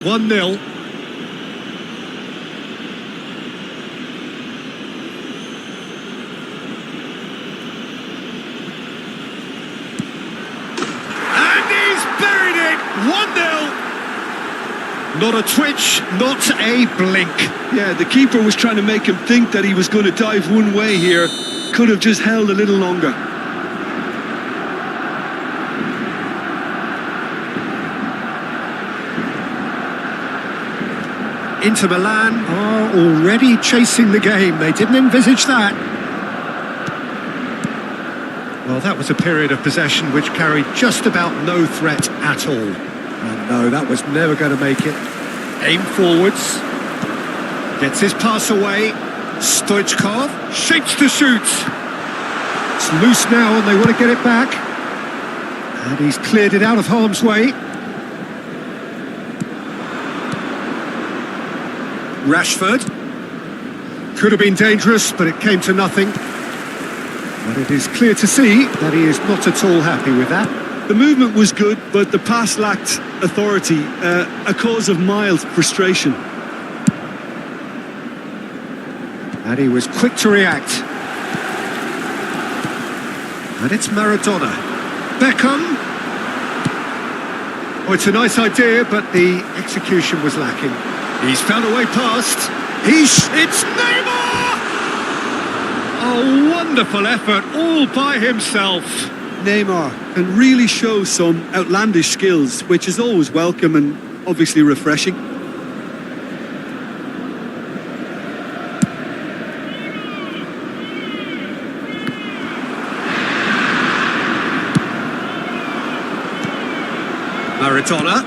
1-0. And he's buried it! 1-0. Not a twitch, not a blink. Yeah, the keeper was trying to make him think that he was going to dive one way here. Could have just held a little longer. Inter Milan are already chasing the game. They didn't envisage that. Well, that was a period of possession which carried just about no threat at all. And no, that was never going to make it. Aim forwards. Gets his pass away. Stoichkov shapes to shoot. It's loose now and they want to get it back. And he's cleared it out of harm's way. Rashford. Could have been dangerous, but it came to nothing. But it is clear to see that he is not at all happy with that. The movement was good, but the pass lacked authority, a cause of mild frustration. And he was quick to react. And it's Maradona. Beckham. Oh, it's a nice idea, but the execution was lacking. He's found a way past. It's Neymar! A wonderful effort all by himself. Neymar can really show some outlandish skills, which is always welcome and obviously refreshing. Maradona.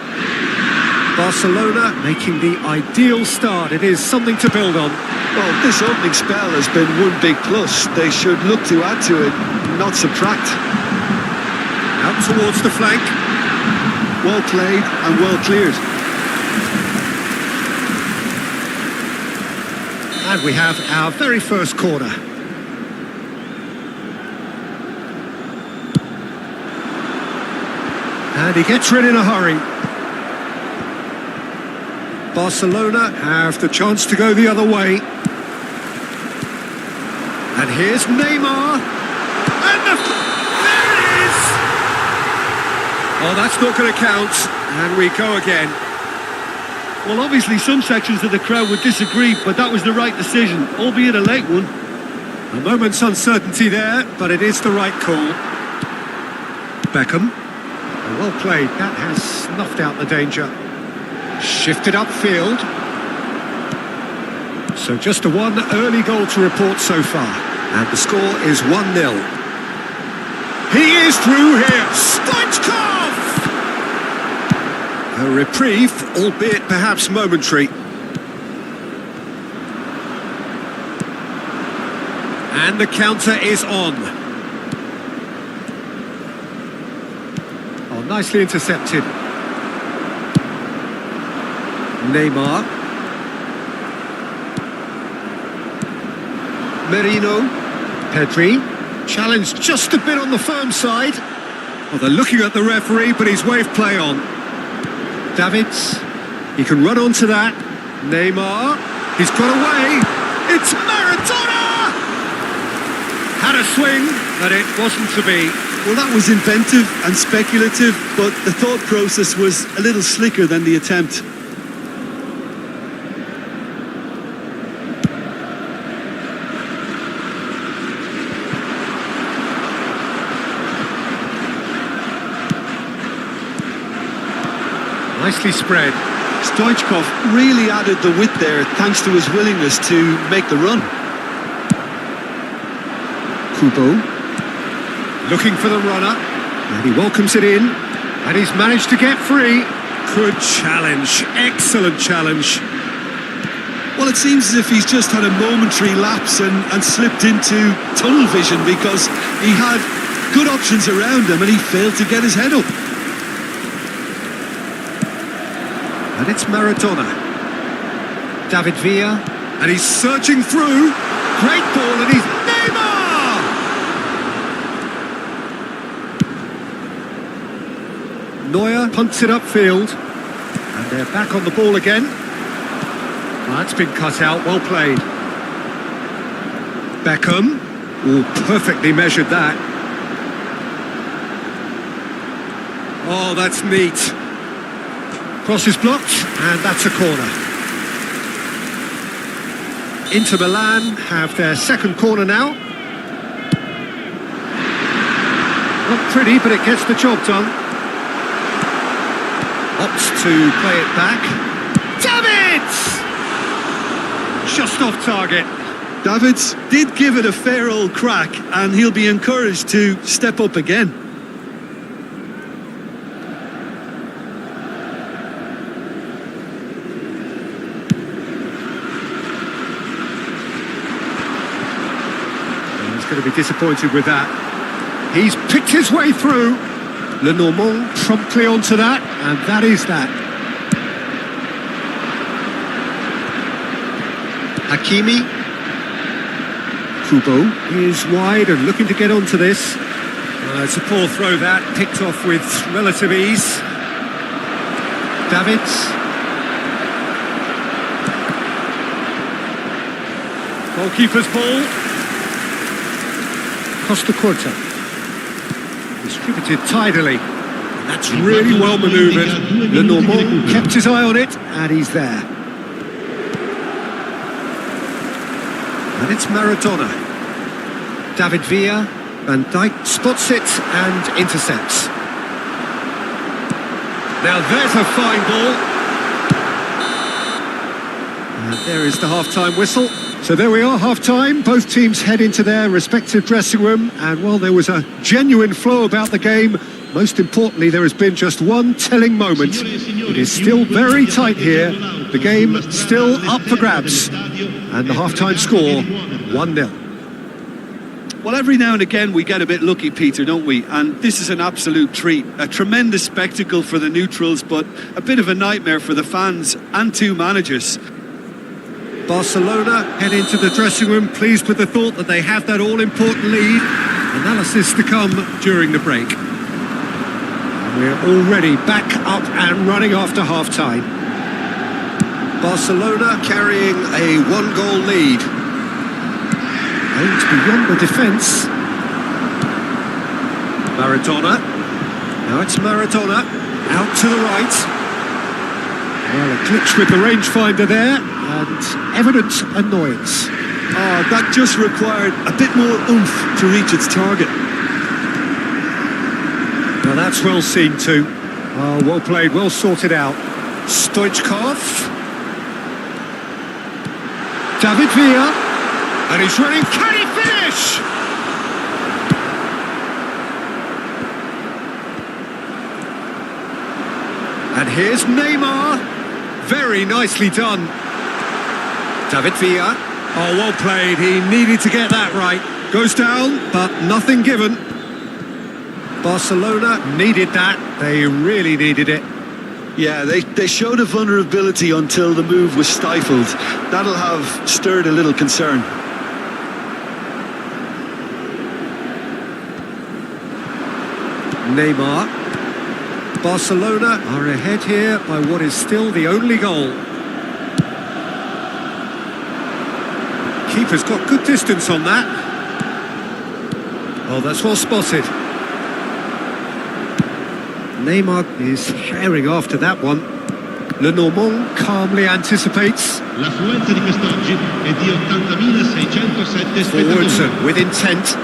Barcelona making the ideal start. It is something to build on. Well, this opening spell has been one big plus. They should look to add to it, not subtract. Out towards the flank. Well played and well cleared. And we have our very first corner. And he gets rid in a hurry. Barcelona have the chance to go the other way. And here's Neymar. And there it is! Oh, that's not going to count. And we go again. Well, obviously some sections of the crowd would disagree, but that was the right decision, albeit a late one. A moment's uncertainty there, but it is the right call. Beckham. Well played. That has snuffed out the danger. Shifted upfield. So just a one early goal to report so far. And the score is 1-0. He is through here. Stoichkov! A reprieve, albeit perhaps momentary. And the counter is on. Oh, nicely intercepted. Neymar. Merino. Pedri. Challenged just a bit on the firm side. Well, they're looking at the referee, but he's waved play on. Davids. He can run onto that. Neymar. He's got away. It's Maradona! Had a swing, but it wasn't to be. Well, that was inventive and speculative, but the thought process was a little slicker than the attempt. Nicely spread. Stoichkov really added the width there thanks to his willingness to make the run. Kubo. Looking for the runner. And he welcomes it in. And he's managed to get free. Good challenge. Excellent challenge. Well, it seems as if he's just had a momentary lapse and slipped into tunnel vision because he had good options around him and he failed to get his head up. And it's Maradona. David Villa. And he's searching through. Great ball and he's Neymar! Neuer punts it upfield. And they're back on the ball again. That's been cut out, well played. Beckham, oh, perfectly measured that. Oh, that's neat. Cross is blocked, and that's a corner. Inter Milan have their second corner now. Not pretty, but it gets the job done. Opts to play it back. Davids! Just off target. Davids did give it a fair old crack, and he'll be encouraged to step up again. He's going to be disappointed with that. He's picked his way through. Lenormand promptly onto that, and that is that. Hakimi. Kubo is wide and looking to get onto this. It's a poor throw that, picked off with relative ease. Davids. Goalkeeper's ball. Costa Curta. Distributed tidily. And that's really well manoeuvred. Lenormand kept his eye on it, and he's there. And it's Maradona. David Villa. Van Dijk spots it and intercepts. Now there's a fine ball. And there is the half-time whistle. So there we are, half-time. Both teams head into their respective dressing room. And while there was a genuine flow about the game, most importantly, there has been just one telling moment. It is still very tight here. The game still up for grabs. And the half-time score, 1-0. Well, every now and again we get a bit lucky, Peter, don't we? And this is an absolute treat. A tremendous spectacle for the neutrals, but a bit of a nightmare for the fans and two managers. Barcelona head into the dressing room pleased with the thought that they have that all-important lead. Analysis to come during the break. And we're already back up and running after half-time. Barcelona carrying a one-goal lead. Aims beyond the defence. Maradona. Now it's Maradona. Out to the right. Well, a glitch with the rangefinder there, and evident annoyance. Oh, that just required a bit more oomph to reach its target. Now that's well seen too. Oh, well played, well sorted out. Stoichkov. David Villa. And he's running. Can he finish? And here's Neymar. Very nicely done. David Villa. Oh, well played. He needed to get that right. Goes down, but nothing given. Barcelona needed that. They really needed it. Yeah, they showed a vulnerability until the move was stifled. That'll have stirred a little concern. Neymar. Barcelona are ahead here by what is still the only goal. Keeper's got good distance on that. Oh, that's well spotted. Neymar is herring after that one. Lenormand calmly anticipates. L'affluenza di quest'oggi è di 80.607 Forwards spettatori. with intent.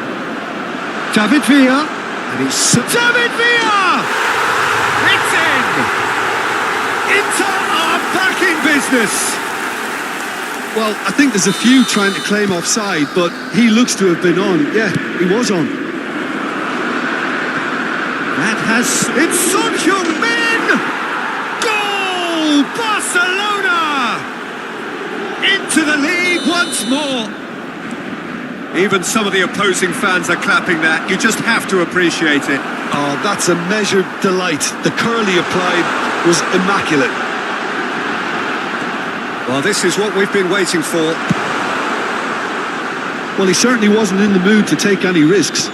David Villa. And he's... David Villa! It's in! Inter are back in business! Well, I think there's a few trying to claim offside, but he looks to have been on. Yeah, he was on. That has... It's Son Heung-min! Goal! Barcelona! Into the lead once more! Even some of the opposing fans are clapping that. You just have to appreciate it. Oh, that's a measured delight. The curl he applied was immaculate. Well, this is what we've been waiting for. Well, he certainly wasn't in the mood to take any risks.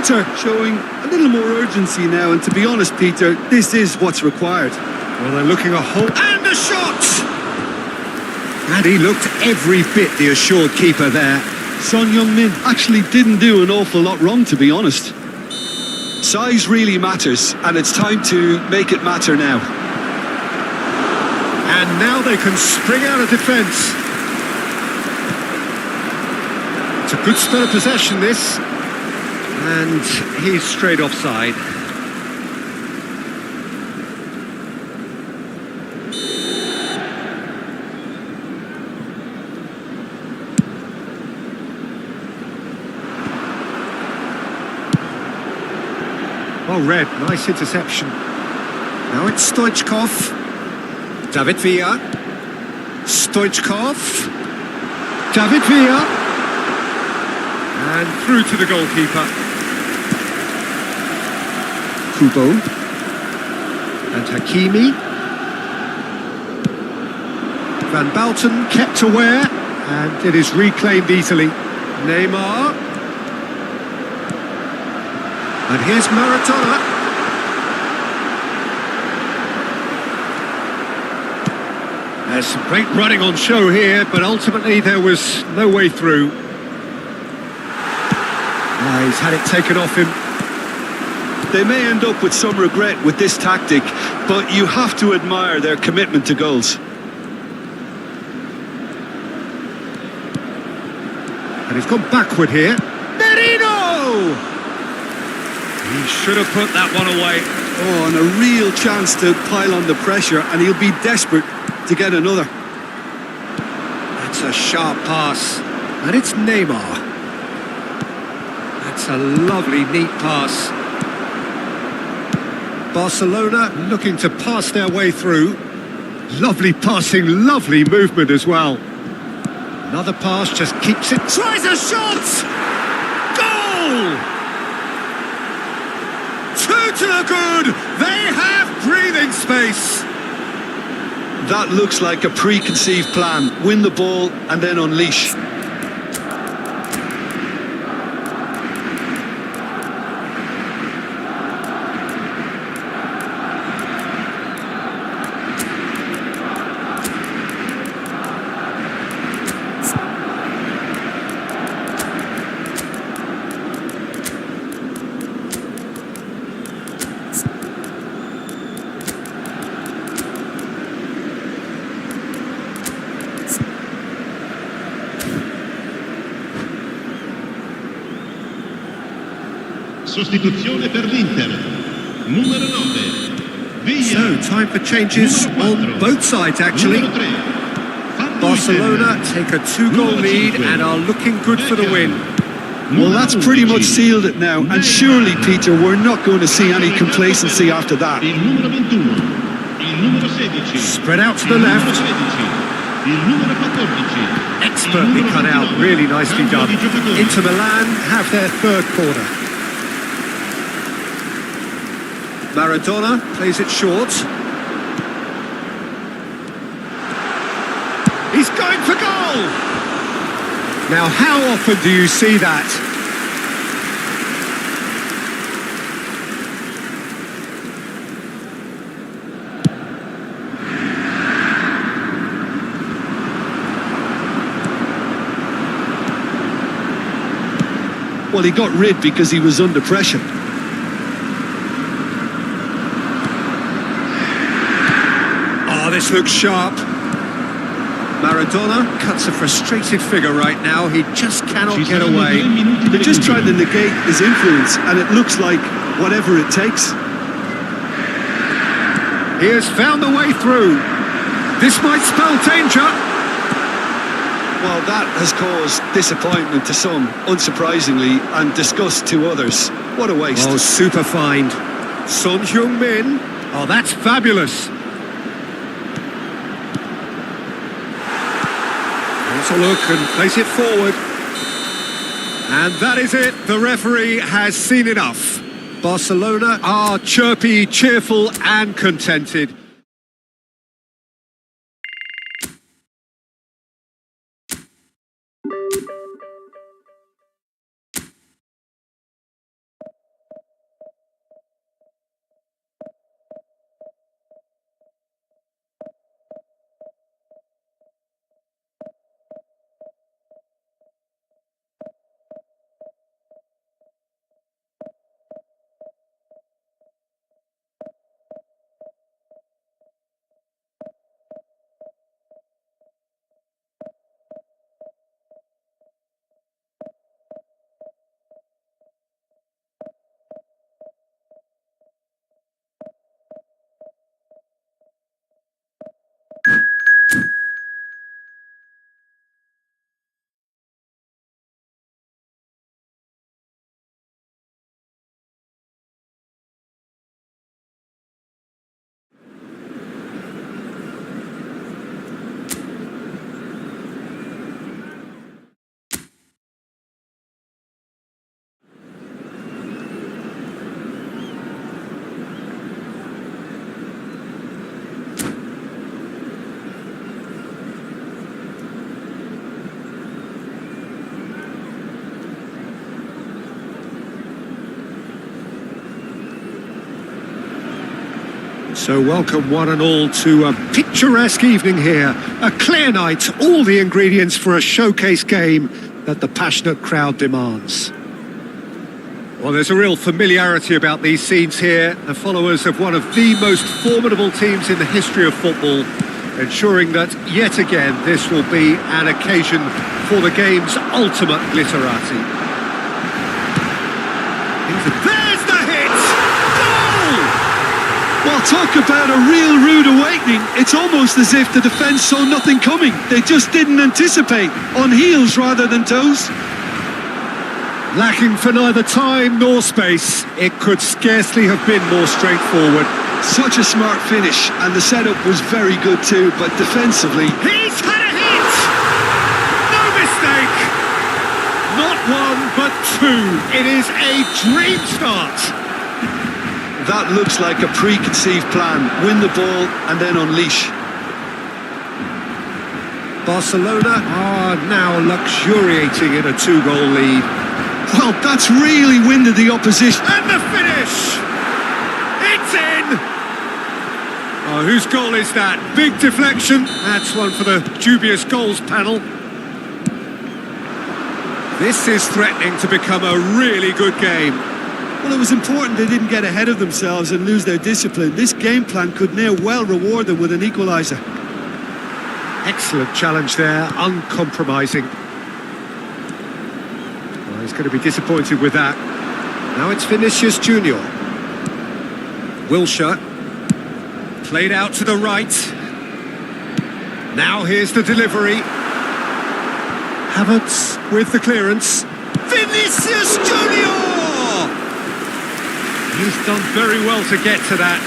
Peter showing a little more urgency now, and to be honest, Peter, this is what's required. Well, they're looking a whole... And a shot! And he looked every bit the assured keeper there. Son Heung-min actually didn't do an awful lot wrong, to be honest. Size really matters, and it's time to make it matter now. And now they can spring out of defence. It's a good spell of possession, this. And he's straight offside. Well read, nice interception. Now it's Stoichkov. David Villa. Stoichkov. David Villa. And through to the goalkeeper. Kubo. And Hakimi. Van Bouten kept aware. And it is reclaimed easily. Neymar. And here's Maradona. There's some great running on show here, but ultimately there was no way through. He's had it taken off him. They may end up with some regret with this tactic, but you have to admire their commitment to goals. And he's gone backward here. Merino! He should have put that one away. Oh, and a real chance to pile on the pressure, and he'll be desperate to get another. That's a sharp pass. And it's Neymar. That's a lovely, neat pass. Barcelona looking to pass their way through. Lovely passing, lovely movement as well. Another pass just keeps it. Tries a shot! Goal! Two to the good! They have breathing space! That looks like a preconceived plan. Win the ball and then unleash. Sostituzione per l'Inter. Numero 9. Villa. So, time for changes on both sides, actually. Barcelona take a two-goal lead and are looking good for the win. Well, that's pretty much sealed it now, and surely, Peter, we're not going to see any complacency after that. Il numero 21. Il numero 16. Spread out to the left. Il numero 14. Expertly cut out, really nicely done. Inter Milan have their third corner. Maradona plays it short. He's going for goal! Now, how often do you see that? Well, he got rid because he was under pressure. This looks sharp. Maradona cuts a frustrated figure right now. He just cannot get away. They're just trying to negate his influence, and it looks like whatever it takes. He has found a way through. This might spell danger. Well, that has caused disappointment to some, unsurprisingly, and disgust to others. What a waste. Oh, super find. Son Heung-min. Oh, that's fabulous. A look and place it forward. And that is it. The referee has seen enough. Barcelona are chirpy, cheerful and contented. So welcome one and all to a picturesque evening here. A clear night, all the ingredients for a showcase game that the passionate crowd demands. Well, there's a real familiarity about these scenes here. The followers of one of the most formidable teams in the history of football, ensuring that yet again this will be an occasion for the game's ultimate glitterati. There's the hit! Goal! Well, talk about a real rude awakening. It's almost as if the defence saw nothing coming. They just didn't anticipate. On heels rather than toes. Lacking for neither time nor space, it could scarcely have been more straightforward. Such a smart finish, and the setup was very good too, but defensively... He's had a hit! No mistake! Not one, but two. It is a dream start. That looks like a preconceived plan. Win the ball and then unleash. Barcelona are now luxuriating in a two-goal lead. Well, that's really winded the opposition. And the finish! It's in! Oh, whose goal is that? Big deflection. That's one for the dubious goals panel. This is threatening to become a really good game. Well, it was important they didn't get ahead of themselves and lose their discipline. This game plan could now well reward them with an equaliser. Excellent challenge there, uncompromising. He's going to be disappointed with that. Now it's Vinicius Junior. Wilshere. Played out to the right. Now here's the delivery. Havertz with the clearance. Vinicius Junior! He's done very well to get to that.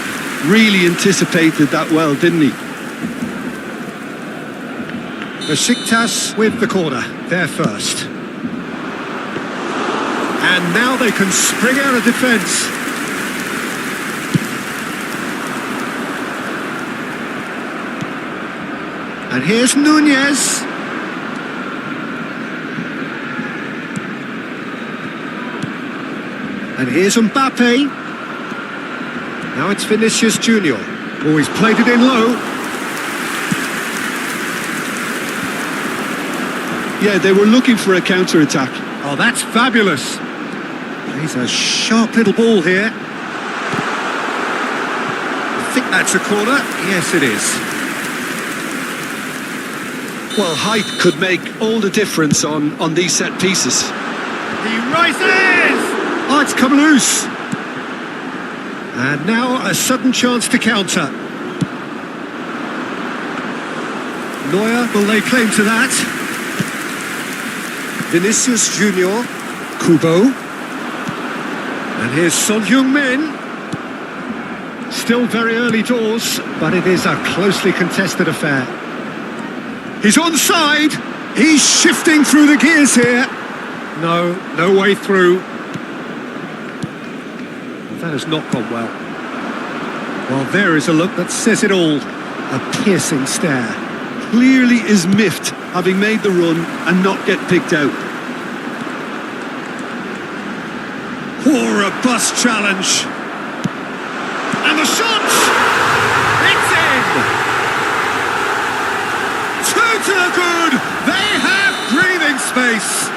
Really anticipated that well, didn't he? Besiktas with the corner. They're first. And now they can spring out of defence. And here's Nunez. And here's Mbappe. Now it's Vinicius Junior. Oh, he's played it in low. Yeah, they were looking for a counter-attack. Oh, that's fabulous. He's a sharp little ball here. I think that's a corner. Yes, it is. Well, height could make all the difference on these set pieces. He rises! Oh, it's come loose. And now a sudden chance to counter. Neuer will lay claim to that. Vinicius Junior. Kubo. And here's Son Heung-min. Still very early doors, but it is a closely contested affair. He's onside. He's shifting through the gears here. No way through. That has not gone well. Well, there is a look that says it all. A piercing stare. Clearly is miffed, having made the run and not get picked out. Or a bust challenge. And the shot! It's in! Two to the good! They have breathing space!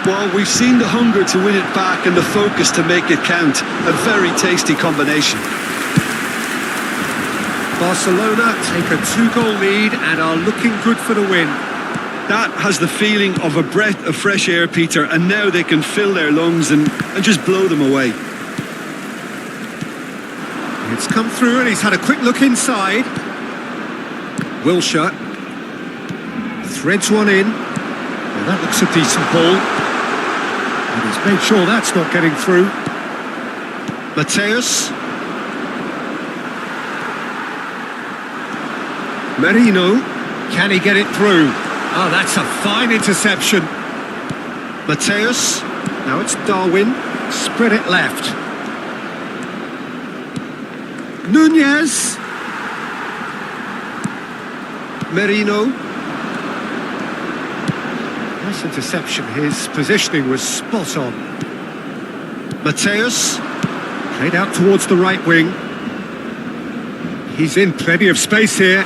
Well, we've seen the hunger to win it back and the focus to make it count. A very tasty combination. Barcelona take a two-goal lead and are looking good for the win. That has the feeling of a breath of fresh air, Peter, and now they can fill their lungs and just blow them away. It's come through and he's had a quick look inside. Wilshere threads one in. Well, that looks a decent ball. And he's made sure that's not getting through. Mateus. Merino. Can he get it through? Oh, that's a fine interception. Mateus. Now it's Darwin. Spread it left. Nunez. Merino. Nice interception. His positioning was spot on. Mateus. Played out towards the right wing. He's in plenty of space here.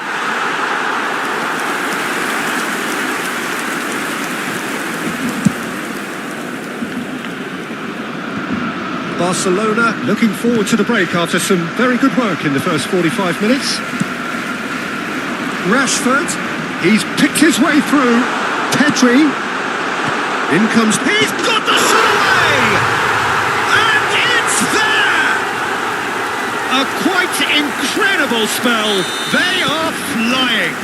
Barcelona looking forward to the break after some very good work in the first 45 minutes. Rashford, he's picked his way through. Pedri, in comes, he's got the shot away! And it's there! A quite incredible spell. They are flying.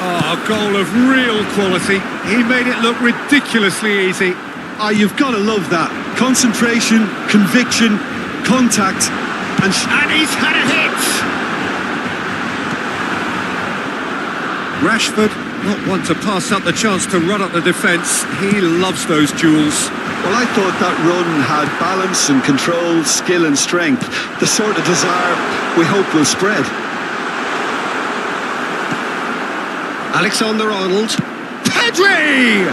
Oh, a goal of real quality. He made it look ridiculously easy. Ah, you've got to love that. Concentration, conviction, contact, and he's had a hit! Rashford, not one to pass up the chance to run up the defence. He loves those duels. Well, I thought that run had balance and control, skill and strength. The sort of desire we hope will spread. Alexander-Arnold. Pedri!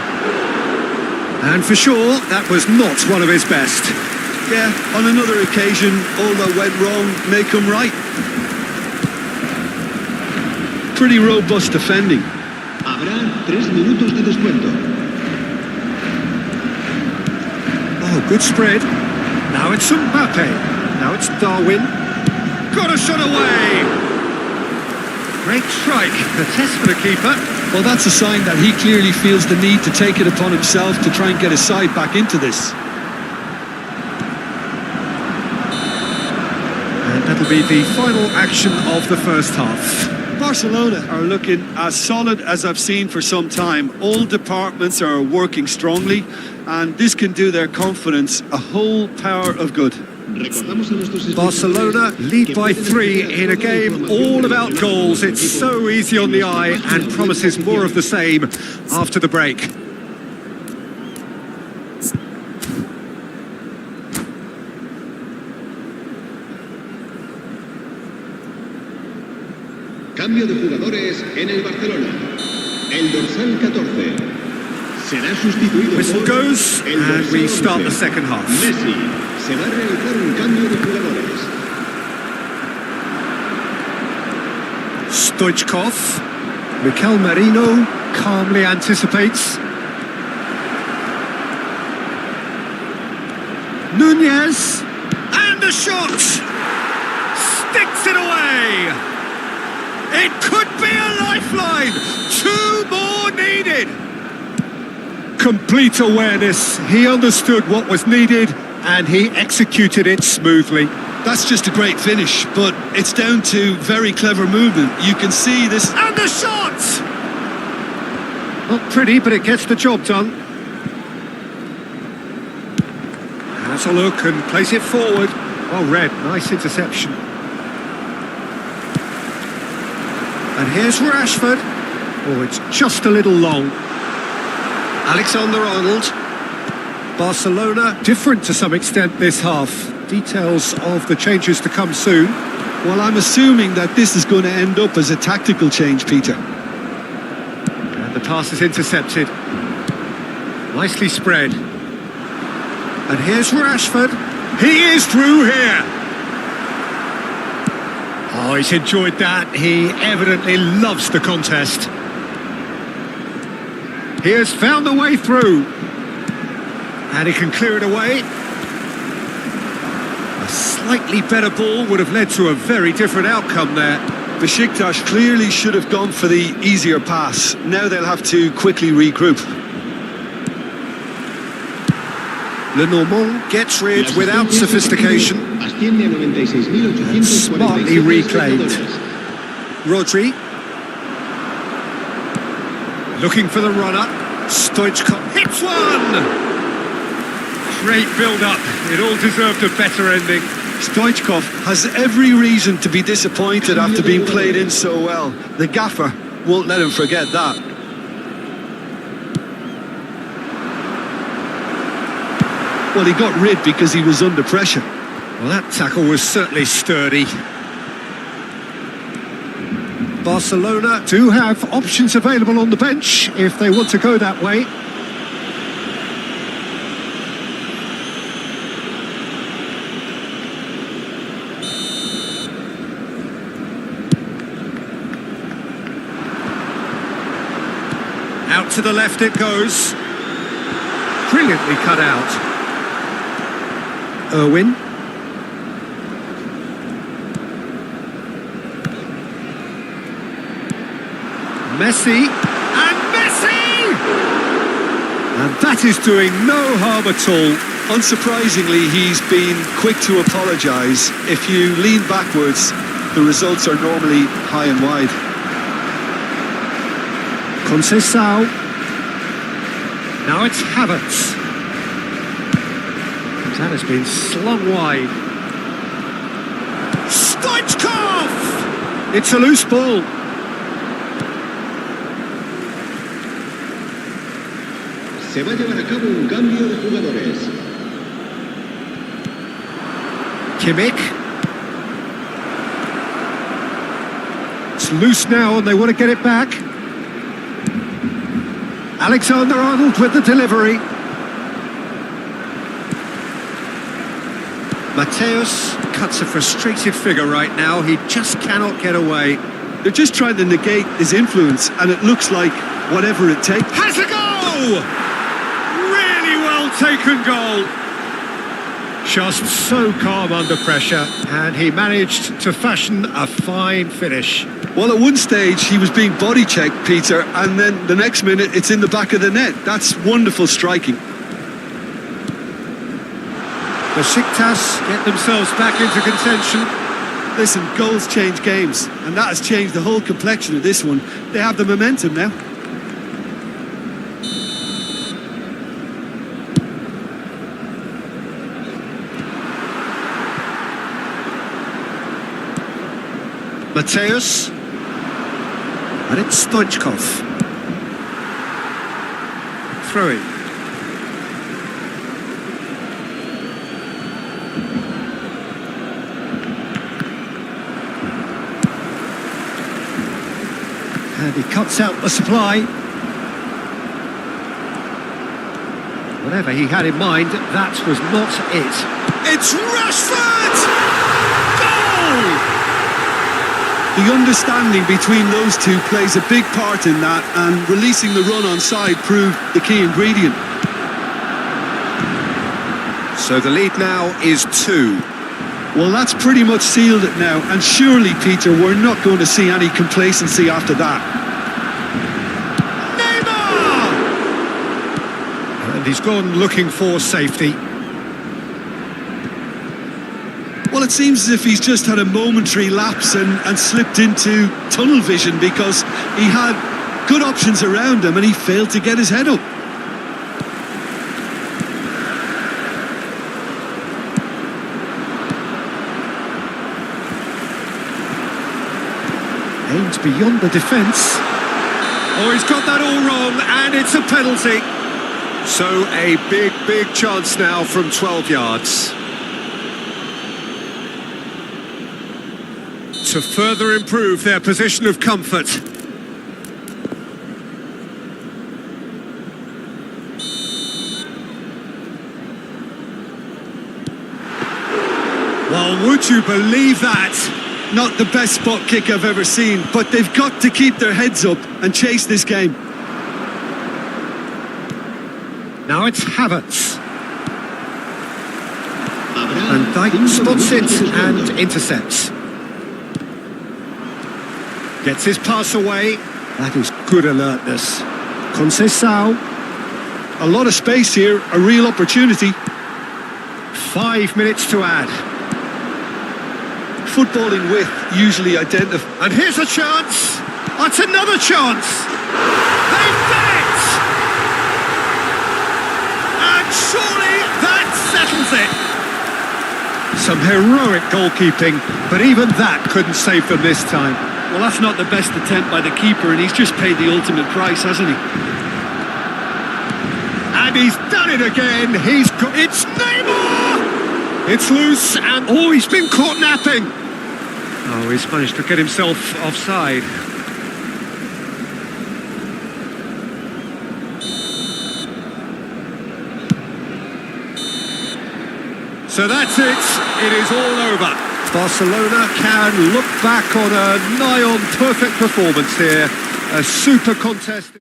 And for sure, that was not one of his best. Yeah, on another occasion, all that went wrong may come right. Pretty robust defending. Habrá 3 minutos de descuento. Oh, good spread. Now it's Mbappe. Now it's Darwin. Got a shot away! Great strike. A test for the keeper. Well, that's a sign that he clearly feels the need to take it upon himself to try and get his side back into this. And that'll be the final action of the first half. Barcelona are looking as solid as I've seen for some time. All departments are working strongly, and this can do their confidence a whole power of good. Barcelona lead by 3 in a game all about goals. It's so easy on the eye and promises more of the same after the break. Cambio de jugadores en el Barcelona. El dorsal 14 será sustituido Whistle por goes el and dorsal we start 11. the second half. Messi. Se va a realizar un cambio de jugadores. Stoichkov. Mikel Merino calmly anticipates. Nunez. And the shot! Sticks it away! It could be a lifeline! 2 more needed! Complete awareness. He understood what was needed and he executed it smoothly. That's just a great finish, but it's down to very clever movement. You can see this. And the shot! Not pretty, but it gets the job done. Has a look and plays it forward. Well read, nice interception. And here's Rashford. Oh, it's just a little long. Alexander-Arnold. Barcelona, different to some extent this half. Details of the changes to come soon. Well, I'm assuming that this is going to end up as a tactical change, Peter. And the pass is intercepted. Nicely spread. And here's Rashford. He is through here. Oh, he's enjoyed that. He evidently loves the contest. He has found the way through. And he can clear it away. A slightly better ball would have led to a very different outcome there. Besiktas clearly should have gone for the easier pass. Now they'll have to quickly regroup. Lenormand gets rid without sophistication. And smartly reclaimed. Rodri. Looking for the runner. Stoichkov hits one! Great build-up. It all deserved a better ending. Stoichkov has every reason to be disappointed after being played in so well. The gaffer won't let him forget that. Well, he got rid because he was under pressure. Well, that tackle was certainly sturdy. Barcelona do have options available on the bench if they want to go that way. to the left it goes. Brilliantly cut out. Irwin. Messi. And Messi! And that is doing no harm at all. Unsurprisingly, he's been quick to apologise. If you lean backwards, the results are normally high and wide. Tnau. Now it's Havertz. That has been slung wide. Stoichkov! It's a loose ball. Se va a llevar a cabo un cambio de jugadores. Kimmich. It's loose now and they want to get it back. Alexander-Arnold with the delivery. Mateus cuts a frustrated figure right now. He just cannot get away. They're just trying to negate his influence, and it looks like whatever it takes. Has a goal! Really well taken goal. Just so calm under pressure, and he managed to fashion a fine finish. Well, at one stage he was being body checked, Peter, and then the next minute it's in the back of the net. That's wonderful striking. Besiktas get themselves back into contention. Listen, goals change games, and that has changed the whole complexion of this one. They have the momentum now. Mateus. And it's Stoichkov. Throw in. And he cuts out the supply. Whatever he had in mind, that was not it. It's Rashford! Goal! The understanding between those two plays a big part in that, and releasing the run on side proved the key ingredient. So the lead now is 2. Well, that's pretty much sealed it now, and surely, Peter, we're not going to see any complacency after that. Neymar! And he's gone looking for safety. Well, it seems as if he's just had a momentary lapse and slipped into tunnel vision, because he had good options around him and he failed to get his head up. Aims beyond the defence. Oh, he's got that all wrong, and it's a penalty. So a big chance now from 12 yards. To further improve their position of comfort. Well, would you believe that? Not the best spot kick I've ever seen, but they've got to keep their heads up and chase this game. Now it's Havertz. And Dyke spots it and intercepts. Gets his pass away. That is good alertness. Tnau. A lot of space here, a real opportunity. 5 minutes to add. Footballing width usually identifies. And here's a chance. That's another chance. They've done it! And surely that settles it. Some heroic goalkeeping, but even that couldn't save them this time. Well, that's not the best attempt by the keeper, and he's just paid the ultimate price, hasn't he? And he's done it again. It's Neymar! It's loose, and oh, he's been caught napping. Oh, he's managed to get himself offside. So that's it. It is all over. Barcelona can look back on a nigh-on perfect performance here. A super contest.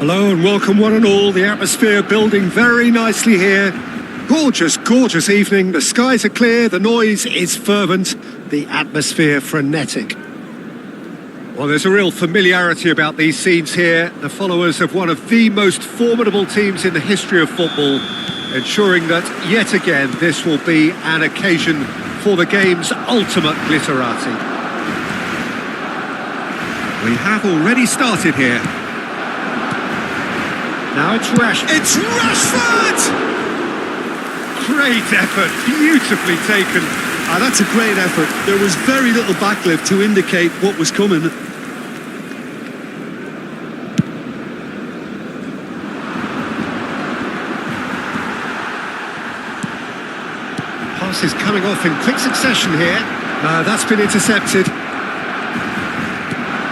Hello and welcome one and all. The atmosphere building very nicely here. Gorgeous, gorgeous evening. The skies are clear, the noise is fervent, the atmosphere frenetic. Well, there's a real familiarity about these scenes here. The followers of one of the most formidable teams in the history of football, ensuring that yet again this will be an occasion for the game's ultimate glitterati. We have already started here. Now it's It's Rashford! great effort, beautifully taken. Ah, that's a great effort. There was very little backlift to indicate what was coming. Pass is coming off in quick succession here. That's been intercepted.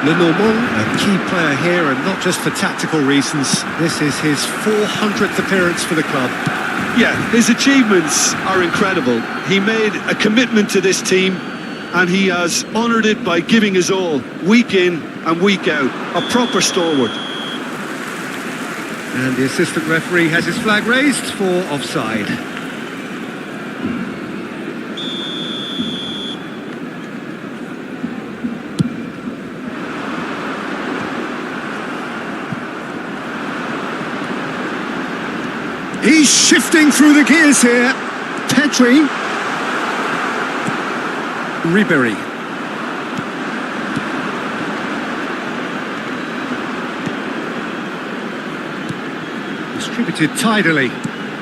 Lenormand, a key player here, and not just for tactical reasons. This is his 400th appearance for the club. Yeah, his achievements are incredible. He made a commitment to this team and he has honoured it by giving his all, week in and week out. A proper stalwart. And the assistant referee has his flag raised for offside. He's shifting through the gears here. Petri. Ribery. Distributed tidily.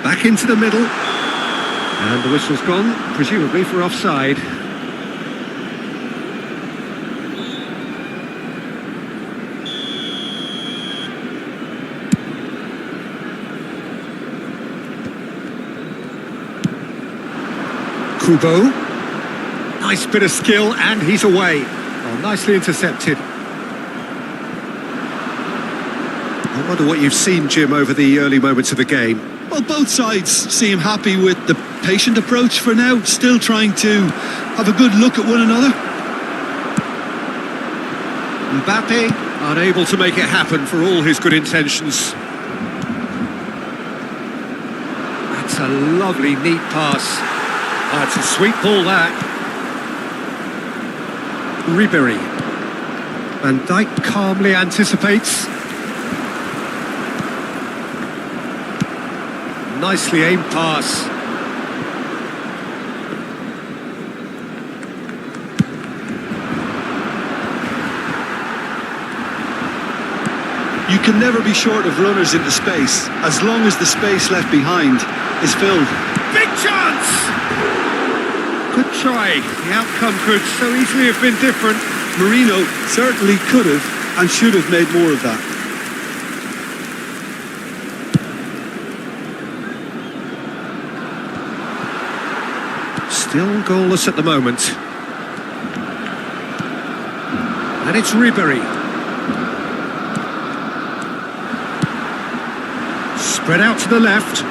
Back into the middle. And the whistle's gone, presumably for offside. Kubo. Nice bit of skill, and he's away. Oh, nicely intercepted. I wonder what you've seen, Jim, over the early moments of the game. Well, both sides seem happy with the patient approach for now, still trying to have a good look at one another. Mbappe, unable to make it happen for all his good intentions. That's a lovely, neat pass. That's a sweet ball, that. Ribery. Van Dijk calmly anticipates. Nicely aimed pass. You can never be short of runners into space, as long as the space left behind is filled. Big chance! Good try. The outcome could so easily have been different. Marino certainly could have and should have made more of that. Still goalless at the moment. And it's Ribery. Spread out to the left.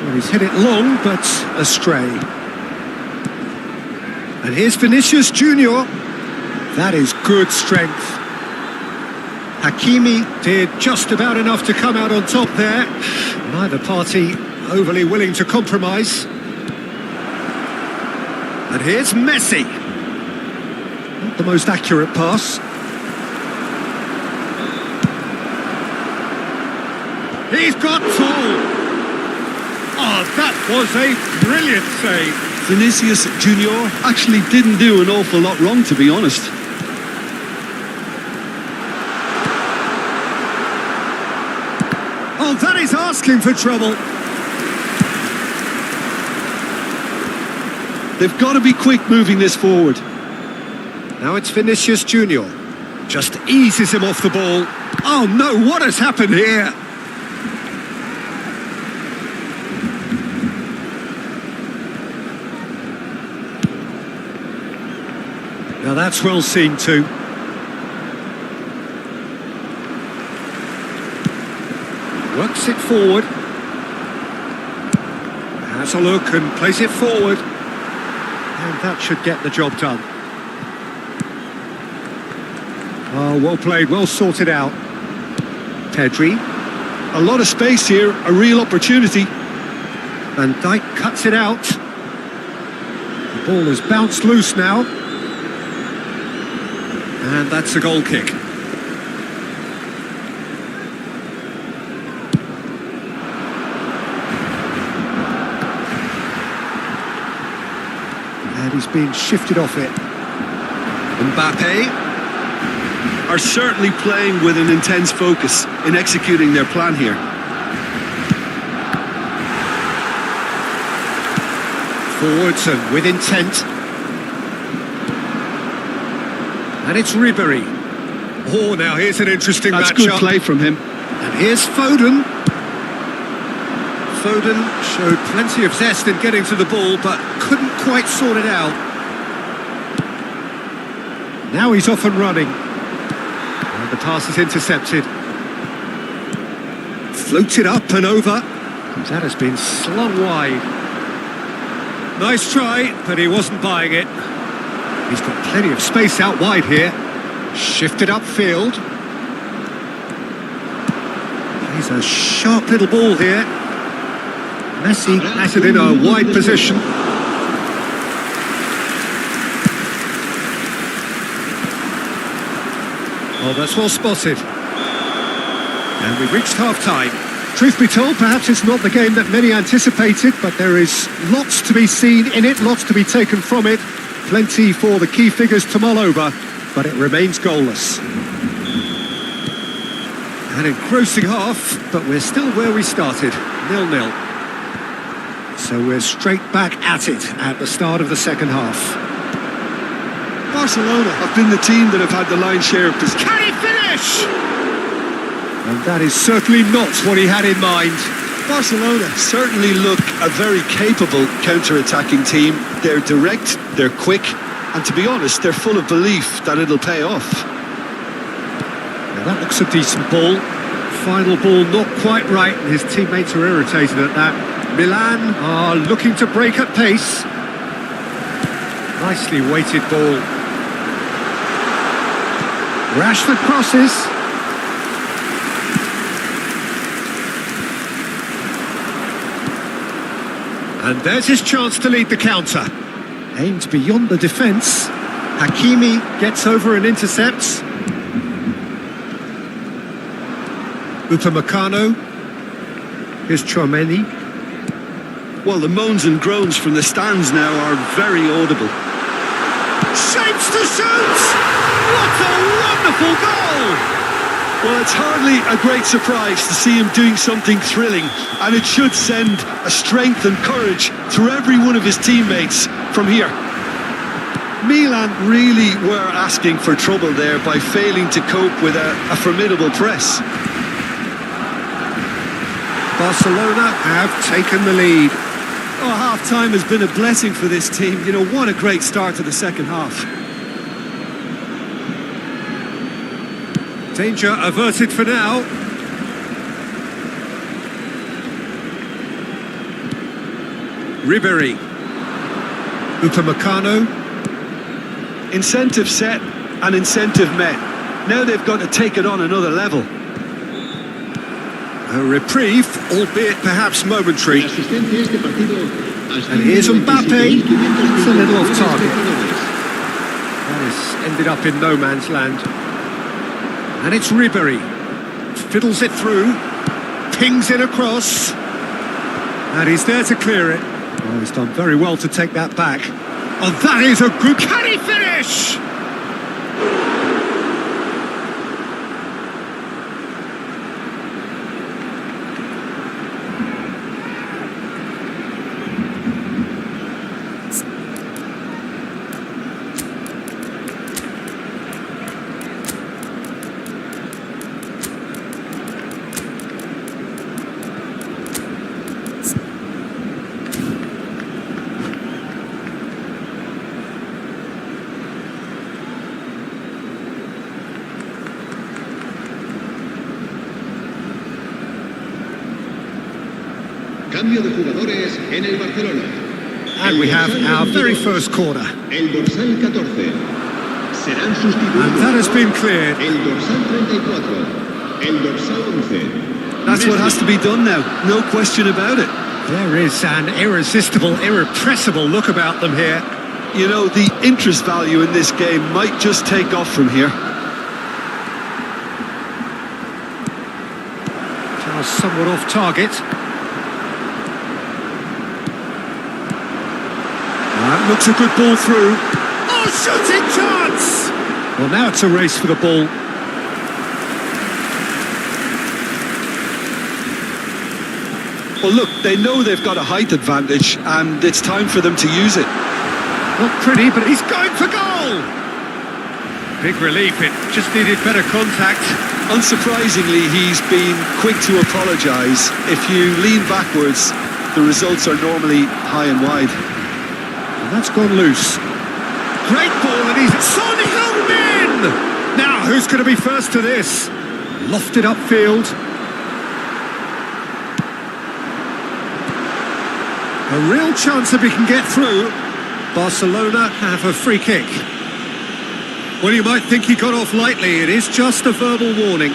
Well, he's hit it long, but astray. And here's Vinicius Junior. That is good strength. Hakimi did just about enough to come out on top there. Neither party overly willing to compromise. And here's Messi. Not the most accurate pass. He's got tall. Oh, that was a brilliant save. Vinicius Junior actually didn't do an awful lot wrong, to be honest. Oh, that is asking for trouble. They've got to be quick moving this forward. Now it's Vinicius Junior. Just eases him off the ball. Oh no, what has happened here? Now that's well seen too. Works it forward. Has a look and plays it forward. And that should get the job done. Oh, well played, well sorted out. Pedri. A lot of space here, a real opportunity. Van Dijk cuts it out. The ball has bounced loose now. And that's a goal kick. And he's been shifted off it. Mbappe are certainly playing with an intense focus in executing their plan here. Forwards and with intent. And it's Ribery. Oh, now here's an interesting matchup. That's good play from him. And here's Foden. Foden showed plenty of zest in getting to the ball, but couldn't quite sort it out. Now he's off and running. And the pass is intercepted. Floated up and over. That has been slung wide. Nice try, but he wasn't buying it. He's got plenty of space out wide here. Shifted upfield. He's a sharp little ball here. Messi has it in a wide position. Oh, that's well spotted. And we've reached half-time. Truth be told, perhaps it's not the game that many anticipated, but there is lots to be seen in it, lots to be taken from it. Plenty for the key figures to mull over, but it remains goalless. An engrossing half, but we're still where we started, 0-0. So we're straight back at it at the start of the second half. Barcelona have been the team that have had the lion's share of this. Can he finish? And that is certainly not what he had in mind. Barcelona certainly look a very capable counter-attacking team. They're direct, they're quick, and to be honest, they're full of belief that it'll pay off. Now that looks a decent ball. Final ball not quite right, and his teammates are irritated at that. Milan are looking to break at pace. Nicely weighted ball. Rashford crosses. And there's his chance to lead the counter. Aimed beyond the defence. Hakimi gets over and intercepts. Upamecano. Here's Chouameni. Well, the moans and groans from the stands now are very audible. Shapes to shoot! What a wonderful goal! Well, it's hardly a great surprise to see him doing something thrilling, and it should send a strength and courage through every one of his teammates from here. Milan really were asking for trouble there by failing to cope with a formidable press. Barcelona have taken the lead. Oh, half-time has been a blessing for this team. You know, what a great start to the second half. Danger averted for now. Ribery. Upamecano. Incentive set and incentive met. Now they've got to take it on another level. A reprieve, albeit perhaps momentary. And here's Mbappe. It's a little off target. That has ended up in no man's land. And it's Ribery. Fiddles it through. Pings it across. And he's there to clear it. Oh, he's done very well to take that back. Oh, that is a good... Can he finish? Cambio de jugadores en el Barcelona. And we have our very first corner. El dorsal 14. Serán And that has sustituidos been por cleared. el dorsal 34, el dorsal 11. That's what has to be done now, no question about it. There is an irresistible, irrepressible look about them here. You know, the interest value in this game might just take off from here. Somewhat off target. That looks a good ball through. Oh, shooting chance! Well, now it's a race for the ball. Well, look, they know they've got a height advantage, and it's time for them to use it. Not pretty, but he's going for goal! Big relief, it just needed better contact. Unsurprisingly, he's been quick to apologise. If you lean backwards, the results are normally high and wide. And that's gone loose. Great ball, and he's Son Heung-min! Now, who's going to be first to this? Lofted upfield. A real chance if he can get through. Barcelona have a free kick. Well, you might think he got off lightly. It is just a verbal warning.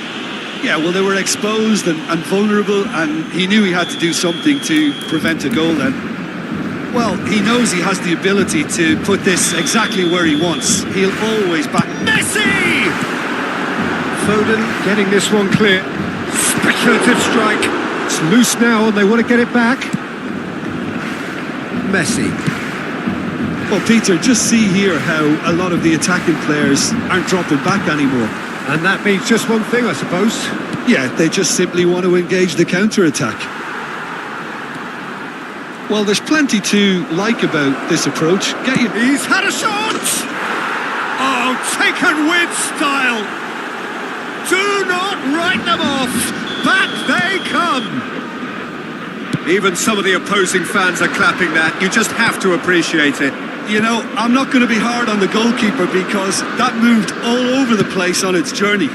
Yeah, well, they were exposed and vulnerable, and he knew he had to do something to prevent a goal then. Well, he knows he has the ability to put this exactly where he wants. He'll always back... Messi! Foden getting this one clear. Speculative strike. It's loose now and they want to get it back. Messi. Well, Peter, just see here how a lot of the attacking players aren't dropping back anymore. And that means just one thing, I suppose. Yeah, they just simply want to engage the counter-attack. Well, there's plenty to like about this approach. He's had a shot! Oh, taken with style! Do not write them off! Back they come! Even some of the opposing fans are clapping that. You just have to appreciate it. You know, I'm not going to be hard on the goalkeeper because that moved all over the place on its journey.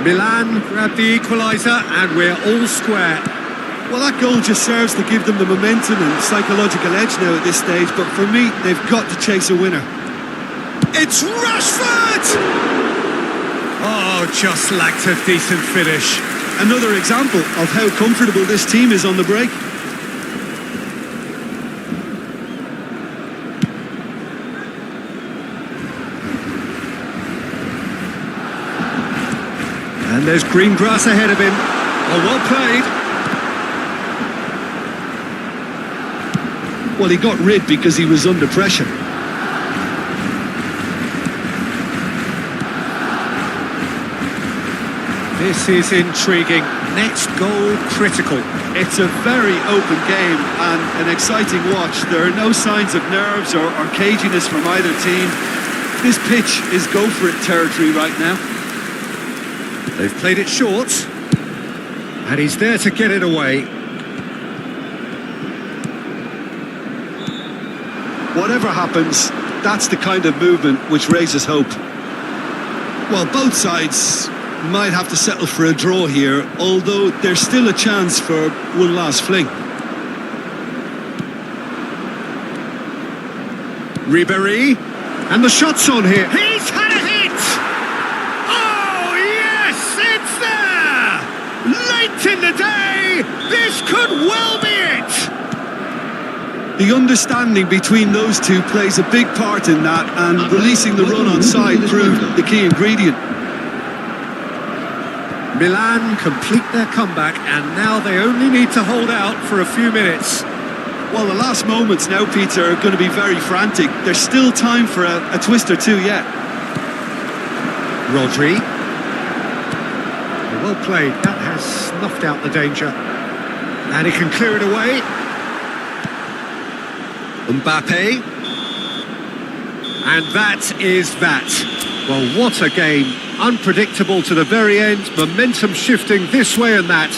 Milan grabbed the equaliser and we're all square. Well, that goal just serves to give them the momentum and psychological edge now at this stage, but for me, they've got to chase a winner. It's Rashford! Oh, just lacked a decent finish. Another example of how comfortable this team is on the break. And there's green grass ahead of him. Oh, well played. Well, he got rid because he was under pressure. This is intriguing. Next goal critical. It's a very open game and an exciting watch. There are no signs of nerves or caginess from either team. This pitch is go-for-it territory right now. They've played it short. And he's there to get it away. Whatever happens, that's the kind of movement which raises hope. Well, both sides might have to settle for a draw here, although there's still a chance for one last fling. Ribéry, and the shot's on here. He's had a hit! Oh, yes, it's there! Late in the day, this could well be it! The understanding between those two plays a big part in that, and releasing the run on side proved the key ingredient. Milan complete their comeback, and now they only need to hold out for a few minutes. Well, the last moments now, Peter, are going to be very frantic. There's still time for a twist or two yet. Rodri. Well played. That has snuffed out the danger. And he can clear it away. Mbappe. And that is that. Well, what a game. Unpredictable to the very end. Momentum shifting this way and that.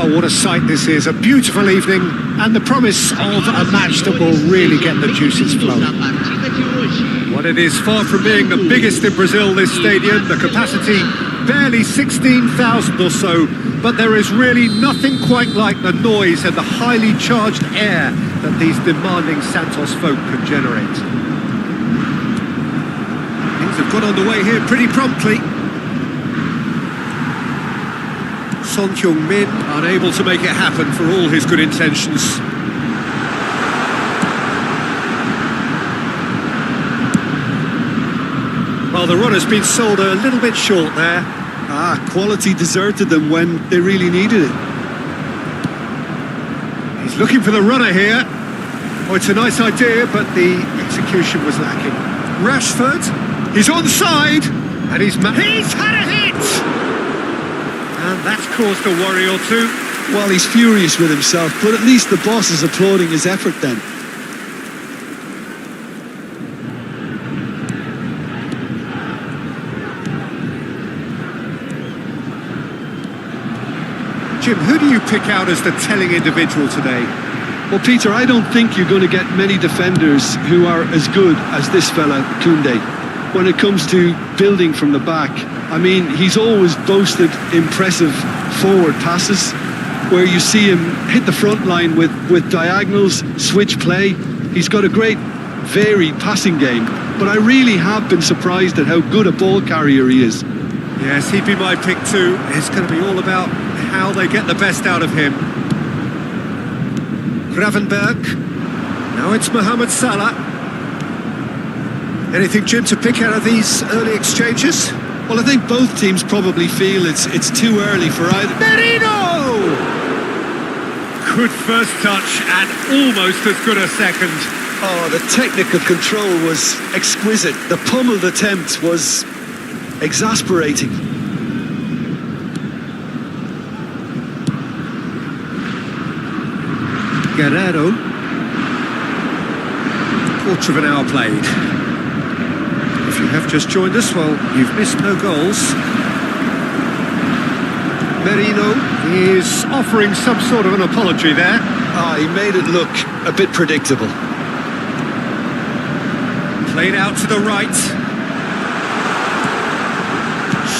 Oh, what a sight this is. A beautiful evening and the promise of a match that will really get the juices flowing. Well, it is far from being the biggest in Brazil, this stadium. The capacity barely 16,000 or so, but there is really nothing quite like the noise and the highly charged air that these demanding Santos folk can generate. Things have got underway here pretty promptly. Son Heung-min unable to make it happen for all his good intentions. Well, the run has been sold a little bit short there. Quality deserted them when they really needed it. He's looking for the runner here. Oh, it's a nice idea, but the execution was lacking. Rashford, he's onside, and he's had a hit! And that's caused a worry or two. Well, he's furious with himself, but at least the boss is applauding his effort then. Jim, who do you pick out as the telling individual today? Well, Peter, I don't think you're going to get many defenders who are as good as this fella, Koundé. When it comes to building from the back, I mean, he's always boasted impressive forward passes where you see him hit the front line with diagonals, switch play. He's got a great varied passing game, but I really have been surprised at how good a ball carrier he is. Yes, he'd be my pick too. It's going to be all about how they get the best out of him. Gravenberg. Now it's Mohamed Salah. Anything, Jim, to pick out of these early exchanges? Well, I think both teams probably feel it's too early for either. Merino! Good first touch and almost as good a second. Oh, the technical control was exquisite. The pummeled attempt was exasperating. Guerrero. Quarter of an hour played. If you have just joined us, well, you've missed no goals. Merino is offering some sort of an apology there. He made it look a bit predictable. Played out to the right.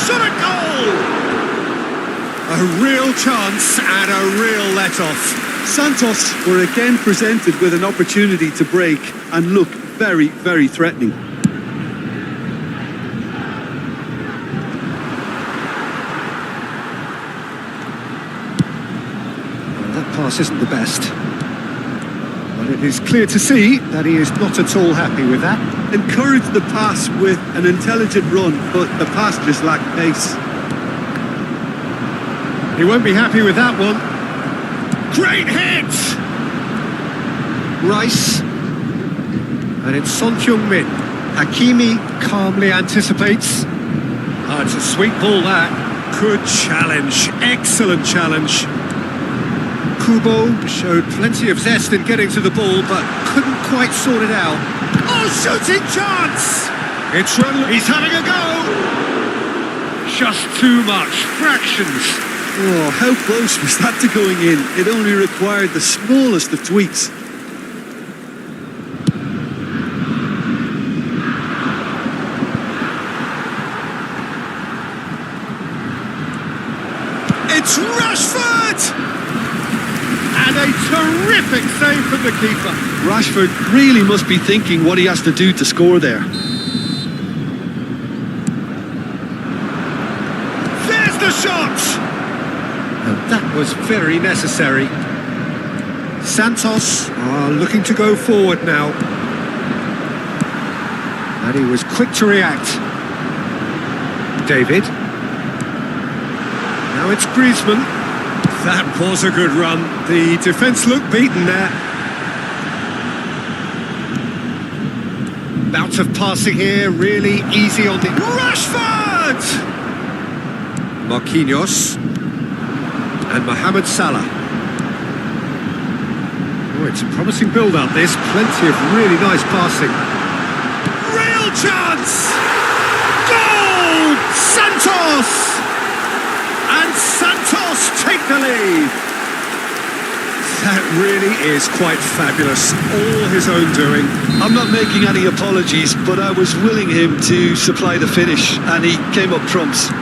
Shot a goal! A real chance and a real let-off. Santos were again presented with an opportunity to break and look very, very threatening. That pass isn't the best. But it is clear to see that he is not at all happy with that. Encouraged the pass with an intelligent run, but the pass just lacked pace. He won't be happy with that one. Great hit! Rice. And it's Son Heung-min. Hakimi calmly anticipates. Oh, it's a sweet ball, that. Good challenge. Excellent challenge. Kubo showed plenty of zest in getting to the ball, but couldn't quite sort it out. Oh, shooting chance! It's run. He's having a go! Just too much. Fractions. Oh, how close was that to going in? It only required the smallest of tweaks. It's Rashford! And a terrific save from the keeper. Rashford really must be thinking what he has to do to score there. There's the shot! And that was very necessary. Santos are looking to go forward now. And he was quick to react. David. Now it's Griezmann. That was a good run. The defence looked beaten there. Bout of passing here, really easy on the... Rashford! Marquinhos. And Mohamed Salah. Oh, it's a promising build-up, this. Plenty of really nice passing. Real chance! Goal! Santos! And Santos take the lead. That really is quite fabulous. All his own doing. I'm not making any apologies, but I was willing him to supply the finish, and he came up trumps.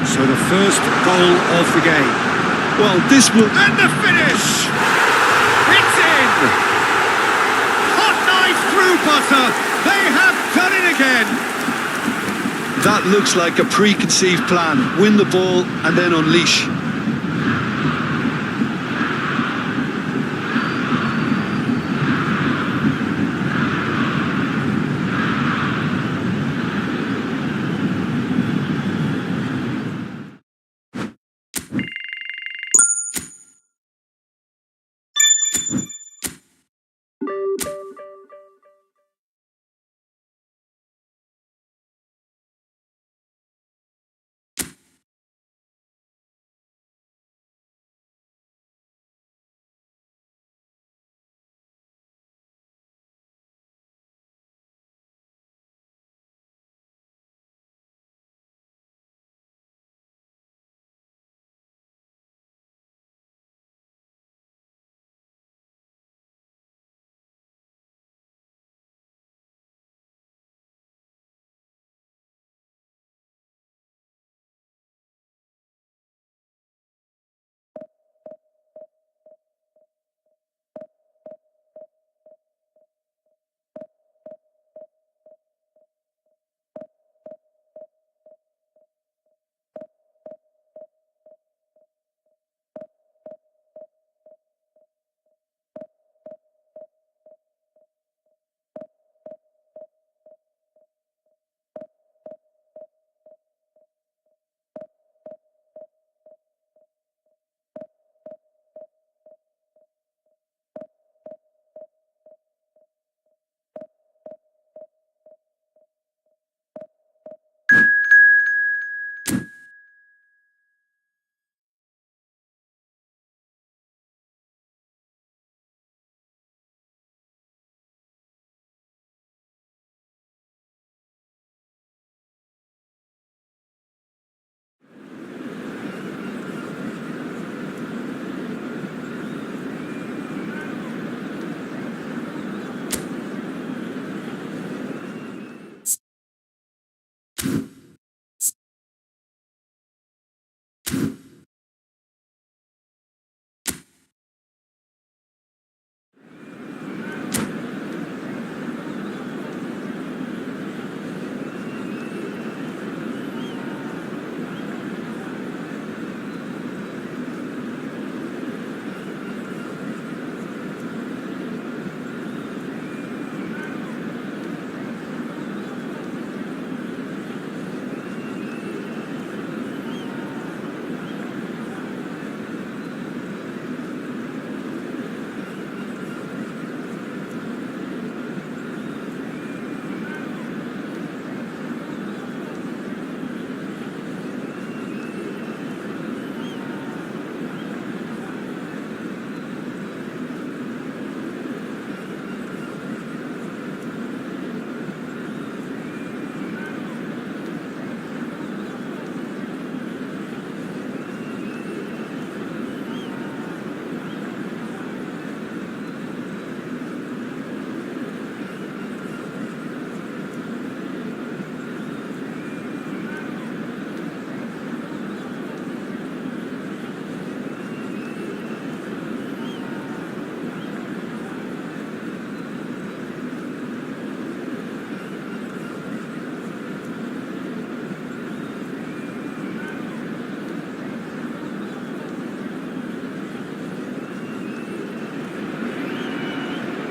So the first goal of the game. Well, this will... And the finish! It's in! Hot knife through butter. They have done it again. That looks like a preconceived plan. Win the ball and then unleash.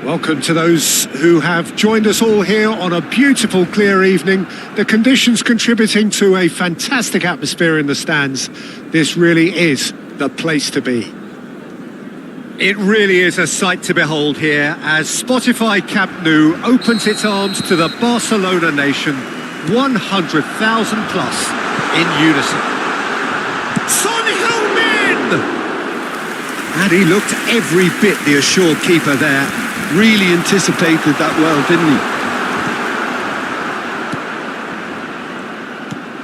Welcome to those who have joined us all here on a beautiful, clear evening. The conditions contributing to a fantastic atmosphere in the stands. This really is the place to be. It really is a sight to behold here as Spotify Camp Nou opens its arms to the Barcelona nation, 100,000 plus in unison. Son Heung-min! And he looked every bit the assured keeper there. Really anticipated that well, didn't he?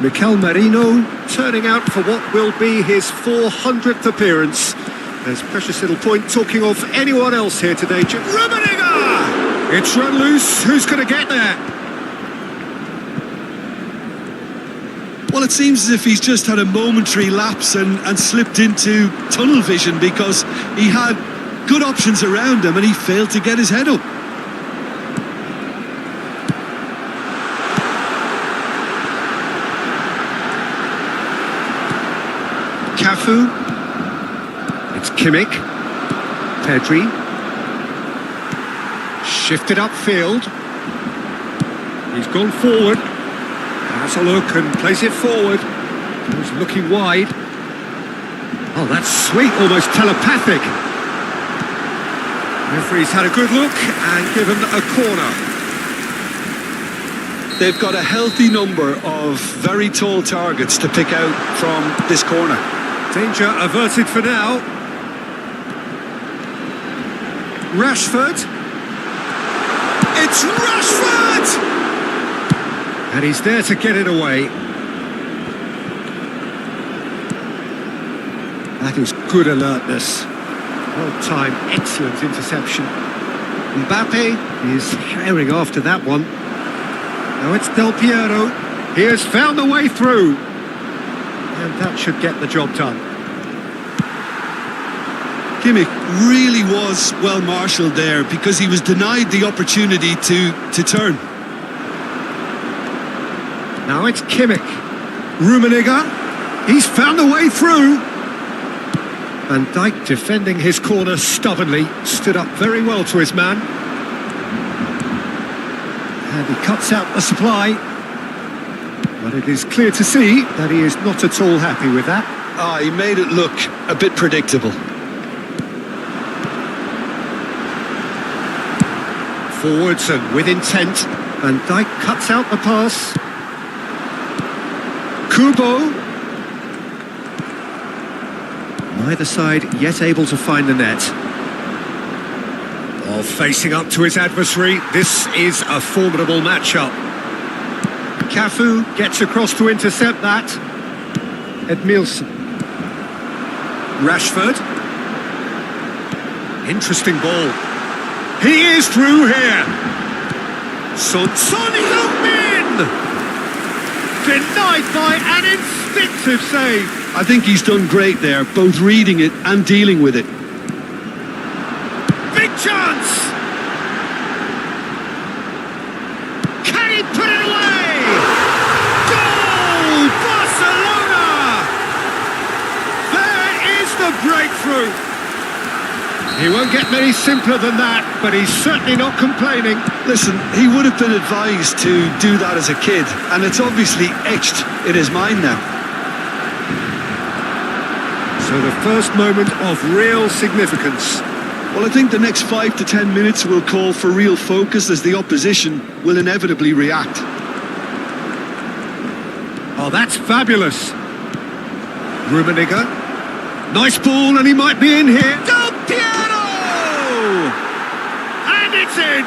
Mikel Merino turning out for what will be his 400th appearance. There's precious little point talking of anyone else here today. Rummenigge! It's run loose. Who's going to get there? Well, it seems as if he's just had a momentary lapse and slipped into tunnel vision, because he had good options around him and he failed to get his head up. Cafu. It's Kimmich. Pedri. Shifted upfield. He's gone forward. Has a look and plays it forward. He's looking wide. Oh, that's sweet, almost telepathic. Referee's had a good look and given a corner. They've got a healthy number of very tall targets to pick out from this corner. Danger averted for now. Rashford. It's Rashford! And he's there to get it away. That is good alertness. Well timed, excellent interception. Mbappe is herring after that one. Now it's Del Piero. He has found the way through. And that should get the job done. Kimmich really was well marshalled there, because he was denied the opportunity to turn. Now it's Kimmich. Rummenigge. He's found the way through. Van Dijk defending his corner stubbornly. Stood up very well to his man. And he cuts out the supply. But it is clear to see that he is not at all happy with that. He made it look a bit predictable. Forwards and with intent. Van Dijk cuts out the pass. Kubo. Neither side yet able to find the net. Oh, facing up to his adversary. This is a formidable matchup. Cafu gets across to intercept that. Edmilson. Rashford. Interesting ball. He is through here. Son Heung-min! Denied by an instinctive save. I think he's done great there, both reading it and dealing with it. Big chance! Can he put it away? Goal! Barcelona! There is the breakthrough. He won't get many simpler than that, but he's certainly not complaining. Listen, he would have been advised to do that as a kid, and it's obviously etched in his mind now. So the first moment of real significance. Well, I think the next 5 to 10 minutes will call for real focus, as the opposition will inevitably react. Oh, that's fabulous. Rummenigge. Nice ball, and he might be in here. Del Piero! And it's in.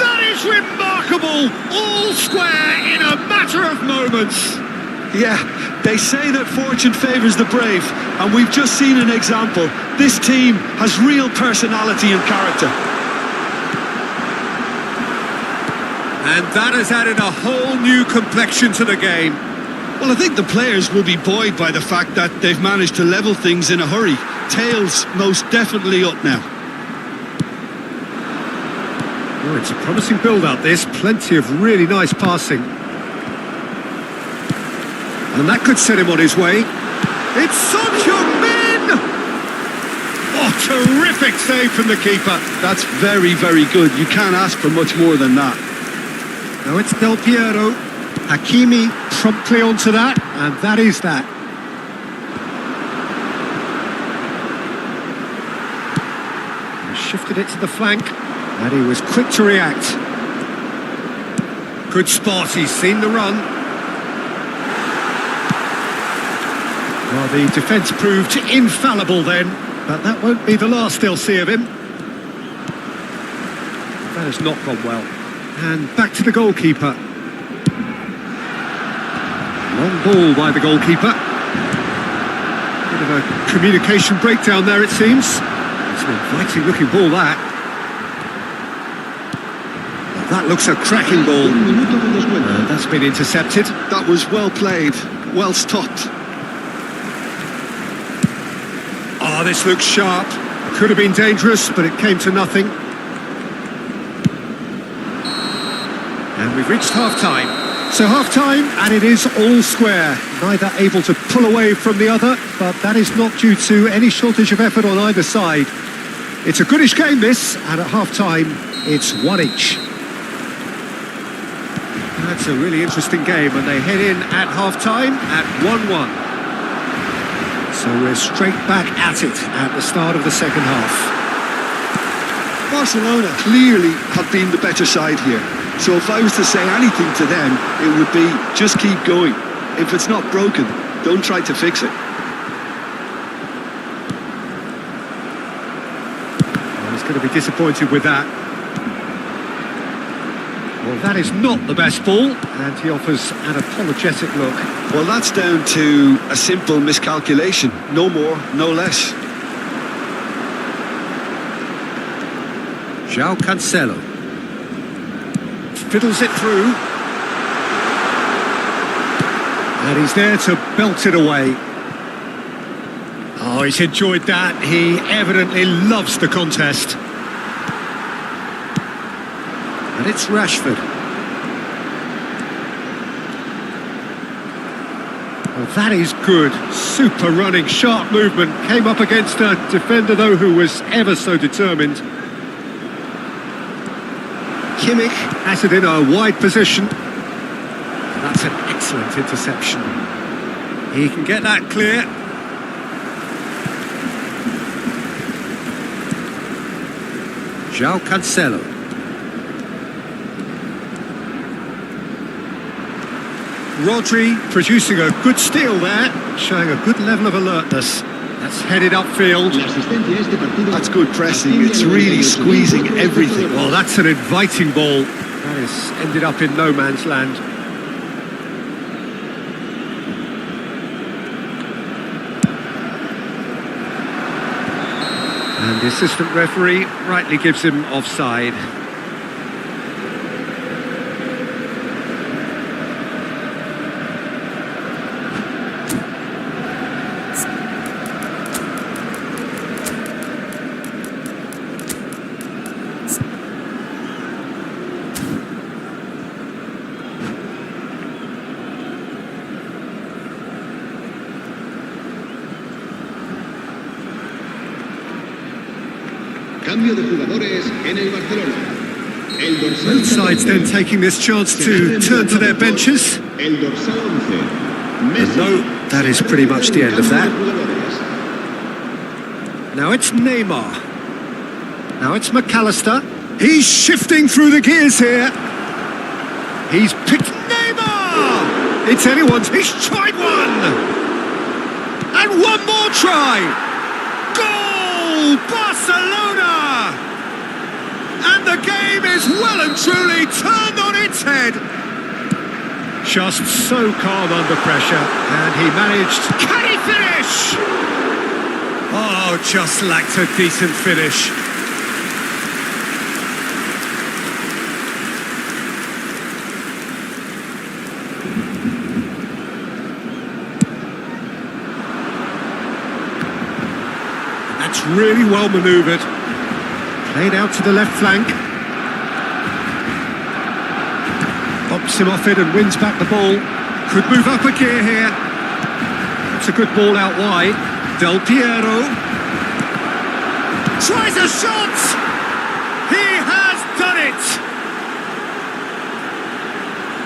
That is remarkable. All square in a matter of moments. Yeah, they say that fortune favours the brave, and we've just seen an example. This team has real personality and character. And that has added a whole new complexion to the game. Well, I think the players will be buoyed by the fact that they've managed to level things in a hurry. Tails most definitely up now. Oh, it's a promising build-up, this. Plenty of really nice passing. And that could set him on his way. It's Son Heung-min! Oh, terrific save from the keeper. That's very, very good. You can't ask for much more than that. Now it's Del Piero. Hakimi promptly onto that, and that is that. He shifted it to the flank, and he was quick to react. Good spot, he's seen the run. Well, the defence proved infallible then, but that won't be the last they'll see of him. That has not gone well. And back to the goalkeeper. Long ball by the goalkeeper. Bit of a communication breakdown there, it seems. It's an inviting looking ball, that. That looks a cracking ball. That's been intercepted. That was well played, well stopped. Oh, this looks sharp. Could have been dangerous, but it came to nothing. And we've reached half-time. So half-time, and it is all square. Neither able to pull away from the other, but that is not due to any shortage of effort on either side. It's a goodish game, this, and at half-time, it's one each. That's a really interesting game, and they head in at half-time at 1-1. So we're straight back at it at the start of the second half. Barcelona clearly have been the better side here. So if I was to say anything to them, it would be just keep going. If it's not broken, don't try to fix it. Well, he's going to be disappointed with that. Well, that is not the best ball, and he offers an apologetic look. Well, that's down to a simple miscalculation. No more, no less. João Cancelo fiddles it through, and he's there to belt it away. Oh, he's enjoyed that. He evidently loves the contest. And it's Rashford. Well, that is good. Super running, sharp movement. Came up against a defender, though, who was ever so determined. Kimmich has it in a wide position. That's an excellent interception. He can get that clear. João Cancelo. Rodri producing a good steal there, showing a good level of alertness. That's headed upfield. That's good pressing. It's really squeezing everything. Well, that's an inviting ball. That has ended up in no man's land. And the assistant referee rightly gives him offside. Cambio de jugadores en el Barcelona. El dorsal Both sides then taking this chance to turn to their benches. El dorsal 11. And no, that is pretty much the end of that. Now it's Neymar. Now it's McAllister. He's shifting through the gears here. He's picked Neymar! It's anyone's. He's tried one! And one more try! Goal! Barcelona! And the game is well and truly turned on its head. Just so calm under pressure, and he managed. Can he finish? Oh, just lacked a decent finish. That's really well manoeuvred. Played out to the left flank. Pops him off it and wins back the ball. Could move up a gear here. That's a good ball out wide. Del Piero tries a shot. He has done it.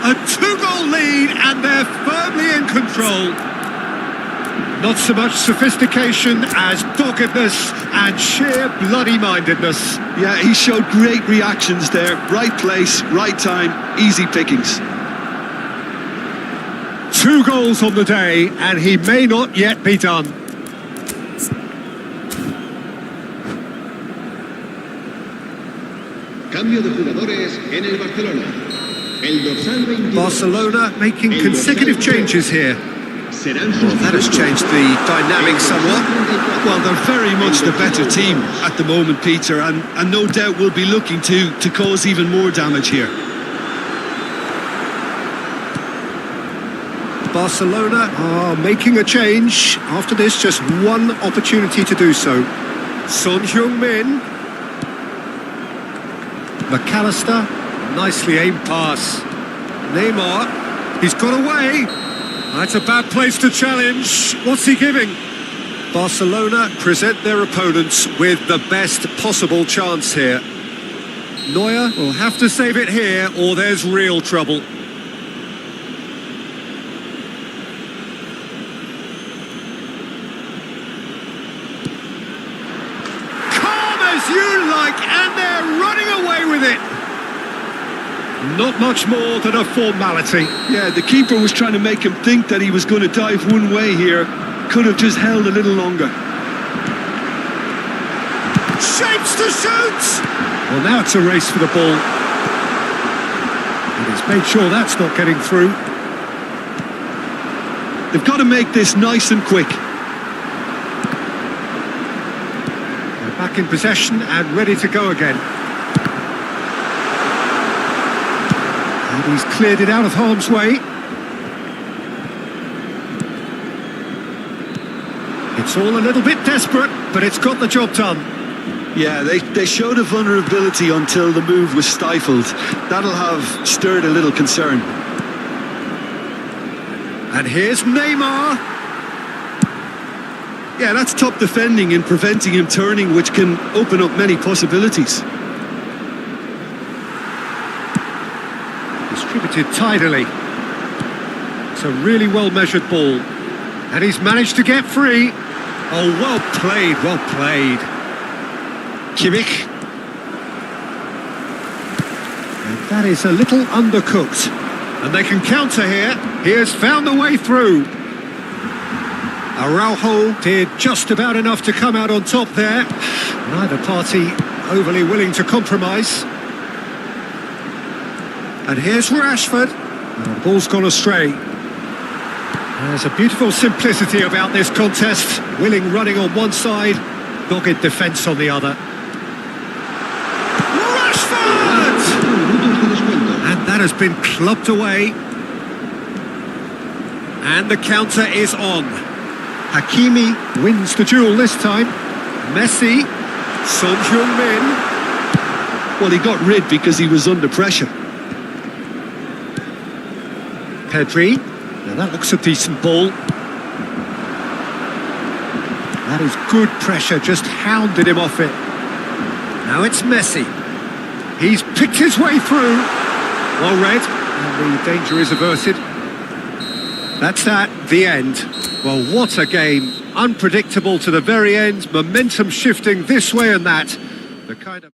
A 2-goal lead, and they're firmly in control. Not so much sophistication as doggedness and sheer bloody-mindedness. Yeah, he showed great reactions there. Right place, right time, easy pickings. 2 goals on the day, and he may not yet be done. Cambio de jugadores en el Barcelona. El dorsal 22. Barcelona making consecutive changes here. serán Well, that has changed the dynamic somewhat. Well, they're very much the better team at the moment, Peter, and no doubt will be looking to cause even more damage here. Barcelona are making a change. After this, just one opportunity to do so. Son Heung-min. McAllister, nicely aimed pass. Neymar, he's got away. That's a bad place to challenge. What's he giving? Barcelona present their opponents with the best possible chance here. Neuer will have to save it here or there's real trouble. Calm as you like, and they're running away with it. Not much more than a formality. Yeah, the keeper was trying to make him think that he was going to dive one way here. Could have just held a little longer. Shapes to shoot! Well, now it's a race for the ball. And he's made sure that's not getting through. They've got to make this nice and quick. They're back in possession and ready to go again. And he's cleared it out of harm's way. It's all a little bit desperate, but it's got the job done. Yeah, they showed a vulnerability until the move was stifled. That'll have stirred a little concern. And here's Neymar. Yeah, that's top defending and preventing him turning, which can open up many possibilities. Distributed tidily. It's a really well-measured ball. And he's managed to get free. Oh, well played, well played. Kimmich. And that is a little undercooked. And they can counter here. He has found a way through. Araujo did just about enough to come out on top there. Neither party overly willing to compromise. And here's Rashford. And the ball's gone astray. There's a beautiful simplicity about this contest. Willing running on one side, dogged defence on the other. Rashford! And that has been clubbed away. And the counter is on. Hakimi wins the duel this time. Messi, Son Heung-min. Well, he got rid because he was under pressure. Pedri. Now that looks a decent ball. That is good pressure, just hounded him off it. Now it's Messi. He's picked his way through. Well read, and the danger is averted. That's that, the end. Well, what a game. Unpredictable to the very end, momentum shifting this way and that. The kind of...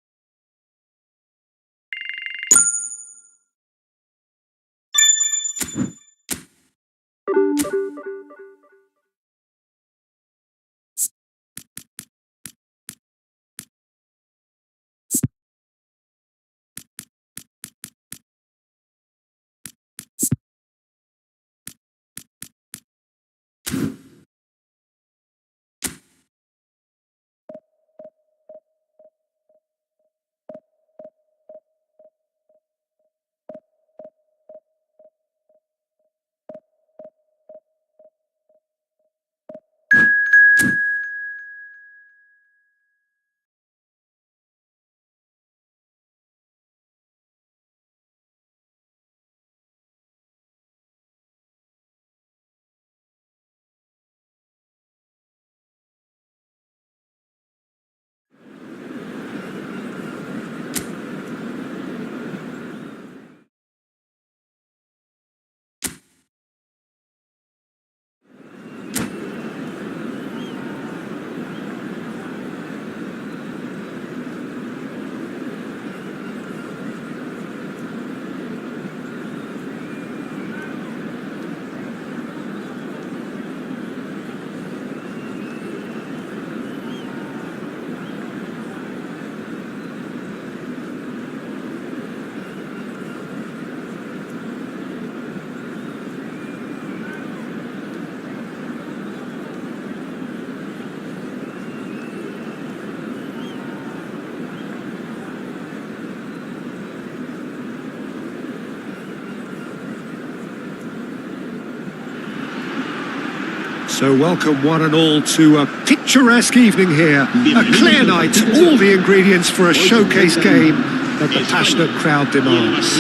So welcome one and all to a picturesque evening here. A clear night, all the ingredients for a showcase game that the passionate crowd demands.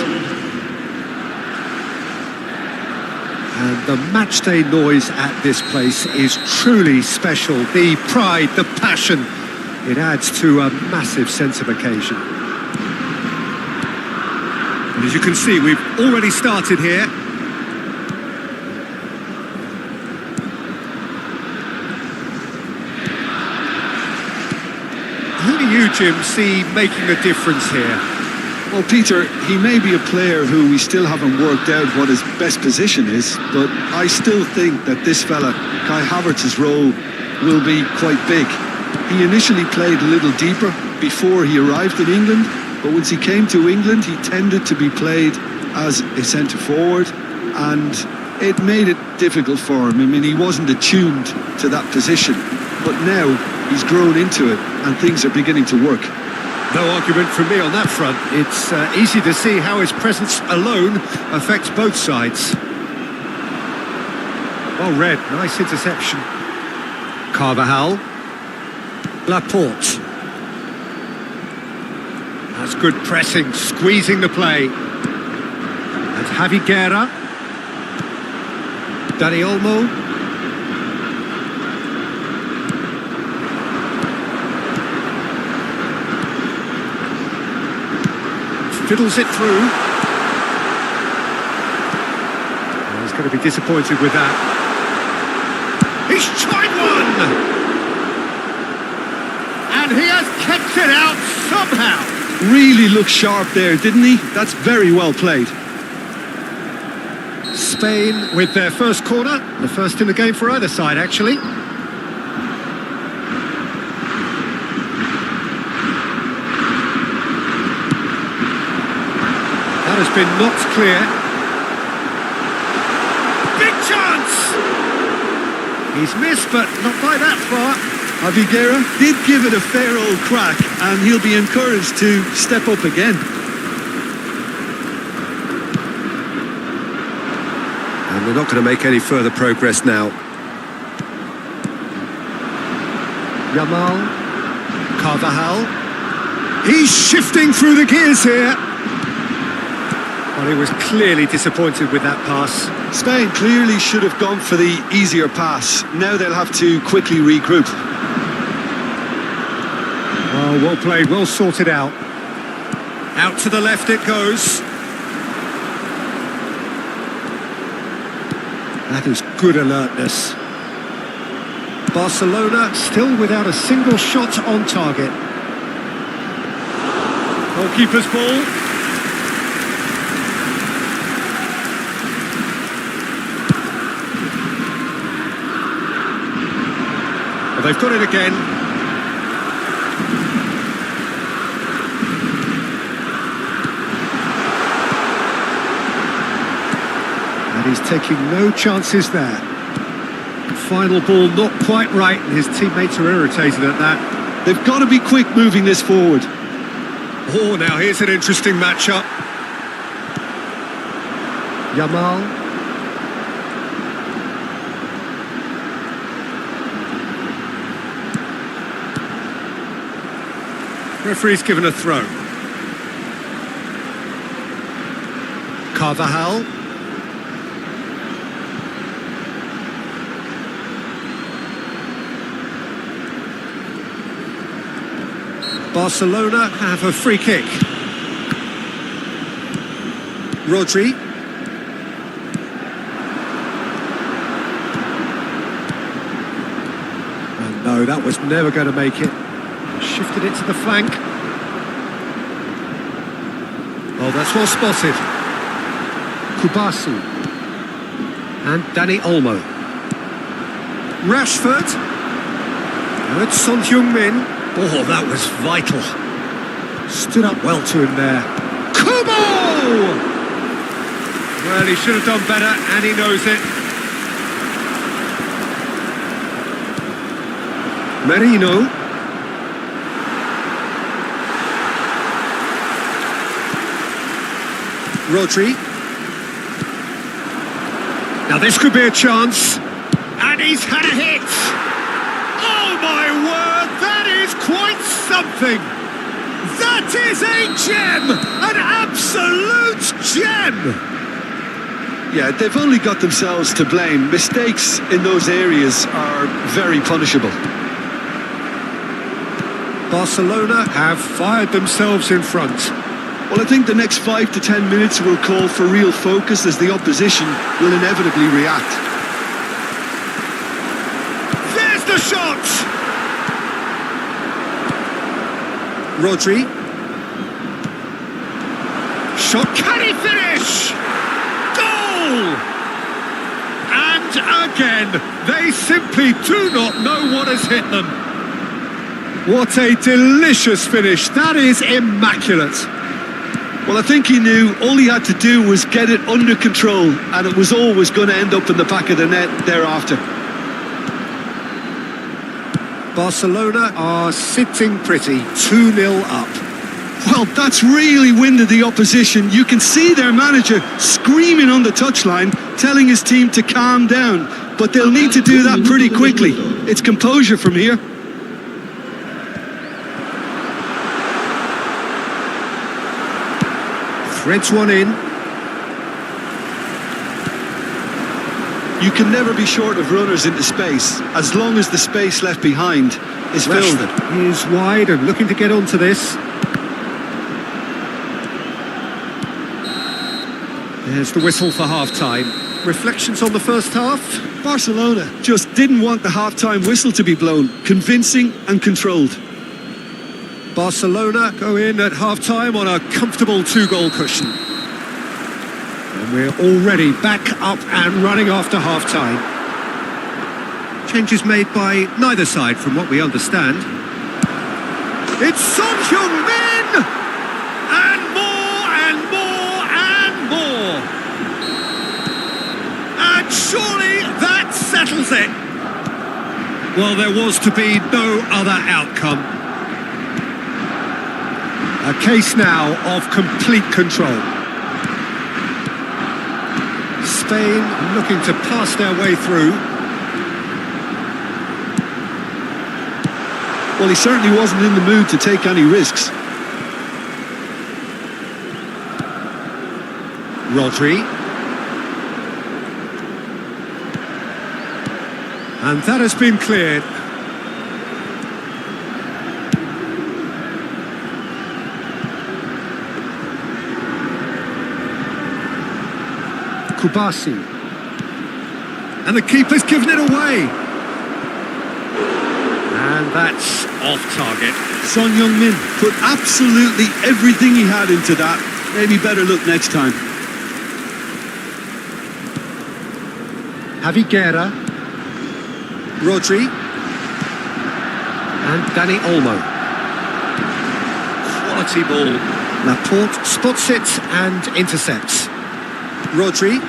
And the matchday noise at this place is truly special. The pride, the passion, it adds to a massive sense of occasion. And as you can see, we've already started here. Who do you, Jim, see making a difference here? Well, Peter, he may be a player who we still haven't worked out what his best position is, but I still think that this fella, Kai Havertz's role, will be quite big. He initially played a little deeper before he arrived in England, but once he came to England, he tended to be played as a centre-forward, and it made it difficult for him. I mean, he wasn't attuned to that position, but now he's grown into it, and things are beginning to work. No argument from me on that front. It's easy to see how his presence alone affects both sides. Well read, nice interception. Carvajal. Laporte. That's good pressing, squeezing the play. And Javi Guerra. Dani Olmo. Fiddles it through. Oh, he's going to be disappointed with that. He's tried one! And he has kept it out somehow. Really looked sharp there, didn't he? That's very well played. Spain with their first corner. The first in the game for either side, actually. That has been knocked clear. Big chance! He's missed, but not by that far. Javi Guerra did give it a fair old crack, and he'll be encouraged to step up again. And they're not going to make any further progress now. Yamal. Carvajal. He's shifting through the gears here. Well, he was clearly disappointed with that pass. Spain clearly should have gone for the easier pass. Now they'll have to quickly regroup. Oh, well played, well sorted out. Out to the left it goes. That is good alertness. Barcelona still without a single shot on target. Goalkeeper's ball. They've got it again. And he's taking no chances there. Final ball not quite right, and his teammates are irritated at that. They've got to be quick moving this forward. Oh, now here's an interesting matchup. Yamal. Referee's given a throw. Carvajal. Barcelona have a free kick. Rodri. And no, that was never going to make it. Shifted it to the flank. Oh, that's well spotted. Kubasu. And Dani Olmo. Rashford. Now it's Son Heung-min. Oh, that was vital. Stood up well to him there. Kubo! Well, he should have done better, and he knows it. Merino. Rodri. Now this could be a chance. And he's had a hit. Oh my word, that is quite something. That is a gem, an absolute gem. Yeah, they've only got themselves to blame. Mistakes in those areas are very punishable. Barcelona have fired themselves in front. Well, I think the next 5 to 10 minutes will call for real focus as the opposition will inevitably react. There's the shot! Rodri. Shot, can he finish? Goal! And again, they simply do not know what has hit them. What a delicious finish, that is immaculate. Well, I think he knew all he had to do was get it under control, and it was always going to end up in the back of the net thereafter. Barcelona are sitting pretty, 2-0 up. Well, that's really winded the opposition. You can see their manager screaming on the touchline, telling his team to calm down, but they'll need to do that pretty quickly. It's composure from here. Threads one in. You can never be short of runners into space, as long as the space left behind is filled. Rashford is wide and looking to get onto this. There's the whistle for half-time. Reflections on the first half? Barcelona just didn't want the half-time whistle to be blown. Convincing and controlled. Barcelona go in at half-time on a comfortable 2-goal cushion. And we're already back up and running after half-time. Changes made by neither side from what we understand. It's Son Heung-min! And more and more and more! And surely that settles it! Well, there was to be no other outcome. A case now of complete control. Spain looking to pass their way through. Well, he certainly wasn't in the mood to take any risks. Rodri. And that has been cleared. Kubasi. And the keeper's given it away. And that's off target. Son Heung-min put absolutely everything he had into that. Maybe better look next time. Javi Guerra. Rodri. And Dani Olmo. Quality ball. Laporte spots it and intercepts. Rodri.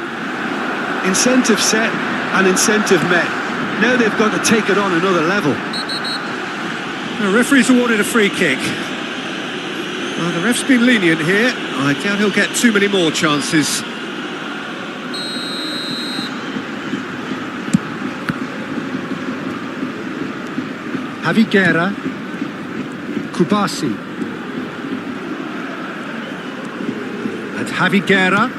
Incentive set and incentive met. Now they've got to take it on another level. The referee's awarded a free kick. Well, the ref's been lenient here. I doubt he'll get too many more chances. Javi Guerra. Kubasi. And Javi Guerra.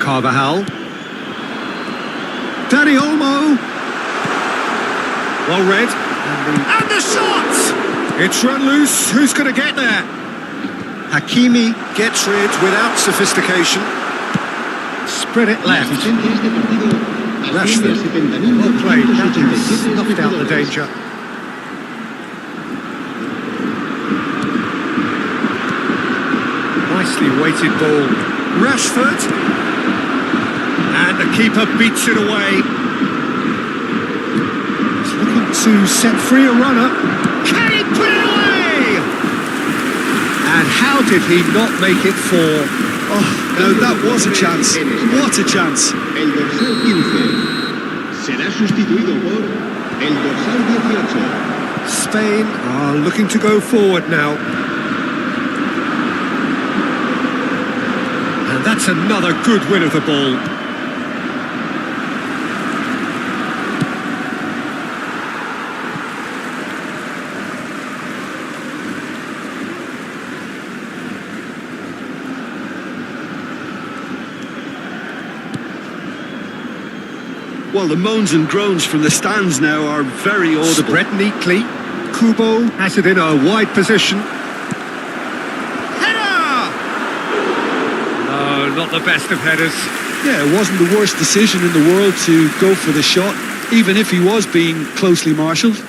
Carvajal. Dani Olmo. Well read. And the shot! It's run loose. Who's going to get there? Hakimi gets rid without sophistication. Spread it left. Rashford. Well played. That has snuffed out the danger. Nicely weighted ball. Rashford. And the keeper beats it away. He's looking to set free a runner. Can he put it away? And how did he not make it four? Oh, no, that was a chance. What a chance. El dorsal 15 será sustituido por el dorsal 18. Spain are looking to go forward now. And that's another good win of the ball. Well, the moans and groans from the stands now are very audible. Spread neatly. Kubo has it in a wide position. Header! No, not the best of headers. Yeah, it wasn't the worst decision in the world to go for the shot, even if he was being closely marshalled.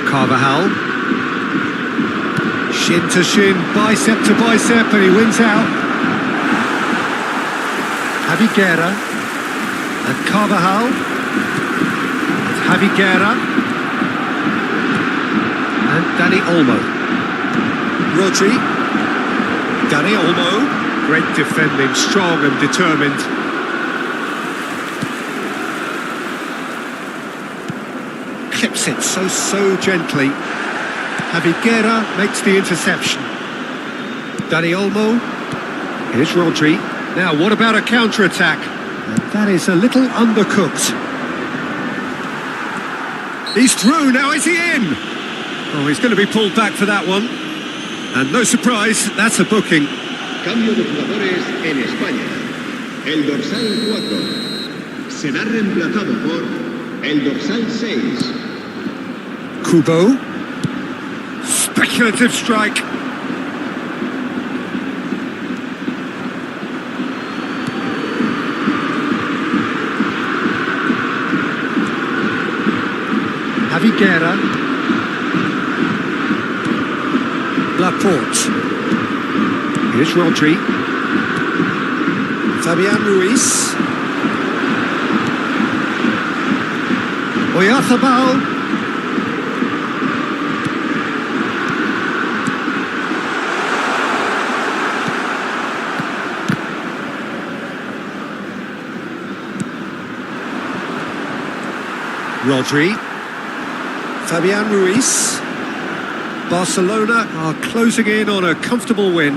Carvajal. Shin to shin, bicep to bicep, and he wins out. Javi Guerra. And Carvajal. It's Javi Guerra. And Dani Olmo. Rodri. Dani Olmo. Great defending, strong and determined. Clips it so gently. Javi Guerra makes the interception. Dani Olmo. Here's Rodri. Now, what about a counter-attack? And that is a little undercooked. He's through, now is he in? Oh, he's going to be pulled back for that one. And no surprise, that's a booking. Cambio de jugadores en España. El dorsal 4 será reemplazado por el dorsal 6. Kubo. Speculative strike. Javi Guerra. Laporte. Here's Rodri. Fabian Ruiz. Oyarzabal. Rodri. Fabian Ruiz. Barcelona are closing in on a comfortable win.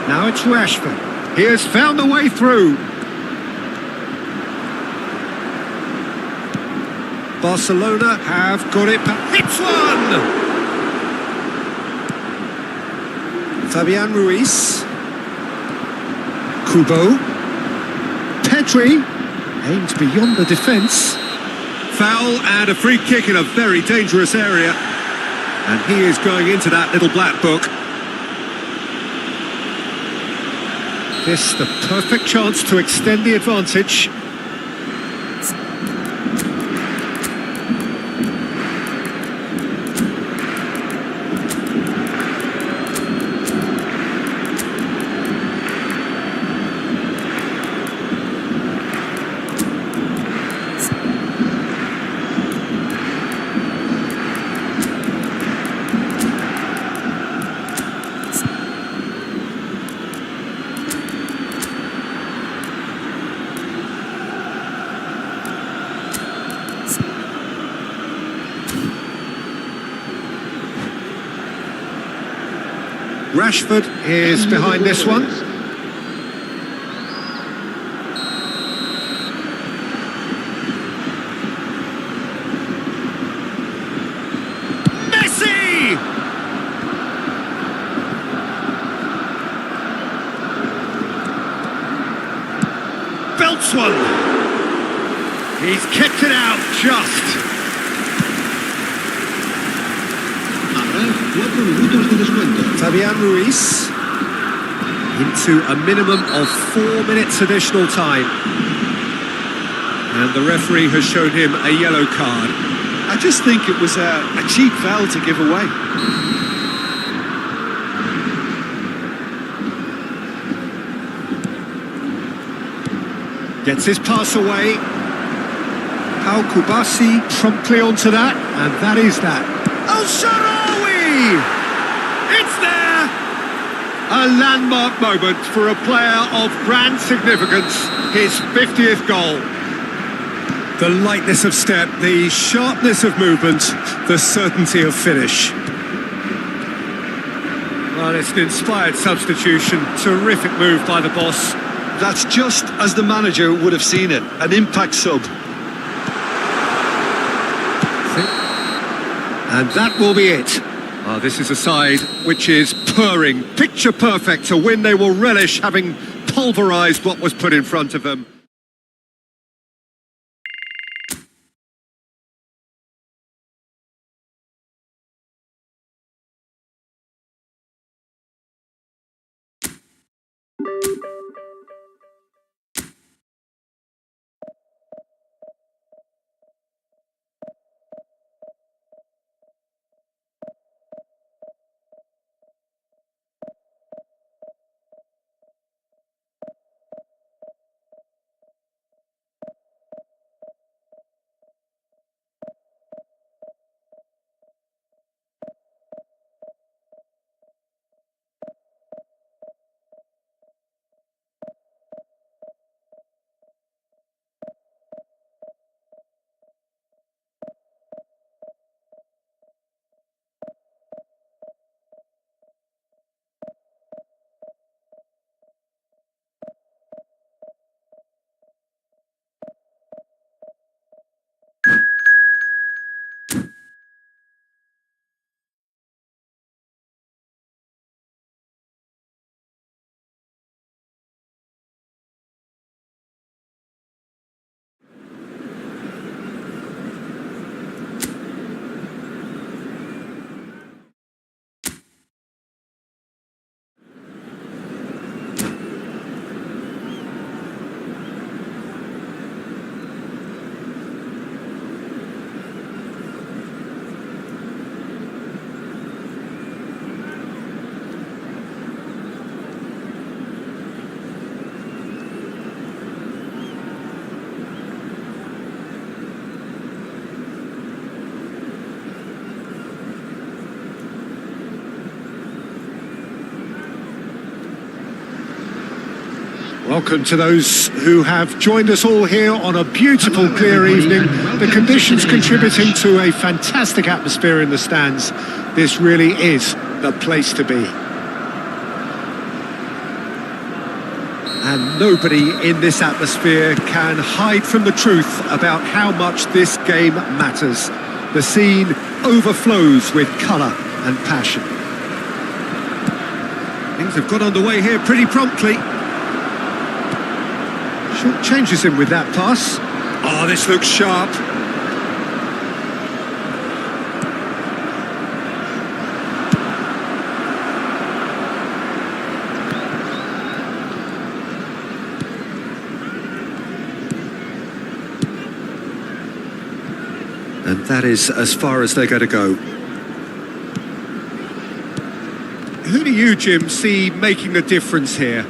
Now it's Rashford. He has found a way through. Barcelona have got it. Hits one! Fabian Ruiz. Kubo. Pedri. Aimed beyond the defence. Foul and a free kick in a very dangerous area. And he is going into that little black book. This the perfect chance to extend the advantage. Rashford is behind this one. Messi! Belts one. He's kicked it out just. Habrá 4 minutos de descuento. Fabian Ruiz into a minimum of 4 minutes additional time. And the referee has shown him a yellow card. I just think it was a cheap foul to give away. Gets his pass away. Pau Kubasi promptly onto that, and that is that. El Shaarawy! It's there! A landmark moment for a player of grand significance, his 50th goal. The lightness of step, the sharpness of movement, the certainty of finish. Well, it's an inspired substitution, terrific move by the boss. That's just as the manager would have seen it, an impact sub. And that will be it. This is a side which is purring, picture perfect. To win, they will relish having pulverised what was put in front of them. Welcome to those who have joined us all here on a beautiful, clear evening. The conditions contributing to a fantastic atmosphere in the stands. This really is the place to be. And nobody in this atmosphere can hide from the truth about how much this game matters. The scene overflows with colour and passion. Things have got underway here pretty promptly. Short changes him with that pass. Oh, this looks sharp. And that is as far as they're going to go. Who do you, Jim, see making a difference here?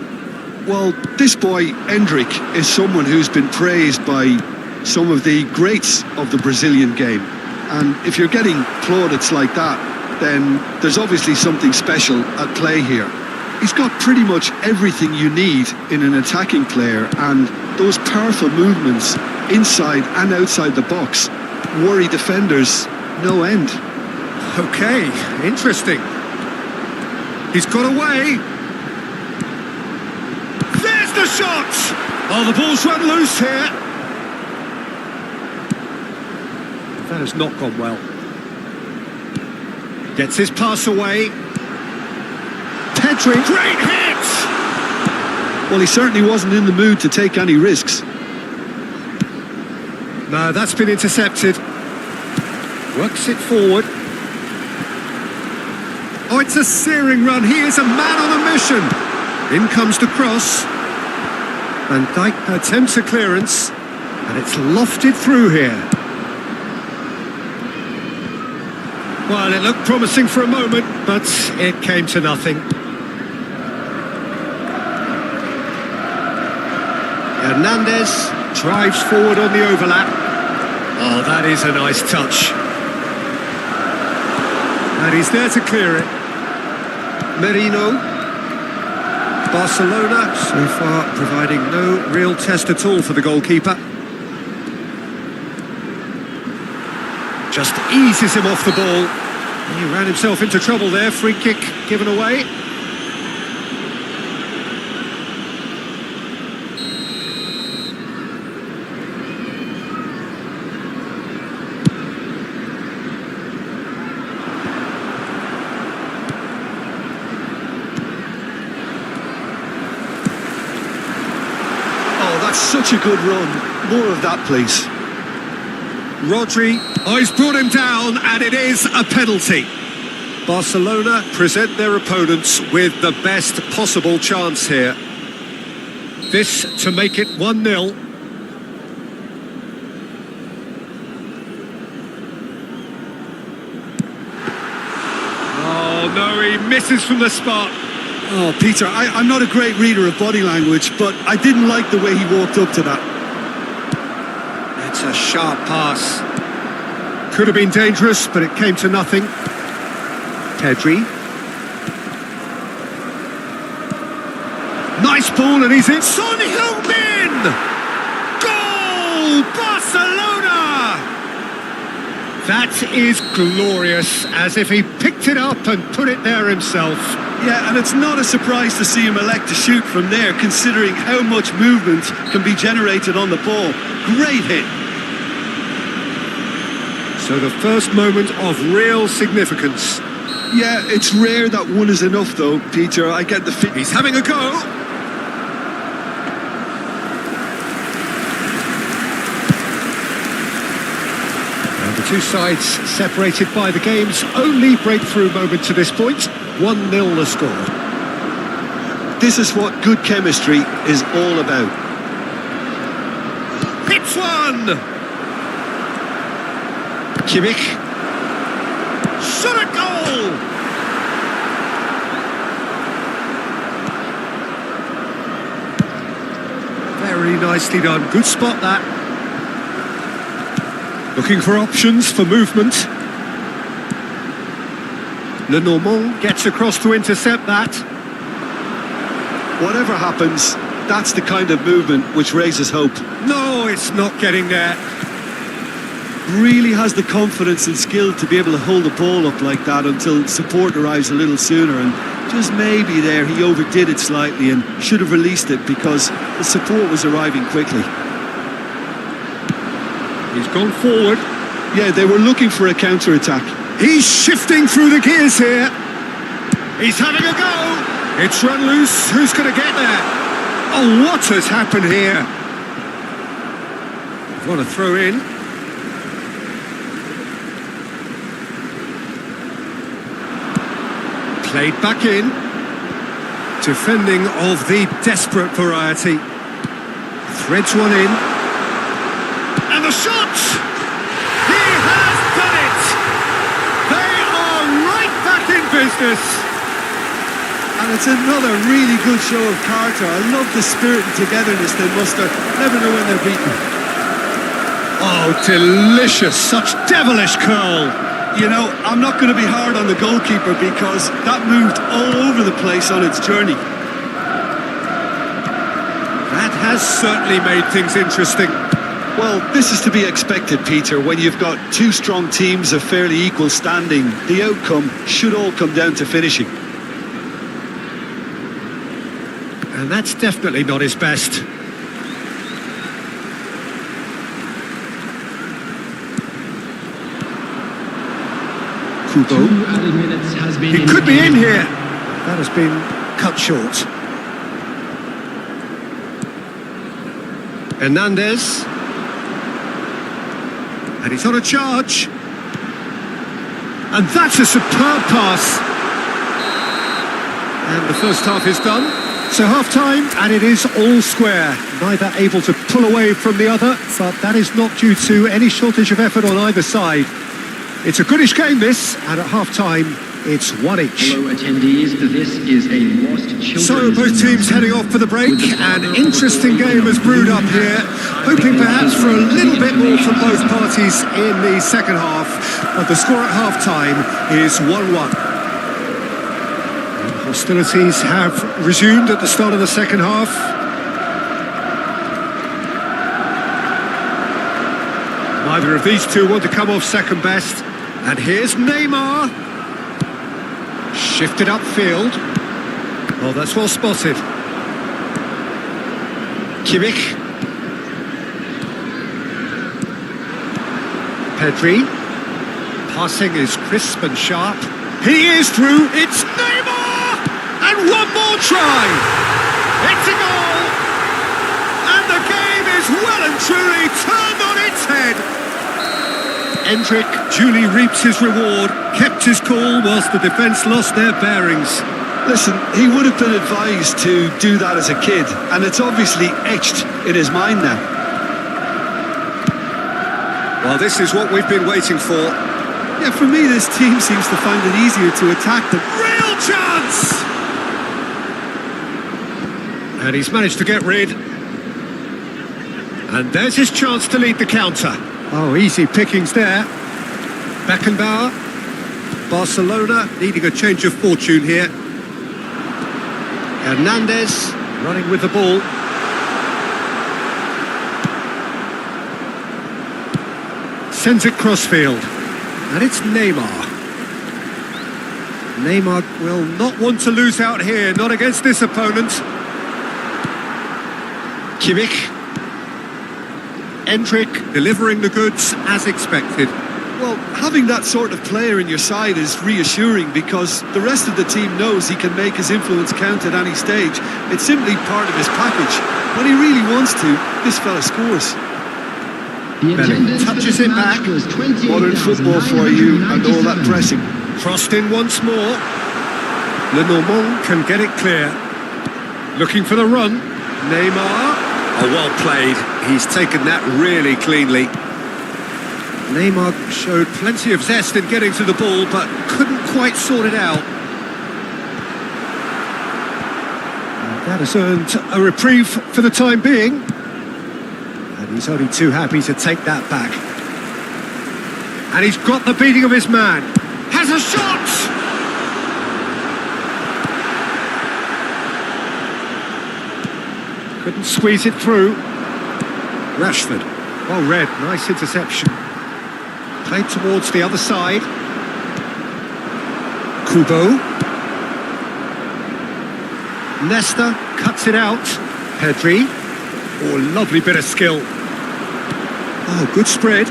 Well, this boy, Endrick, is someone who's been praised by some of the greats of the Brazilian game. And if you're getting plaudits like that, then there's obviously something special at play here. He's got pretty much everything you need in an attacking player, and those powerful movements inside and outside the box worry defenders no end. Okay, interesting. He's got away. There's the shot! Oh, the ball's run loose here. That has not gone well. Gets his pass away. Pedri, great hit! Well, he certainly wasn't in the mood to take any risks. No, that's been intercepted. Works it forward. Oh, it's a searing run. He is a man on a mission. In comes the cross. Van Dijk attempts a clearance, and it's lofted through here. Well, it looked promising for a moment, but it came to nothing. Hernandez drives forward on the overlap. Oh, that is a nice touch. And he's there to clear it. Merino. Barcelona, so far, providing no real test at all for the goalkeeper. Just eases him off the ball. He ran himself into trouble there. Free kick given away. such a good run. More of that, please. Rodri, oh, he's brought him down, and it is a penalty. Barcelona present their opponents with the best possible chance here. This to make it 1-0. Oh no, he misses from the spot. Oh, Peter, I'm not a great reader of body language, but I didn't like the way he walked up to that. It's a sharp pass. Could have been dangerous, but it came to nothing. Pedri. Nice ball, and he's in. Son Heung-min! Goal! Barcelona! That is glorious, as if he picked it up and put it there himself. Yeah, and it's not a surprise to see him elect to shoot from there, considering how much movement can be generated on the ball. Great hit. So the first moment of real significance. Yeah, it's rare that one is enough, though, Peter. I get the feeling. He's having a go. And the two sides separated by the game's only breakthrough moment to this point. 1-0 the score. This is what good chemistry is all about. Hits one! Kimmich. Shot a goal! Very nicely done. Good spot, that. Looking for options for movement. Lenormand gets across to intercept that. Whatever happens, that's the kind of movement which raises hope. No, it's not getting there. Really has the confidence and skill to be able to hold the ball up like that until support arrives a little sooner, and just maybe there he overdid it slightly and should have released it because the support was arriving quickly. He's gone forward. Yeah, they were looking for a counter-attack. He's shifting through the gears here. He's having a go. It's run loose. Who's going to get there? Oh, what has happened here? Want to throw in. Played back in. Defending of the desperate variety. Threads one in. And the shot! He has done it! They are right back in business! And it's another really good show of character. I love the spirit and togetherness they muster. Never know when they're beaten. Oh, delicious! Such devilish curl! You know, I'm not going to be hard on the goalkeeper because that moved all over the place on its journey. That has certainly made things interesting. Well, this is to be expected, Peter. When you've got two strong teams of fairly equal standing, the outcome should all come down to finishing. And that's definitely not his best. Kubo. He could be in here. That has been cut short. Hernandez. And he's on a charge. And that's a superb pass. And the first half is done. So half-time, and it is all square. Neither able to pull away from the other, but that is not due to any shortage of effort on either side. It's a goodish game, this, and at half-time, it's one each. Hello attendees, this is a lost children's... So both teams heading off for the break. An interesting game has brewed up here, hoping perhaps for a little bit more from both parties in the second half, but the score at half-time is 1-1. Hostilities have resumed at the start of the second half. Neither of these two want to come off second best. And here's Neymar. Shifted upfield. Oh, that's well spotted. Kimmich. Pedri. Passing is crisp and sharp. He is through. It's Neymar! And one more try. It's a goal. And the game is well and truly turned on its head. Endrick duly reaps his reward, kept his cool whilst the defence lost their bearings. Listen, he would have been advised to do that as a kid, and it's obviously etched in his mind now. Well, this is what we've been waiting for. Yeah, for me, this team seems to find it easier to attack them. Real chance! And he's managed to get rid. And there's his chance to lead the counter. Oh, easy pickings there. Beckenbauer. Barcelona needing a change of fortune here. Hernandez running with the ball. Sends it crossfield. And it's Neymar. Neymar will not want to lose out here, not against this opponent. Kimmich. Endrick delivering the goods as expected. Well, having that sort of player in your side is reassuring because the rest of the team knows he can make his influence count at any stage. It's simply part of his package. When he really wants to, this fella scores. Belling touches it back. Modern football for you and all that pressing. Crossed in once more. Lenormand can get it clear. Looking for the run. Neymar. Oh, well played. He's taken that really cleanly. Neymar showed plenty of zest in getting to the ball, but couldn't quite sort it out. And that has earned a reprieve for the time being. And he's only too happy to take that back. And he's got the beating of his man. Has a shot! Couldn't squeeze it through. Rashford. Well read, nice interception. Played towards the other side. Kubo. Nesta cuts it out. Pedri. Oh, lovely bit of skill. Oh, good spread.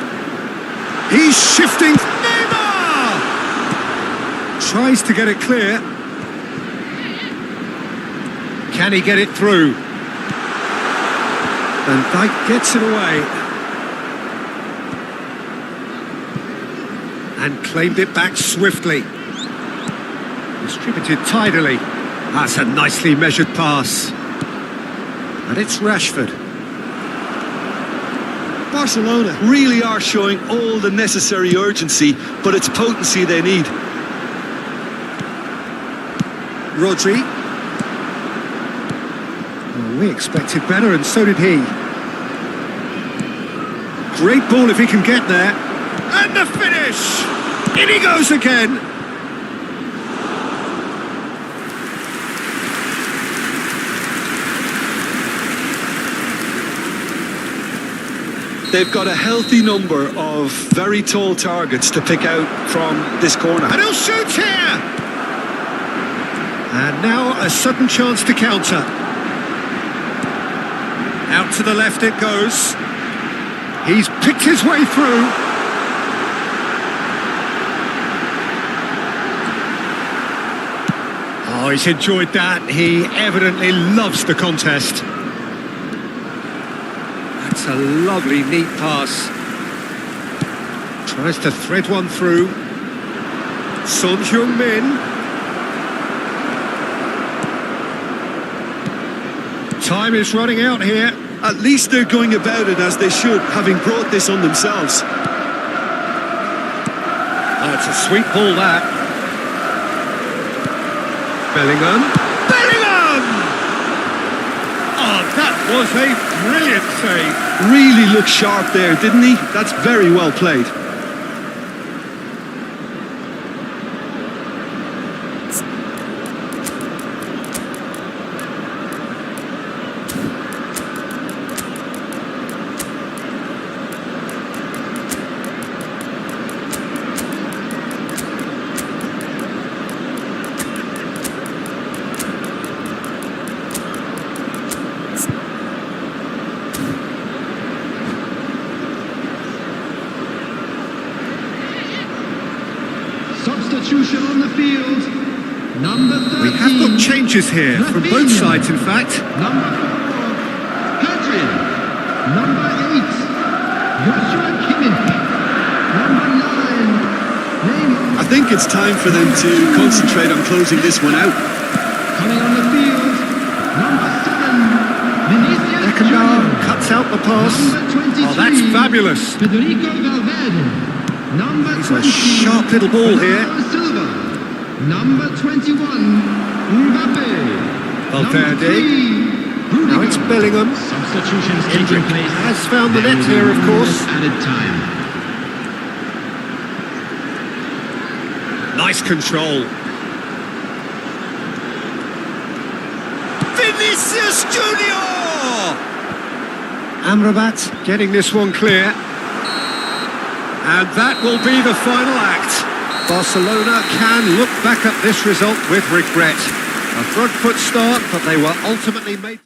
He's shifting. Neymar! Tries to get it clear. Can he get it through? And Dijk gets it away. And claimed it back swiftly. Distributed tidily. That's a nicely measured pass. And it's Rashford. Barcelona really are showing all the necessary urgency, but it's potency they need. Rodri. Oh, we expected better, and so did he. Great ball if he can get there. And the finish! In he goes again! They've got a healthy number of very tall targets to pick out from this corner. And he'll shoot here! And now a sudden chance to counter. Out to the left it goes. He's picked his way through. Oh, he's enjoyed that. He evidently loves the contest. That's a lovely, neat pass. Tries to thread one through. Son Heung-min. Time is running out here. At least they're going about it as they should, having brought this on themselves. Oh, it's a sweet ball, that. Bellingham. Bellingham! Oh, that was a brilliant save. Really looked sharp there, didn't he? That's very well played. Substitution on the field. Number 13. We have got changes here from both sides, in fact. Number 4, Pedri. Number 8, Joshua Kimmich. Number 9, Neymar. I think it's time for them to concentrate on closing this one out. Coming on the field, number 7, Vinicius Beckenbauer Junior. cuts out the pass. Number 23, Oh, that's fabulous. Federico Valverde. Number It's 20, a sharp little ball here. Bernardo Silva. Number 21, Mbappe. Valverde. Number 3, Now it's Bellingham. Substitutions Hendrick taking place. has found the There net will be here, of no course. added time. Nice control. Vinicius Junior! Amrabat getting this one clear. And that will be the final act. Barcelona can look back at this result with regret. A front foot start, but they were ultimately made...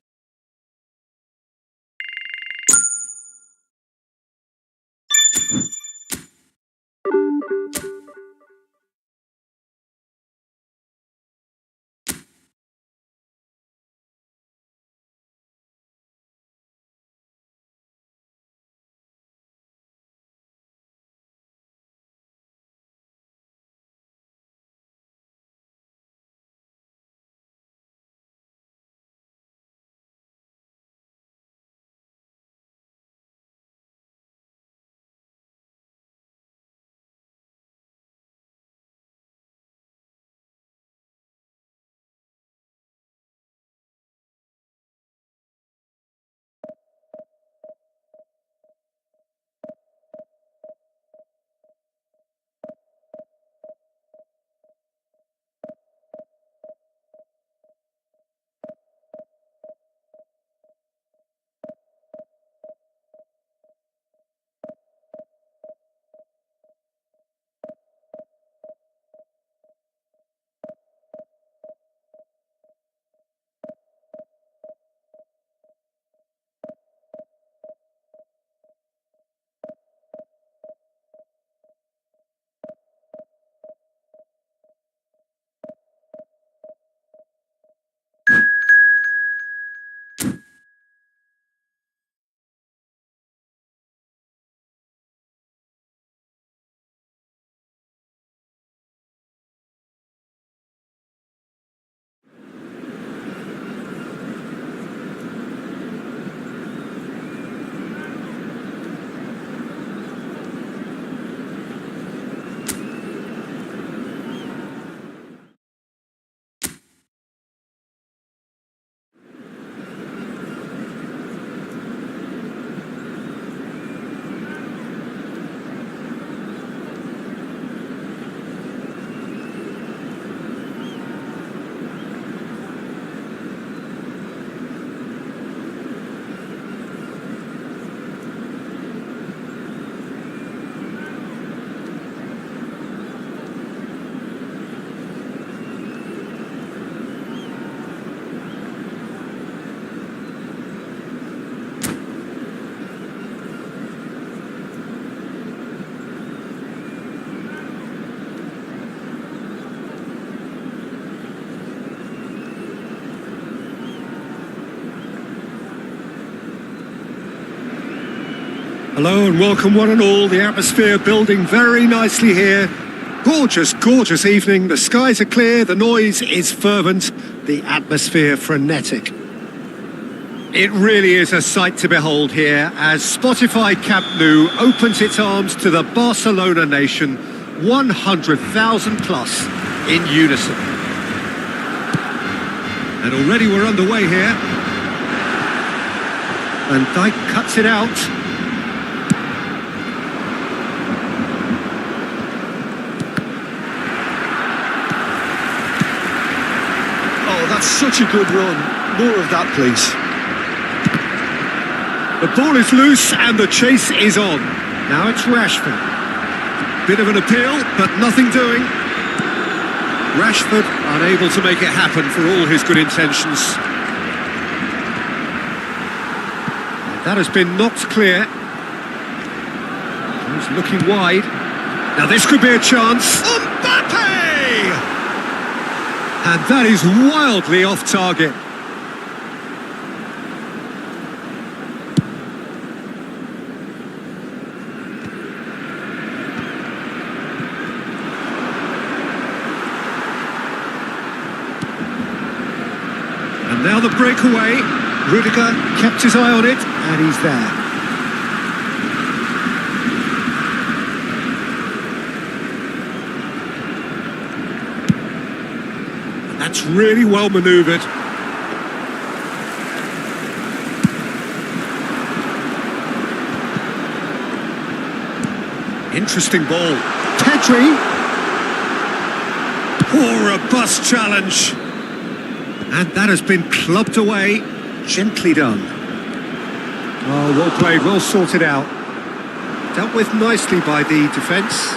Hello and welcome one and all. The atmosphere building very nicely here. Gorgeous, gorgeous evening. The skies are clear, the noise is fervent, the atmosphere frenetic. It really is a sight to behold here as Spotify Camp Nou opens its arms to the Barcelona nation, 100,000 plus in unison. And already we're underway here. Van Dijk cuts it out. That's such a good run. More of that, please. The ball is loose and the chase is on. Now it's Rashford. Bit of an appeal, but nothing doing. Rashford unable to make it happen for all his good intentions. And that has been knocked clear. He's looking wide. Now this could be a chance. Mbappe! And that is wildly off target. Now the breakaway. Rudiger kept his eye on it, and he's there. And that's really well manoeuvred. Interesting ball. Pedri. Oh, robust challenge. And that has been clubbed away. Gently done. Oh, well played, well sorted out. Dealt with nicely by the defence.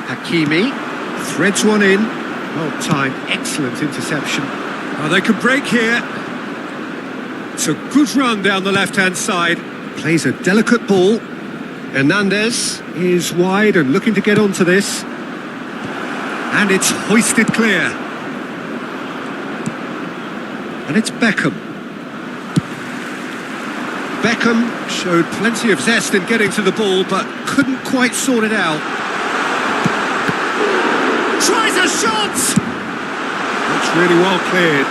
Hakimi threads one in. Well timed, excellent interception. Oh, they can break here. It's a good run down the left-hand side. Plays a delicate ball. Hernandez is wide and looking to get onto this. And it's hoisted clear. And it's Beckham. Beckham showed plenty of zest in getting to the ball, but couldn't quite sort it out. Tries a shot! That's really well cleared.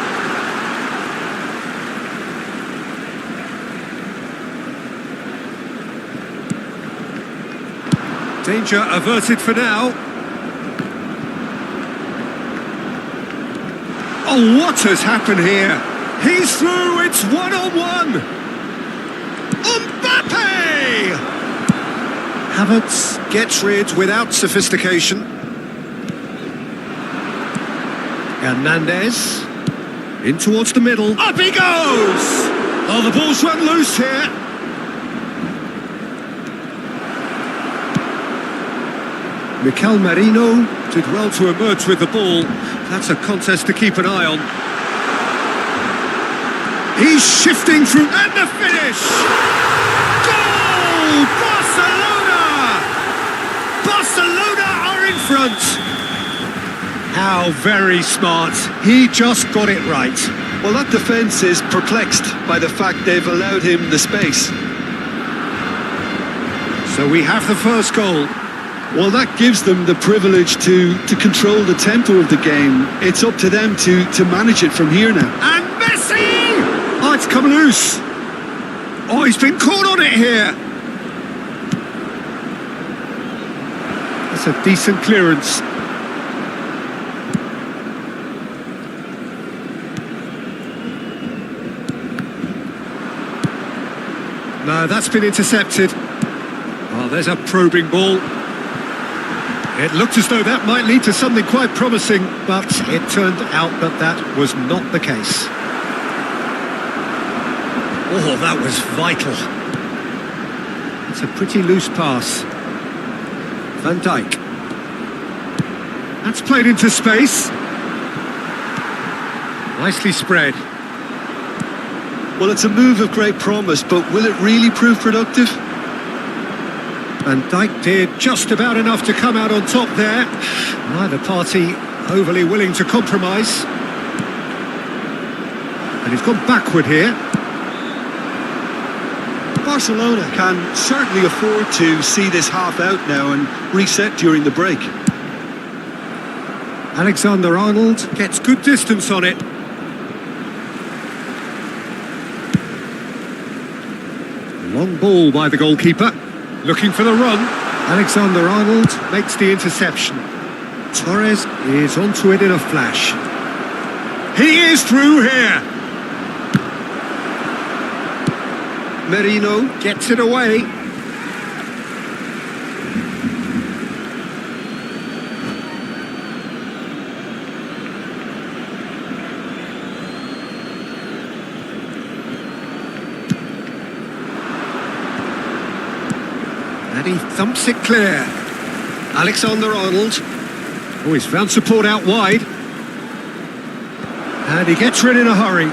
Danger averted for now. Oh, what has happened here? He's through, it's one-on-one! Mbappe! Havertz gets rid without sophistication. Hernandez in towards the middle. Up he goes! Oh, the ball's run loose here. Mikel Merino did well to emerge with the ball. That's a contest to keep an eye on. He's shifting through, and the finish! Goal! Barcelona! Barcelona are in front! How very smart. He just got it right. Well, that defence is perplexed by the fact they've allowed him the space. So we have the first goal. Well, that gives them the privilege to control the tempo of the game. It's up to them to manage it from here now. And Messi! Oh, it's come loose. Oh, he's been caught on it here. That's a decent clearance. No, that's been intercepted. Oh, there's a probing ball. It looked as though that might lead to something quite promising, but it turned out that that was not the case. Oh, that was vital. It's a pretty loose pass. Van Dijk. That's played into space. Nicely spread. Well, it's a move of great promise, but will it really prove productive? Van Dijk did just about enough to come out on top there. Neither party overly willing to compromise. And he's gone backward here. Barcelona can certainly afford to see this half out now and reset during the break. Alexander-Arnold gets good distance on it. Long ball by the goalkeeper. Looking for the run. Alexander-Arnold makes the interception. Torres is onto it in a flash. He is through here. Merino gets it away. And he thumps it clear. Alexander-Arnold. Oh, he's found support out wide. And he gets rid in a hurry.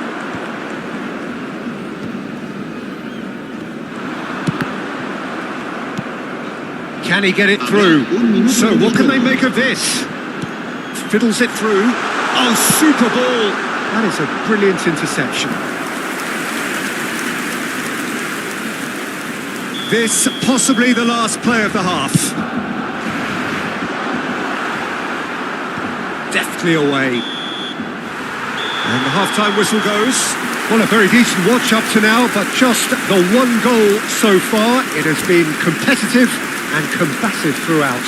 Can he get it through? So what can they make of this? Fiddles it through. Oh, super ball. That is a brilliant interception. This possibly the last play of the half. Deftly away. And the half-time whistle goes. Well, a very decent watch up to now, but just the one goal so far. It has been competitive and combative throughout.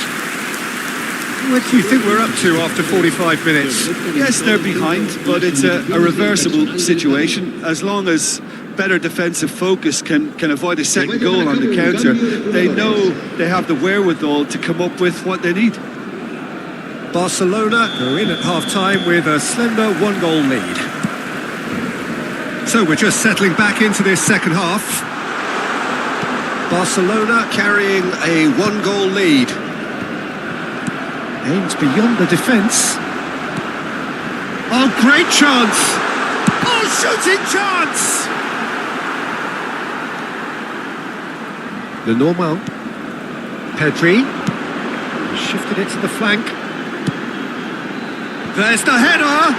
What do you think we're up to after 45 minutes? Yes, they're behind, but it's a reversible situation. As long as better defensive focus can avoid a second goal on the counter, they know they have the wherewithal to come up with what they need. Barcelona go in at half-time with a slender one-goal lead. So we're just settling back into this second half. Barcelona carrying a one-goal lead. Aims beyond the defence. Oh, great chance! Oh, shooting chance! Lenormand. Pedri. Shifted it to the flank. There's the header!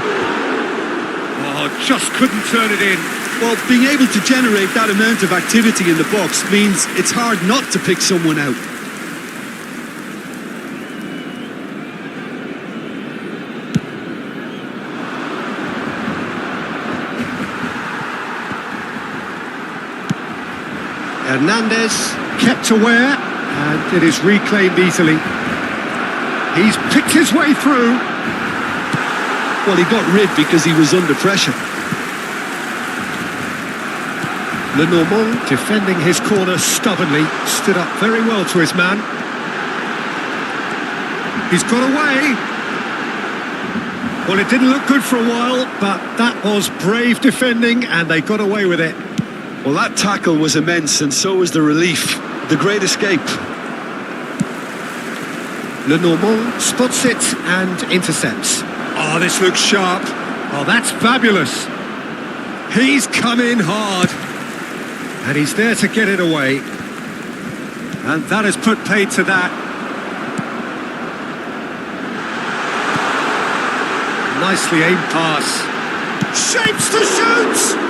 Oh, just couldn't turn it in. Well, being able to generate that amount of activity in the box means it's hard not to pick someone out. Hernandez kept aware, and it is reclaimed easily. He's picked his way through. Well, he got rid because he was under pressure. Lenormand defending his corner stubbornly, stood up very well to his man. He's got away. Well, it didn't look good for a while, but that was brave defending, and they got away with it. Well, that tackle was immense, and so was the relief. The great escape. Lenormand spots it and intercepts. Oh, this looks sharp. Oh, that's fabulous. He's come in hard. And he's there to get it away. And that has put paid to that. Nicely aimed pass. Shapes to shoot!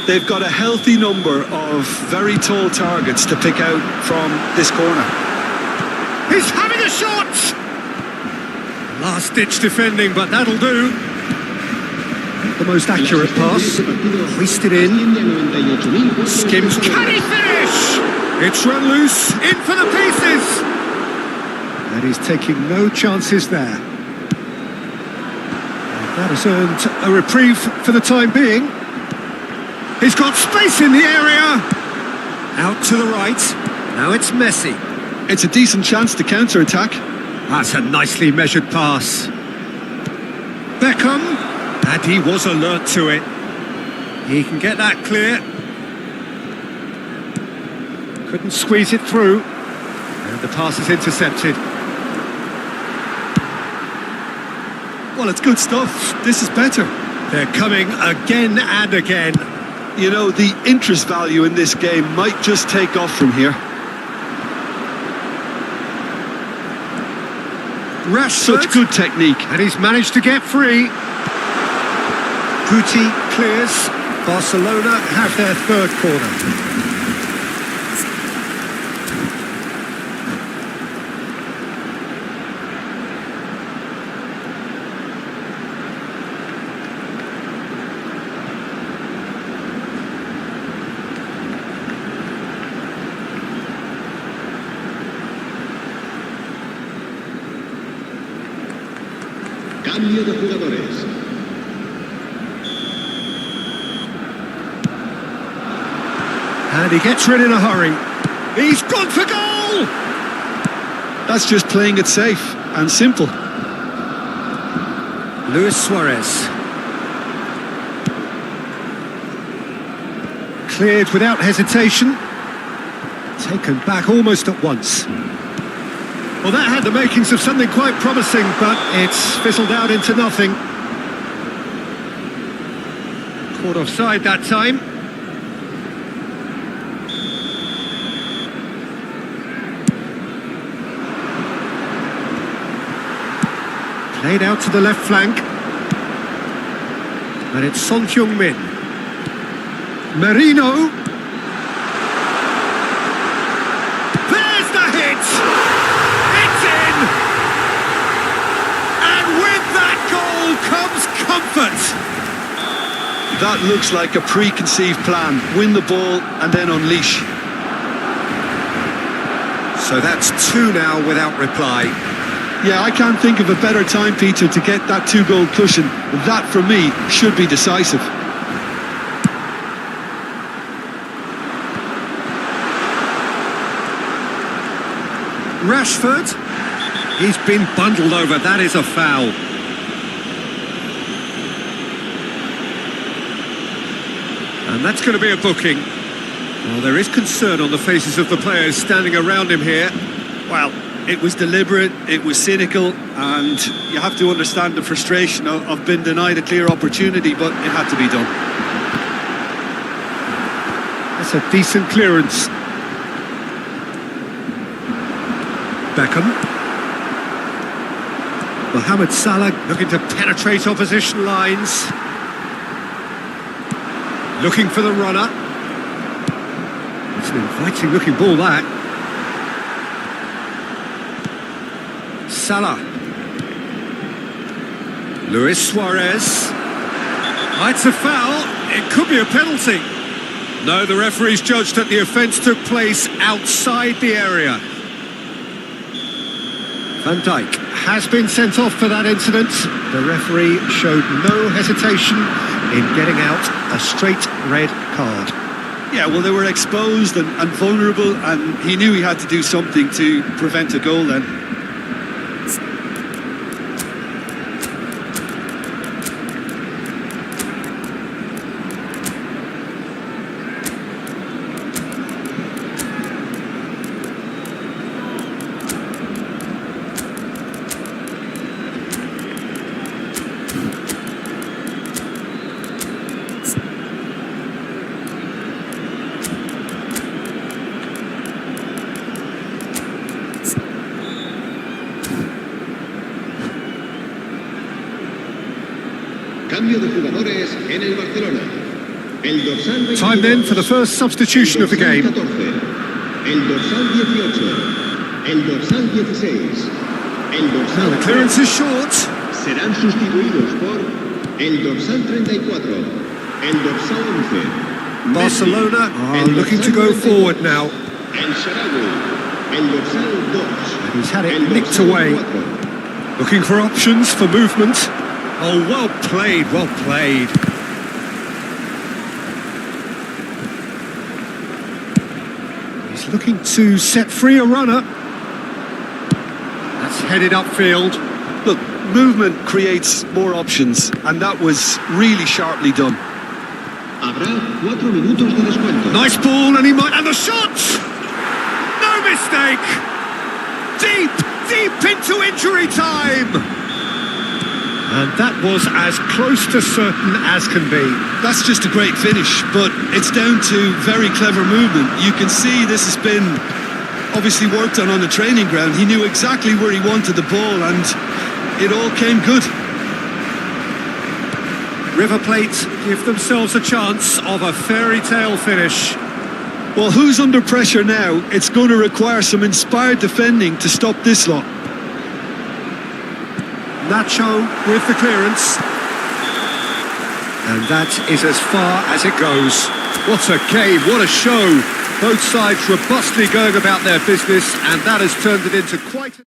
They've got a healthy number of very tall targets to pick out from this corner. He's having a shot! Last-ditch defending, but that'll do. The most accurate pass. Hoisted in. Skims. Can he finish? It's run loose. In for the pieces. And he's taking no chances there. And that has earned a reprieve for the time being. He's got space in the area. Out to the right. Now it's Messi. It's a decent chance to counter-attack. That's a nicely measured pass. Beckham. And he was alert to it. He can get that clear. Couldn't squeeze it through. And the pass is intercepted. Well, it's good stuff. This is better. They're coming again and again. You know, the interest value in this game might just take off from here. Rashford. Such good technique. And he's managed to get free. Guti clears. Barcelona have their third corner. Cambio de jugadores. And he gets rid in a hurry. He's gone for goal! That's just playing it safe and simple. Luis Suarez. Cleared without hesitation. Taken back almost at once. Well, that had the makings of something quite promising, but it's fizzled out into nothing. Caught offside that time. Played out to the left flank. And it's Son Heung-min. Merino. There's the hit! That looks like a preconceived plan. Win the ball and then unleash. So that's 2 now without reply. Yeah, I can't think of a better time, Peter, to get that 2-goal cushion. That, for me, should be decisive. Rashford, he's been bundled over. That is a foul. And that's going to be a booking. Well, there is concern on the faces of the players standing around him here. Well, it was deliberate, it was cynical, and you have to understand the frustration of being denied a clear opportunity, but it had to be done. That's a decent clearance. Beckham. Mohamed Salah looking to penetrate opposition lines. Looking for the runner. It's an inviting looking ball, that. Salah. Luis Suarez. It's a foul. It could be a penalty. No, the referee's judged that the offence took place outside the area. Van Dijk has been sent off for that incident. The referee showed no hesitation in getting out a straight red card. Yeah, well, they were exposed and vulnerable, and he knew he had to do something to prevent a goal then. Cambio de jugadores en el Barcelona. El dorsal 22, Time then for the first substitution of the game. El dorsal 18. El dorsal 16. El dorsal The clearance is short. serán sustituidos por el dorsal 34. El dorsal 11. Barcelona are El looking to dorsal go 42, forward now. El Shaarawy. El dorsal 2. And he's had it El nicked dorsal away. 4. Looking for options for movement. Oh, well played, well played. He's looking to set free a runner. That's headed upfield. Look, movement creates more options, and that was really sharply done. Habrá 4 minutos de descuento. Nice ball, and he might have a shot! No mistake! Deep into injury time! And that was as close to certain as can be. That's just a great finish, but it's down to very clever movement. You can see this has been obviously worked on the training ground. He knew exactly where he wanted the ball, and it all came good. River Plate give themselves a chance of a fairy tale finish. Well, who's under pressure now? It's going to require some inspired defending to stop this lot. Nacho with the clearance. And that is as far as it goes. What a game, what a show. Both sides robustly going about their business, and that has turned it into quite a...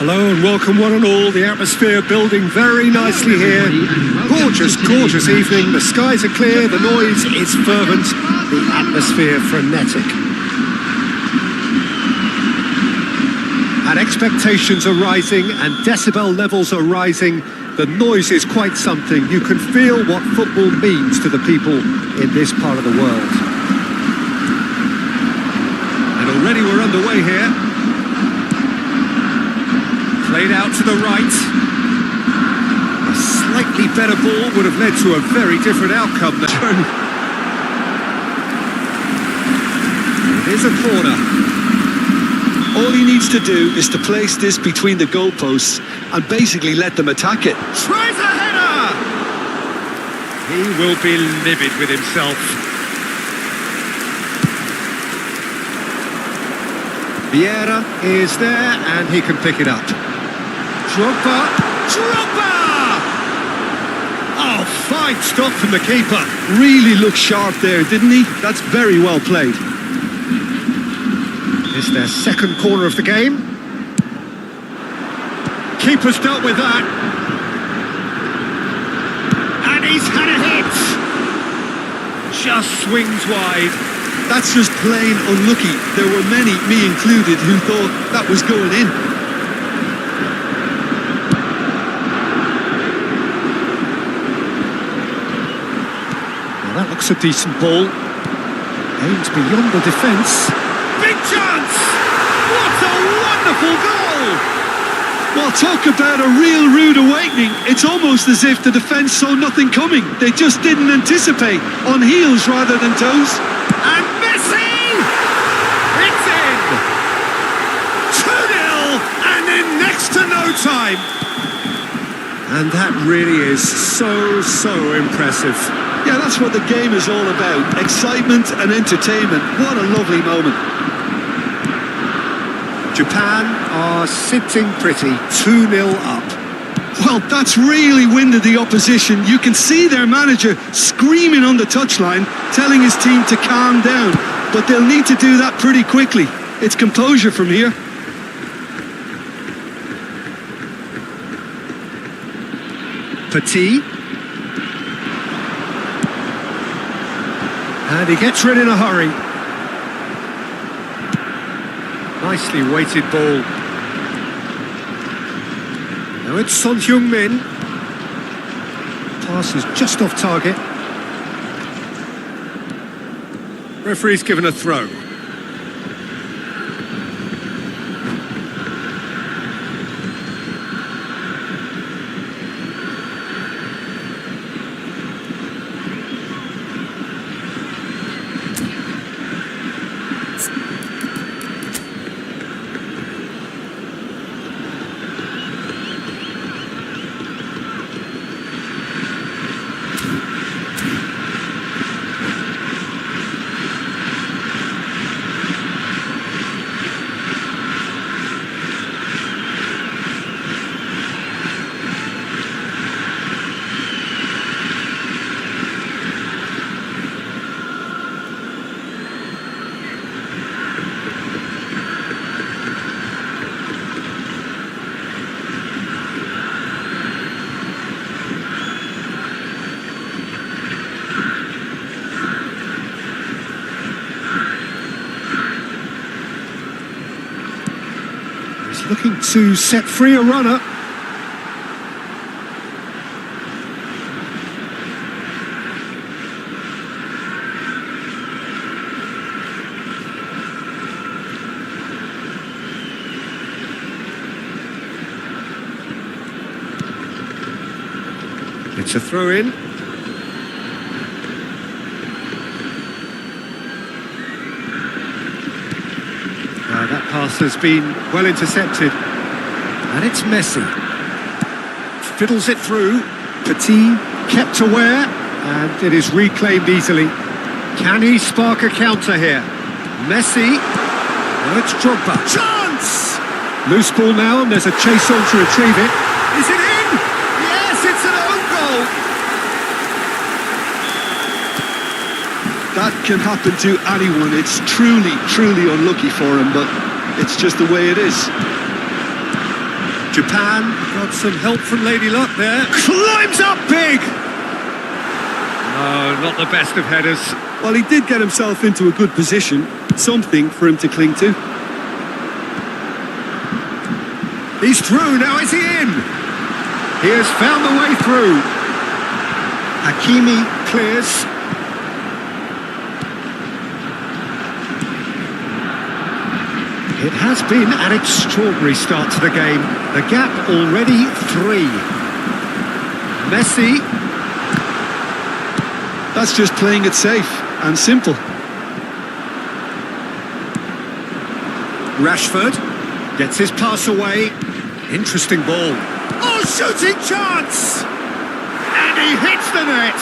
Hello and welcome one and all. The atmosphere building very nicely here. Gorgeous, gorgeous evening. The skies are clear, the noise is fervent, the atmosphere frenetic. And expectations are rising and decibel levels are rising. The noise is quite something. You can feel what football means to the people in this part of the world. And already we're underway here. Played out to the right. A slightly better ball would have led to a very different outcome there. It is a corner. All he needs to do is to place this between the goalposts and basically let them attack it. Tries a header! He will be livid with himself. Vieira is there and he can pick it up. Drogba! Oh, fine stop from the keeper. Really looked sharp there, didn't he? That's very well played. It's their second corner of the game. Keeper's dealt with that. And he's had a hit. Just swings wide. That's just plain unlucky. There were many, me included, who thought that was going in. Now that looks a decent ball. Aims beyond the defence. Big chance! What a wonderful goal! Well, talk about a real rude awakening. It's almost as if the defence saw nothing coming. They just didn't anticipate, on heels rather than toes. And Messi! It's in! 2-0 and in next to no time. And that really is so impressive. Yeah, that's what the game is all about. Excitement and entertainment. What a lovely moment. Japan are sitting pretty, 2-0 up. Well, that's really winded the opposition. You can see their manager screaming on the touchline, telling his team to calm down. But they'll need to do that pretty quickly. It's composure from here. Petit. And he gets rid in a hurry. Nicely weighted ball. Now it's Son Heung-min. Pass is just off target. Referee's given a throw. Looking to set free a runner. It's a throw in. That pass has been well intercepted. And it's Messi. Fiddles it through. Petit kept aware. And it is reclaimed easily. Can he spark a counter here? Messi. Now it's Drogba. Chance! Loose ball now and there's a chase on to retrieve it. Is it in? Yes, it's an own goal. That can happen to anyone. It's truly unlucky for him, but it's just the way it is. Japan got some help from Lady Luck there. Climbs up big! No, not the best of headers. Well, he did get himself into a good position, something for him to cling to. He's through, now is he in? He has found the way through. Hakimi clears. It has been an extraordinary start to the game. The gap already 3. Messi. That's just playing it safe and simple. Rashford gets his pass away. Interesting ball. Oh, shooting chance! And he hits the net!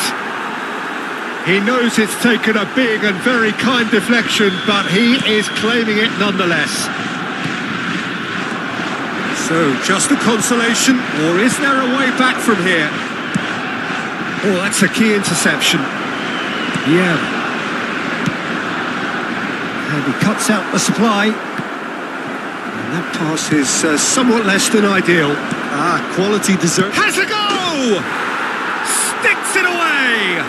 He knows it's taken a big and very kind deflection, but he is claiming it nonetheless. So, just a consolation, or is there a way back from here? Oh, that's a key interception. Yeah. And he cuts out the supply. And that pass is somewhat less than ideal. Quality dessert. Has a go! Sticks it away!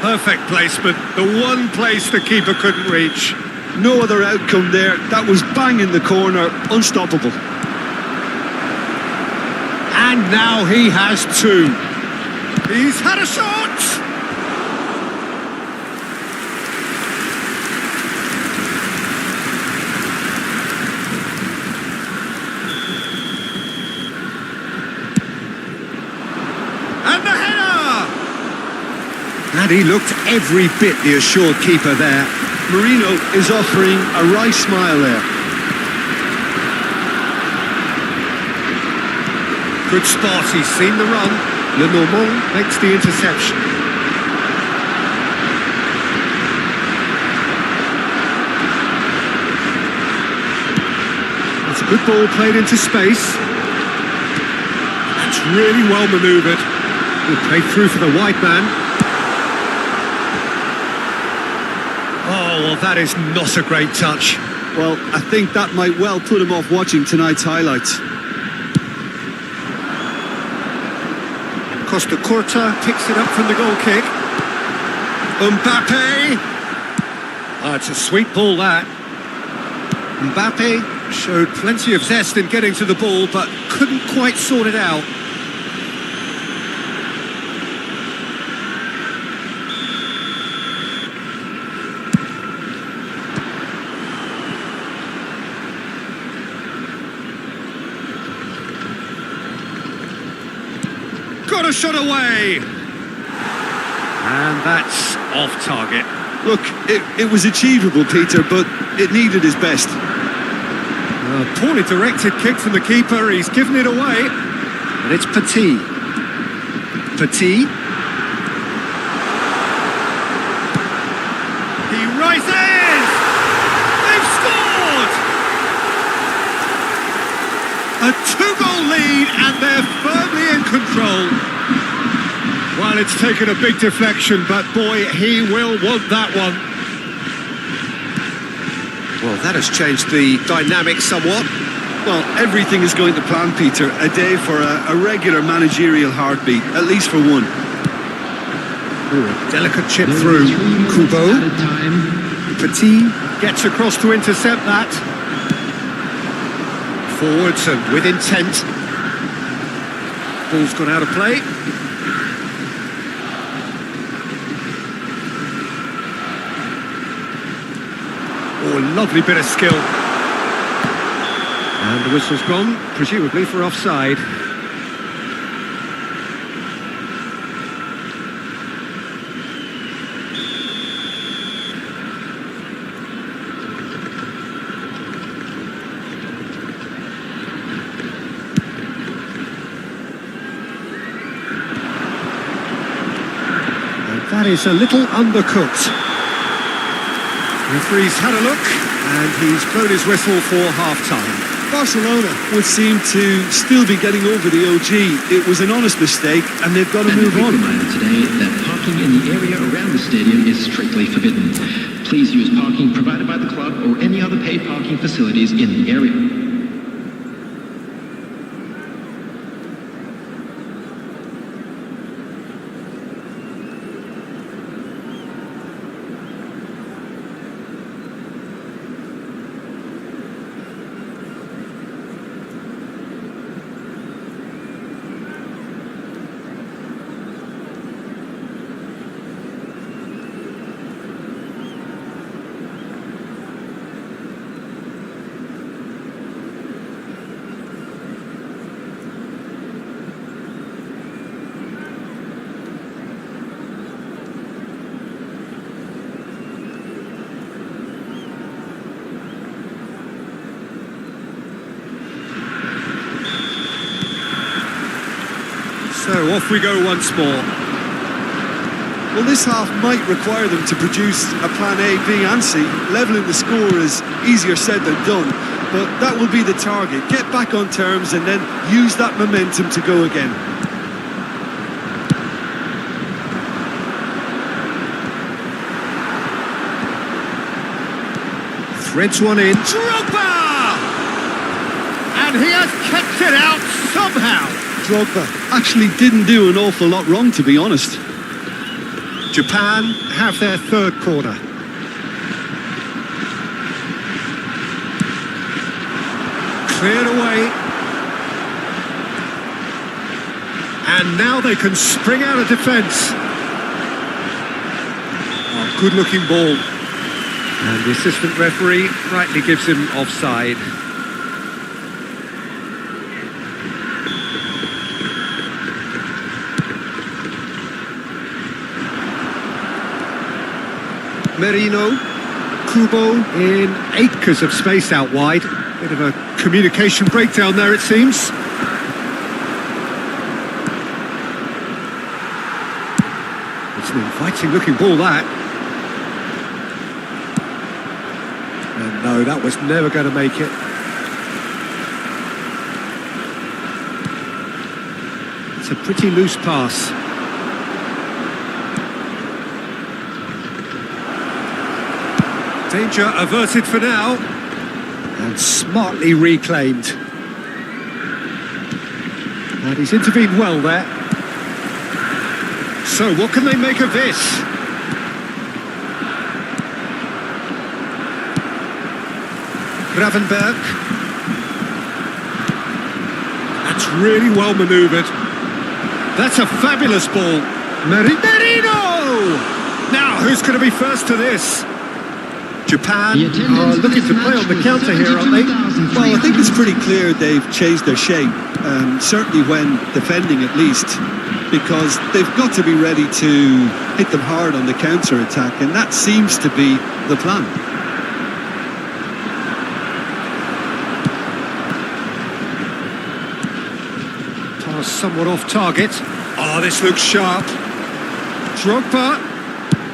Perfect placement. The one place the keeper couldn't reach. No other outcome there. That was bang in the corner. Unstoppable. And now he has 2. He's had a shot! And the header! And he looked every bit the assured keeper there. Marino is offering a wry smile there. Good spot, he's seen the run. Lenormand makes the interception. That's a good ball played into space. That's really well manoeuvred. Good play through for the wide man. Oh, well, that is not a great touch. Well, I think that might well put him off watching tonight's highlights. Costa Curta picks it up from the goal kick. Mbappe. Oh, it's a sweet ball, that. Mbappe showed plenty of zest in getting to the ball, but couldn't quite sort it out. Got a shot away! And that's off target. Look, it was achievable, Peter, but it needed his best. A poorly directed kick from the keeper, he's given it away. And it's Petit. Petit. He rises! They've scored! A 2-goal lead and they're firmly in control. Well, it's taken a big deflection, but boy, he will want that one. Well, that has changed the dynamic somewhat. Well, everything is going to plan, Peter. A day for a regular managerial heartbeat, at least for one. Ooh, a delicate chip through. Kubo. Petit gets across to intercept that. Forwards and with intent. Ball's gone out of play. Oh, lovely bit of skill. And the whistle's gone, presumably for offside. That is a little undercooked. The referee's had a look and he's blown his whistle for half-time. Barcelona would seem to still be getting over the OG. It was an honest mistake and they've got to move on. Reminder today that parking in the area around the stadium is strictly forbidden. Please use parking provided by the club or any other paid parking facilities in the area. So off we go once more. Well, this half might require them to produce a plan A, B and C. Levelling the score is easier said than done, but that will be the target. Get back on terms and then use that momentum to go again. Threads one in. Drogba! And he has kept it out somehow. Drogba actually didn't do an awful lot wrong, to be honest. Japan have their third corner. Cleared away. And now they can spring out of defence. Oh, good looking ball. And the assistant referee rightly gives him offside. Merino, Kubo in acres of space out wide. Bit of a communication breakdown there, it seems. It's an inviting looking ball, that. And no, that was never going to make it. It's a pretty loose pass. Danger averted for now, and smartly reclaimed. And he's intervened well there. So what can they make of this? Gravenberg. That's really well manoeuvred. That's a fabulous ball. Merino! Now, who's going to be first to this? Japan are looking to play on the counter here, aren't they? Well, I think it's pretty clear they've changed their shape, certainly when defending at least, because they've got to be ready to hit them hard on the counter-attack, and that seems to be the plan. Pass somewhat off target. Oh, this looks sharp. Drogba.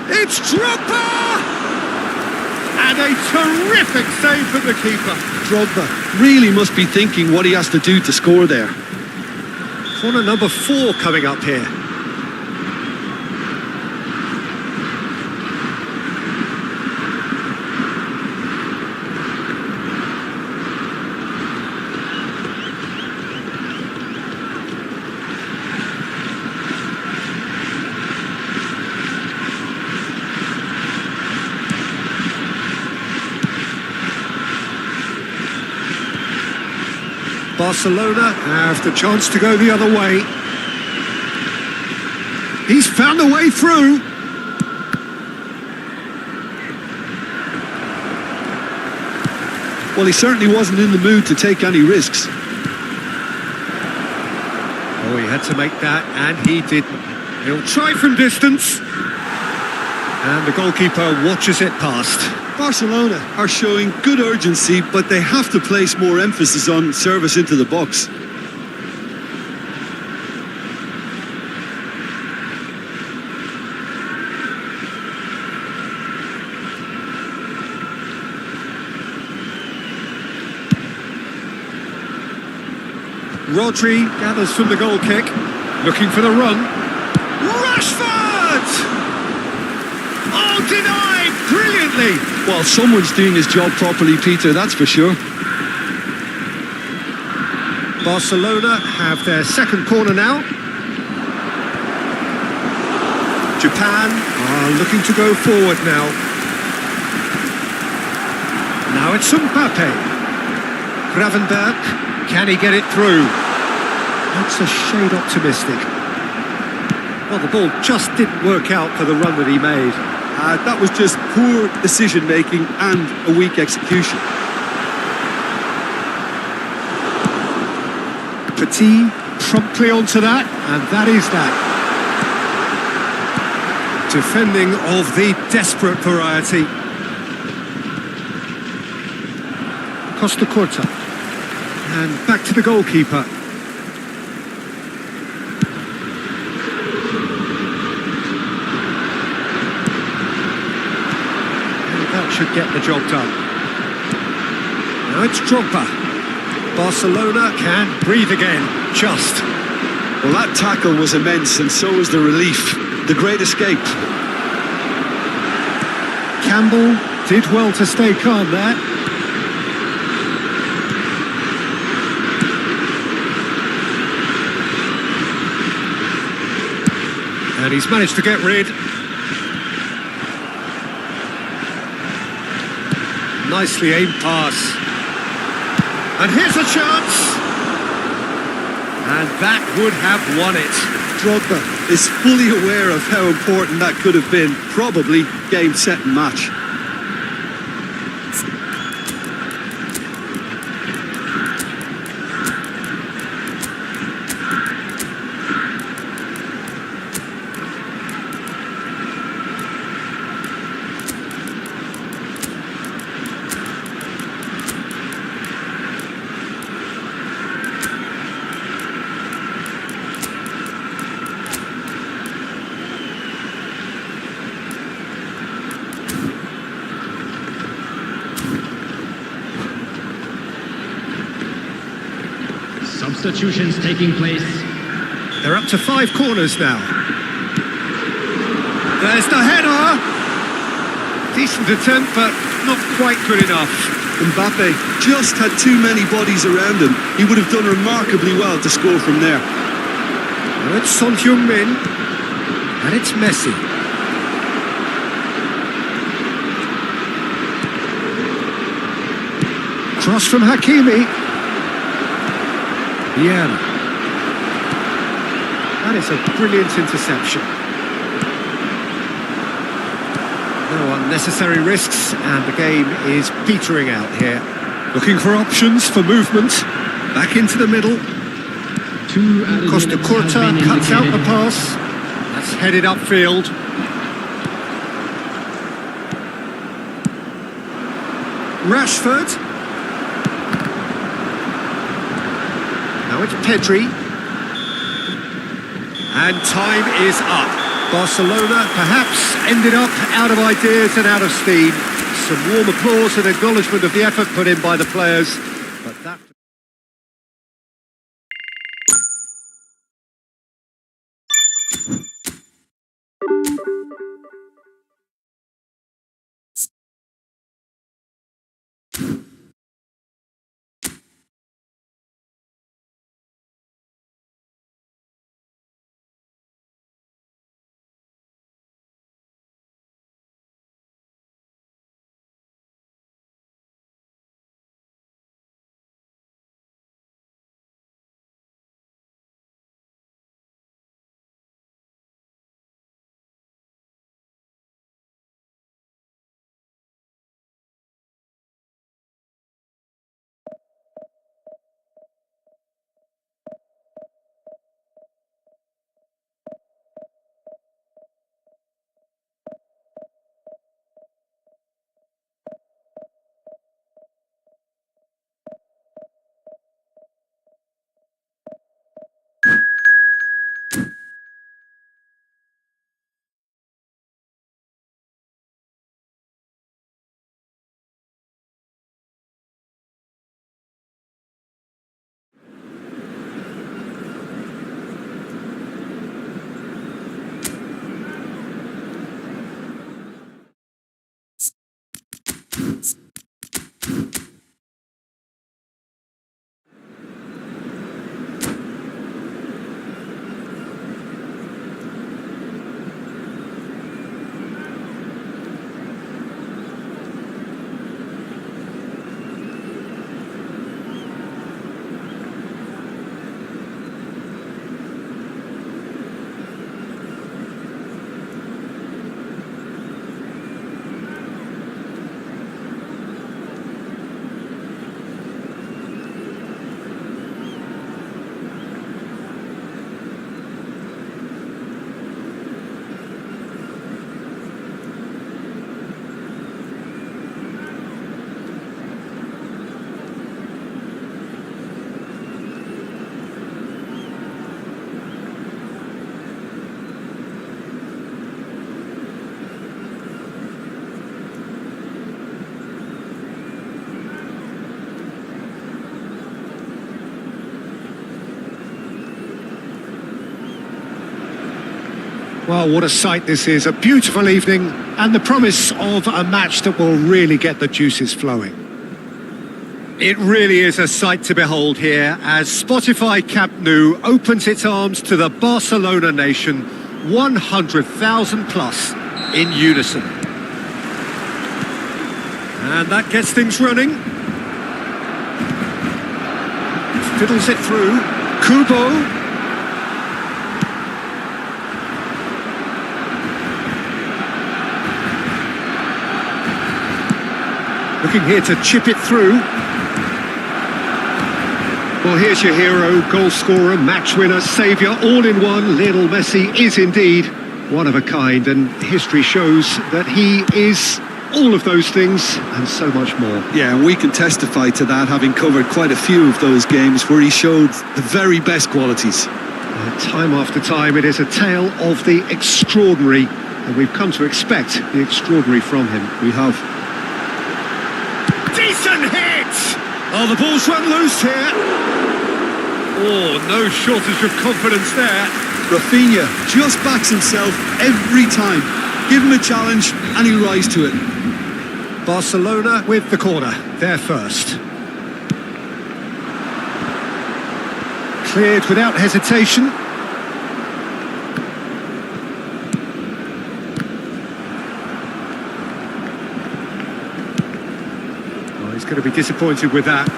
It's Drogba! And a terrific save from the keeper. Drogba really must be thinking what he has to do to score there. Corner number 4 coming up here. Barcelona have the chance to go the other way. He's found a way through. Well, he certainly wasn't in the mood to take any risks. Oh, he had to make that, and he didn't. He'll try from distance. And the goalkeeper watches it past. Barcelona are showing good urgency, but they have to place more emphasis on service into the box. Rodri gathers from the goal kick, looking for the run. Rashford! Oh, denied brilliantly! Well, someone's doing his job properly, Peter, that's for sure. Barcelona have their second corner now. Japan are looking to go forward now. Now it's Mbappe. Gravenberg, can he get it through? That's a shade optimistic. Well, the ball just didn't work out for the run that he made. That was just poor decision-making and a weak execution. Petit promptly onto that, and that is that. Defending of the desperate variety. Costa Corta. And back to the goalkeeper. should get the job done. Now it's Drogba. Barcelona can breathe again, just. Well, that tackle was immense, and so was the relief. The great escape. Campbell did well to stay calm there. And he's managed to get rid. Nicely aimed pass. And here's a chance. And that would have won it. Drogba is fully aware of how important that could have been. Probably game, set and match. Substitutions taking place. They're up to 5 corners now. There's the header. Decent attempt, but not quite good enough. Mbappe just had too many bodies around him. He would have done remarkably well to score from there. Now it's Son Heung-min. And it's Messi. Cross from Hakimi. Illiana. That is a brilliant interception. No unnecessary risks, and the game is petering out here. Looking for options for movement. Back into the middle. 2 added Costa minutes have Curta been cuts out the indicated. pass. That's headed upfield. Rashford. Now it's Pedri. And time is up. Barcelona perhaps ended up out of ideas and out of steam. Some warm applause and acknowledgement of the effort put in by the players. But that... Well, what a sight this is. A beautiful evening and the promise of a match that will really get the juices flowing. It really is a sight to behold here as Spotify Camp Nou opens its arms to the Barcelona nation, 100,000 plus in unison. And that gets things running. Fiddles it through. Kubo. Looking here to chip it through. Well, here's your hero, goal scorer, match winner, saviour, all in one. Lionel Messi is indeed one of a kind, and history shows that he is all of those things and so much more. Yeah, and we can testify to that, having covered quite a few of those games where he showed the very best qualities. Time after time, it is a tale of the extraordinary, and we've come to expect the extraordinary from him. We have. Decent hit! Oh, the ball's run loose here. Oh, no shortage of confidence there. Rafinha just backs himself every time. Give him a challenge and he'll rise to it. Barcelona with the corner, they're first. Cleared without hesitation. Oh, he's going to be disappointed with that.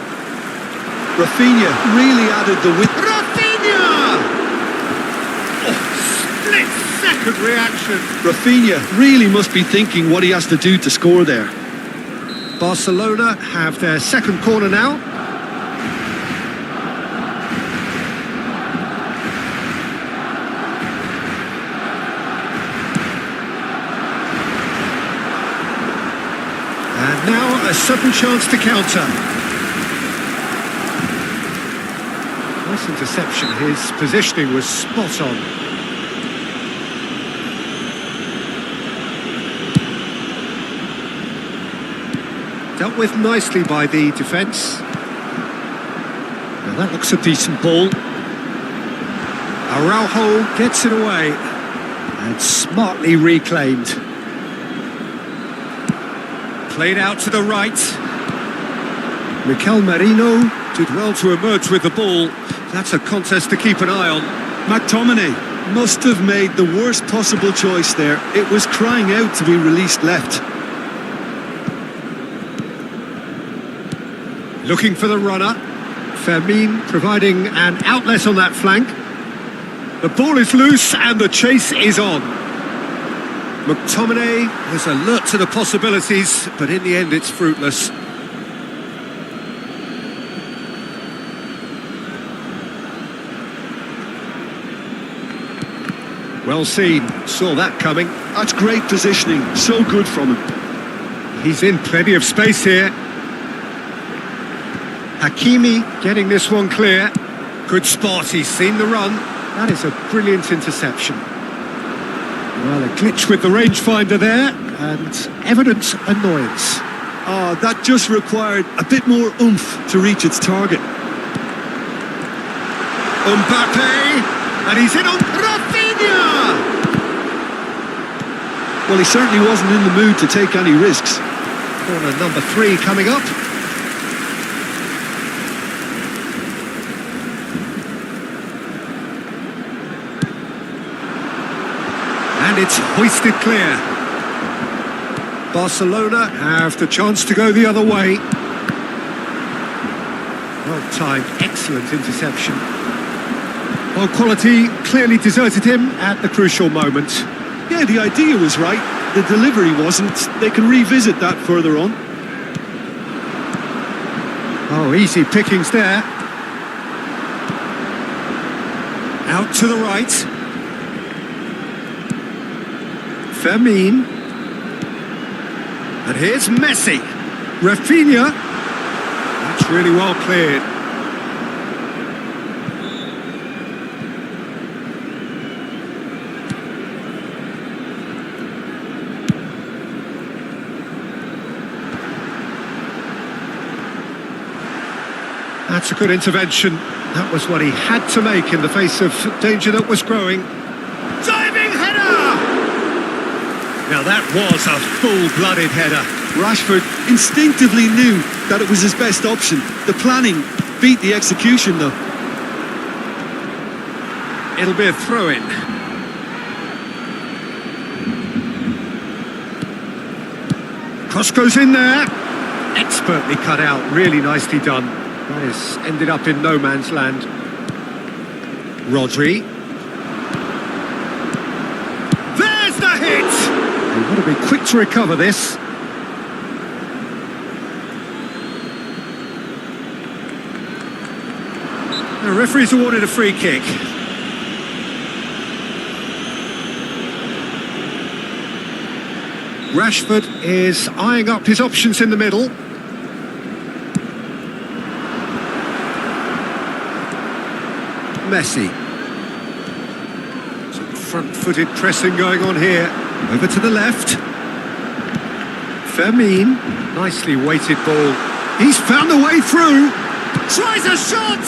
Rafinha really added the width. Rafinha! Oh, split-second reaction. Rafinha really must be thinking what he has to do to score there. Barcelona have their second corner now. And now a sudden chance to counter. Nice interception. His positioning was spot on. Dealt with nicely by the defence. Now that looks a decent ball. Araujo gets it away and smartly reclaimed. Played out to the right. Mikel Merino did well to emerge with the ball. That's a contest to keep an eye on. McTominay must have made the worst possible choice there. It was crying out to be released left. Looking for the runner. Fermin providing an outlet on that flank. The ball is loose and the chase is on. McTominay was alert to the possibilities, but in the end it's fruitless. Well seen, saw that coming. That's great positioning, so good from him. He's in plenty of space here. Hakimi getting this one clear. Good spot, he's seen the run. That is a brilliant interception. Well, a glitch with the rangefinder there, and evident annoyance. Oh, that just required a bit more oomph to reach its target. Mbappe, and he's in on Rafinha! Well, he certainly wasn't in the mood to take any risks. Corner number 3 coming up. And it's hoisted clear. Barcelona have the chance to go the other way. Well timed, excellent interception. Well, quality clearly deserted him at the crucial moment. Yeah, the idea was right. The delivery wasn't. They can revisit that further on. Oh, easy pickings there. Out to the right. Fermin. And here's Messi. Rafinha. That's really well cleared. That's a good intervention. That was what he had to make in the face of danger that was growing. Diving header! Now that was a full-blooded header. Rashford instinctively knew that it was his best option. The planning beat the execution though. It'll be a throw-in. Cross goes in there. Expertly cut out, really nicely done. That has ended up in no man's land. Rodri. There's the hit! They've got to be quick to recover this. The referee's awarded a free kick. Rashford is eyeing up his options in the middle. Messi. Some front-footed pressing going on here. Over to the left. Fermin. Nicely weighted ball. He's found a way through. Tries a shot!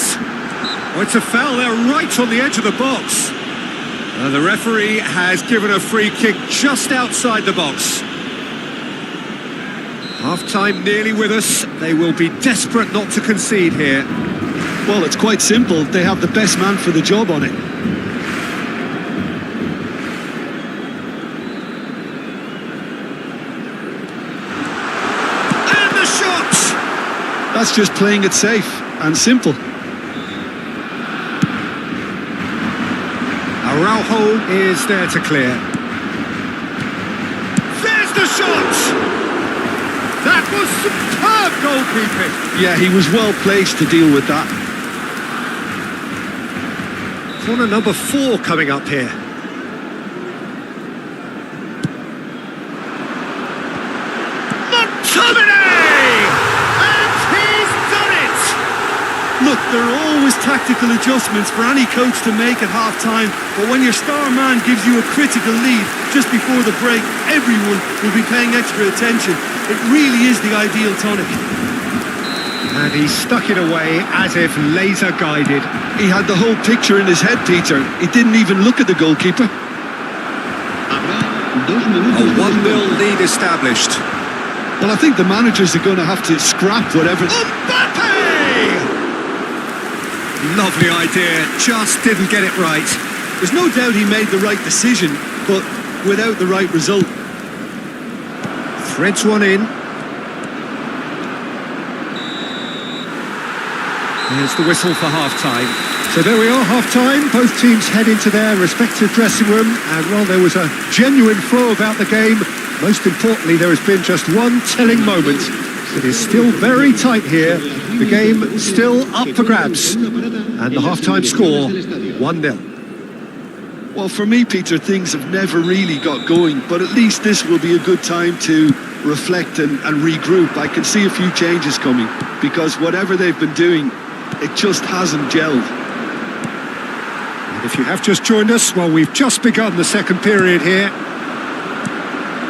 Oh, it's a foul there right on the edge of the box. The referee has given a free kick just outside the box. Half-time nearly with us. They will be desperate not to concede here. Well, it's quite simple. They have the best man for the job on it. And the shot! That's just playing it safe and simple. Araujo is there to clear. There's the shot! That was superb goalkeeping. Yeah, he was well placed to deal with that. Corner number 4 coming up here. McTominay! And he's done it! Look, there are always tactical adjustments for any coach to make at half-time, but when your star man gives you a critical lead just before the break, everyone will be paying extra attention. It really is the ideal tonic. And he stuck it away as if laser-guided. He had the whole picture in his head, Peter. He didn't even look at the goalkeeper. A 1-0 lead established. Well, I think the managers are going to have to scrap whatever... Mbappe! Lovely idea, just didn't get it right. There's no doubt he made the right decision, but without the right result. Threads one in. There's the whistle for half-time. So there we are, half-time. Both teams head into their respective dressing room. And while there was a genuine flow about the game, most importantly, there has been just one telling moment. It is still very tight here. The game still up for grabs. And the half-time score, 1-0. Well, for me, Peter, things have never really got going, but at least this will be a good time to reflect and regroup. I can see a few changes coming, because whatever they've been doing, it just hasn't gelled. And if you have just joined us, well, we've just begun the second period here.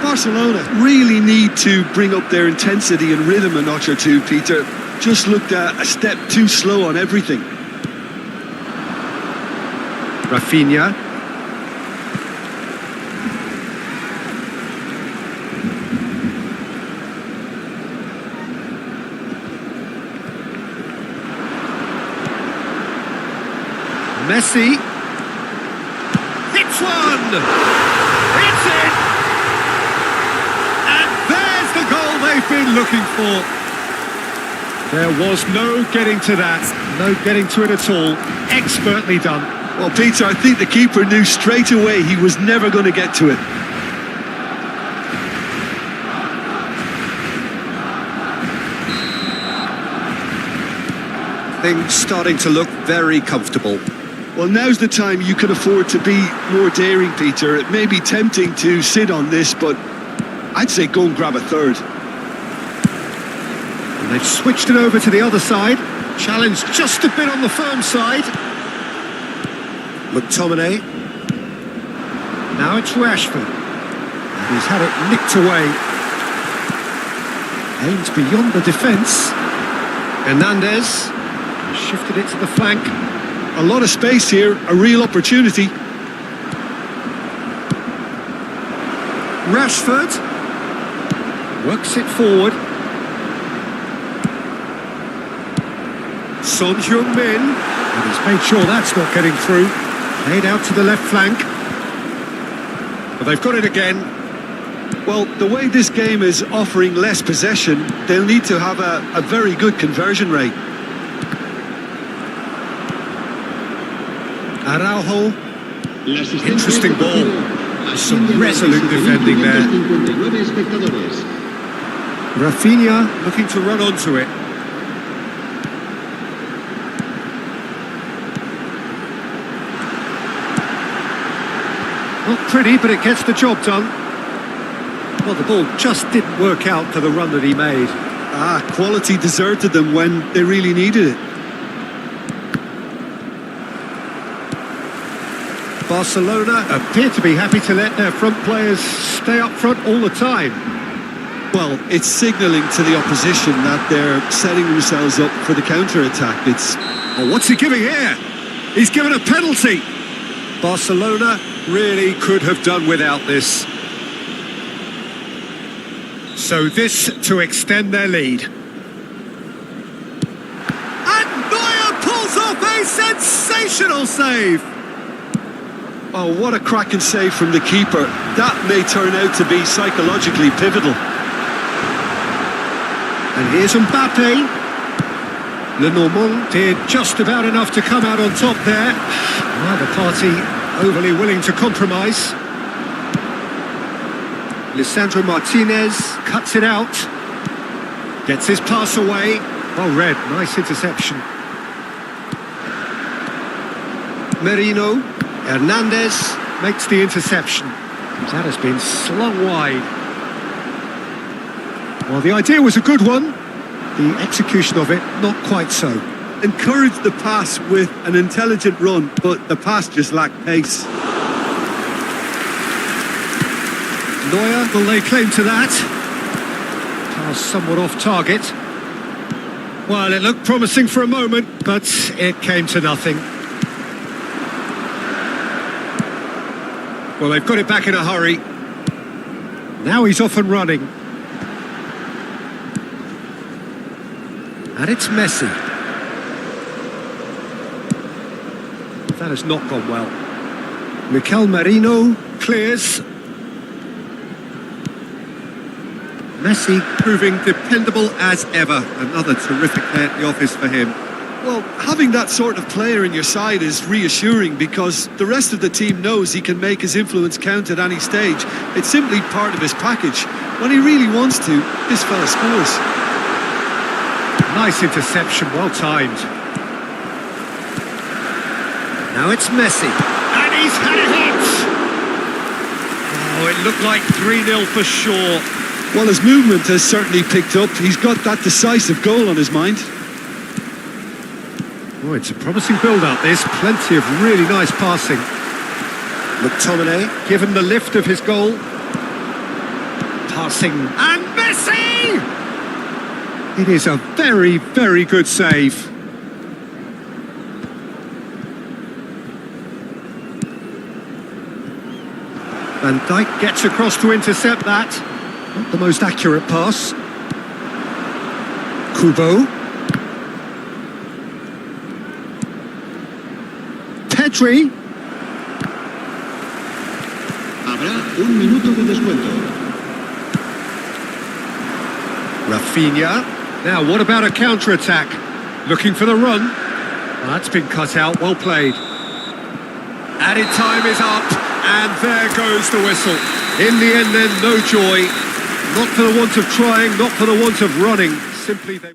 Barcelona really need to bring up their intensity and rhythm a notch or two, Peter. Just looked a step too slow on everything. Rafinha. Messi. Hits one! It's in! And there's the goal they've been looking for. There was no getting to that. No getting to it at all. Expertly done. Well, Peter, I think the keeper knew straight away he was never going to get to it. Things starting to look very comfortable. Well, now's the time you can afford to be more daring, Peter. It may be tempting to sit on this, but I'd say go and grab a third. And they've switched it over to the other side. Challenge just a bit on the firm side. McTominay. Now it's Rashford. And he's had it nicked away. Aims beyond the defence. Hernandez shifted it to the flank. A lot of space here, a real opportunity. Rashford works it forward. Son Heung-min, and he's made sure that's not getting through. Played out to the left flank. But they've got it again. Well, the way this game is offering less possession, they'll need to have a very good conversion rate. Araujo, La asistencia interesting de ball. partido Some asciende a resolute 26.559 defending there. espectadores. Rafinha looking to run onto it. Not pretty, but it gets the job done. Well, the ball just didn't work out for the run that he made. Quality deserted them when they really needed it. Barcelona appear to be happy to let their front players stay up front all the time. Well, it's signalling to the opposition that they're setting themselves up for the counter-attack. Oh, what's he giving here? He's given a penalty. Barcelona really could have done without this. So this to extend their lead. And Neuer pulls off a sensational save. Oh, what a cracking save from the keeper. That may turn out to be psychologically pivotal. And here's Mbappe. Lenormand did just about enough to come out on top there. Neither party overly willing to compromise. Lisandro Martinez cuts it out. Gets his pass away. Well read, nice interception. Merino. Hernandez makes the interception. That has been slung wide. Well, the idea was a good one. The execution of it, not quite so. Encouraged the pass with an intelligent run, but the pass just lacked pace. Neuer will lay claim to that. Pass somewhat off target. Well, it looked promising for a moment, but it came to nothing. Well, they've got it back in a hurry. Now he's off and running. And it's Messi. That has not gone well. Mikel Merino clears. Messi proving dependable as ever. Another terrific day at the office for him. Well, having that sort of player in your side is reassuring because the rest of the team knows he can make his influence count at any stage. It's simply part of his package. When he really wants to, this fella scores. Nice interception, well timed. Now it's Messi. And he's had it hot! Oh, it looked like 3-0 for sure. Well, his movement has certainly picked up. He's got that decisive goal on his mind. Oh, it's a promising build-up, this. Plenty of really nice passing. McTominay, given the lift of his goal. Passing. And Messi! It is a very, very good save. Van Dijk gets across to intercept that. Not the most accurate pass. Kubo. Pedri. Habrá un minuto de descuento. Rafinha. Now, what about a counter-attack? Looking for the run. Well, that's been cut out. Well played. Added time is up, and there goes the whistle. In the end, then, no joy. Not for the want of trying, not for the want of running. Simply they...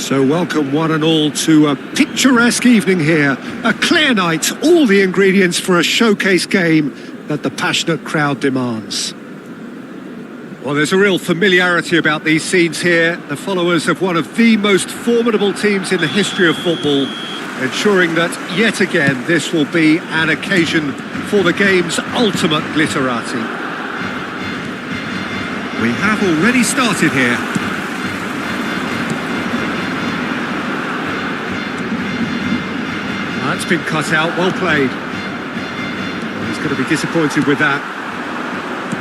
So welcome one and all to a picturesque evening here. A clear night, all the ingredients for a showcase game that the passionate crowd demands. Well, there's a real familiarity about these scenes here. The followers of one of the most formidable teams in the history of football, ensuring that yet again this will be an occasion for the game's ultimate glitterati. We have already started here. That's been cut out, well played. Well, he's going to be disappointed with that.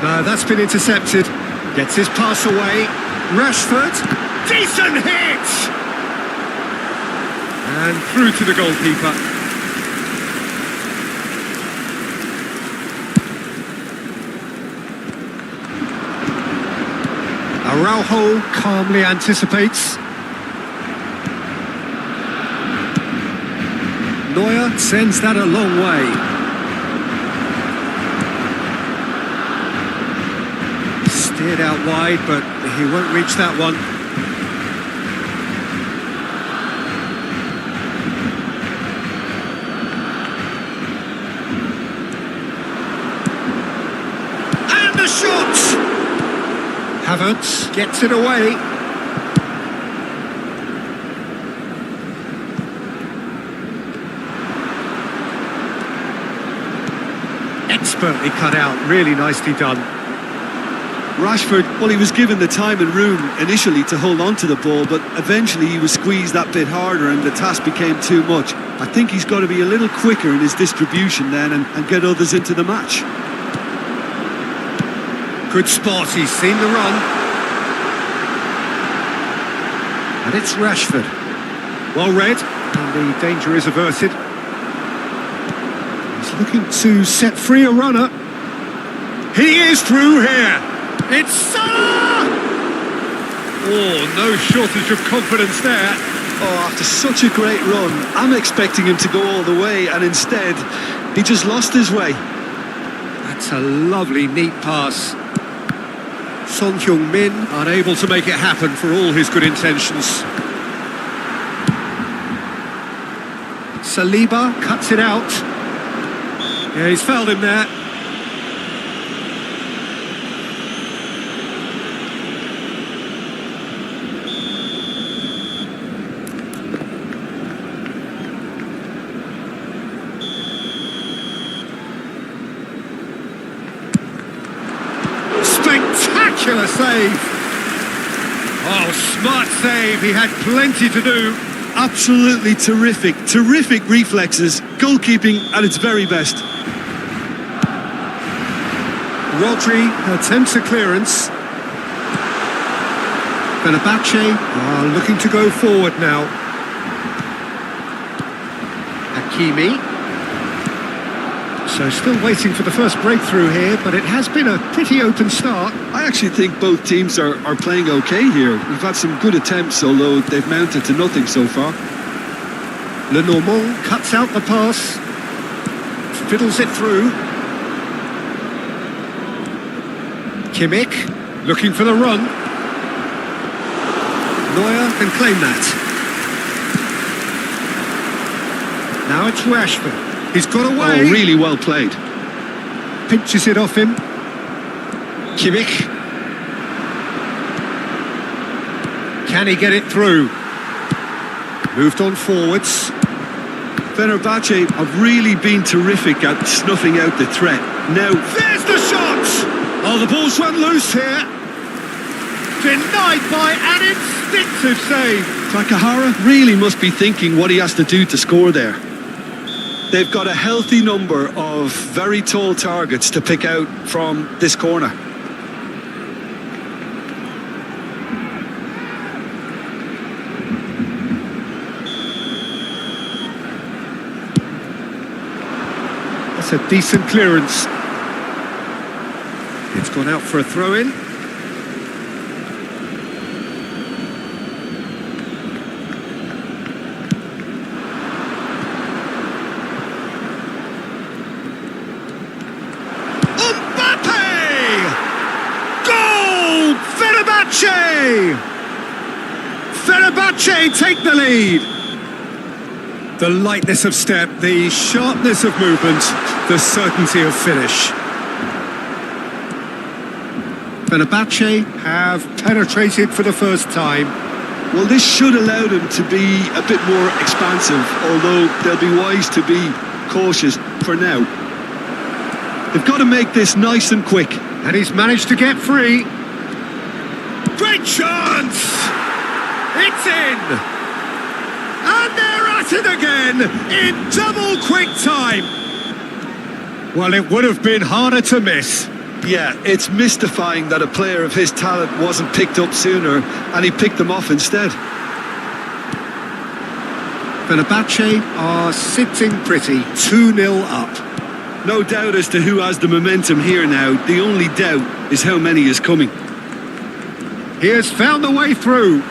No, that's been intercepted. Gets his pass away. Rashford, decent hit! And through to the goalkeeper. Araujo calmly anticipates. Neuer sends that a long way. Steered out wide, but he won't reach that one. And the shot! Havertz gets it away. Expertly cut out, really nicely done. Rashford, well, he was given the time and room initially to hold on to the ball, but eventually he was squeezed that bit harder and the task became too much. I think he's got to be a little quicker in his distribution then and get others into the match. Good spot, he's seen the run. And it's Rashford. Well read, and the danger is averted. He's looking to set free a runner. He is through here. It's Salah! Oh, no shortage of confidence there. Oh, after such a great run, I'm expecting him to go all the way, and instead, he just lost his way. That's a lovely, neat pass. Son Heung-min unable to make it happen for all his good intentions. Saliba cuts it out. Yeah, he's fouled him there. Spectacular save. Oh, smart save. He had plenty to do. Absolutely terrific, terrific reflexes. Goalkeeping at its very best. Rodri attempts a clearance. Fenerbahce are looking to go forward now. Hakimi. So still waiting for the first breakthrough here, but it has been a pretty open start. I actually think both teams are playing okay here. We've had some good attempts, although they've mounted to nothing so far. Lenormand cuts out the pass. Fiddles it through. Kimmich looking for the run. Neuer can claim that. Now it's Rashford. He's got away. Oh, really well played. Pinches it off him. Kimmich. Can he get it through? Moved on forwards. Fenerbahce have really been terrific at snuffing out the threat. Now, there's the shot! Oh, the ball's run loose here. Denied by an instinctive save. Takahara really must be thinking what he has to do to score there. They've got a healthy number of very tall targets to pick out from this corner. That's a decent clearance. It's gone out for a throw-in. Fenerbahce! Fenerbahce take the lead. The lightness of step, the sharpness of movement, the certainty of finish. Fenerbahce have penetrated for the first time. Well, this should allow them to be a bit more expansive, although they'll be wise to be cautious for now. They've got to make this nice and quick. And he's managed to get free. Great chance! It's in! And they're at it again in double quick time. Well, it would have been harder to miss. Yeah, it's mystifying that a player of his talent wasn't picked up sooner, and he picked them off instead. Fenerbahce are sitting pretty, 2-0 up. No doubt as to who has the momentum here now. The only doubt is how many is coming. He has found the way through.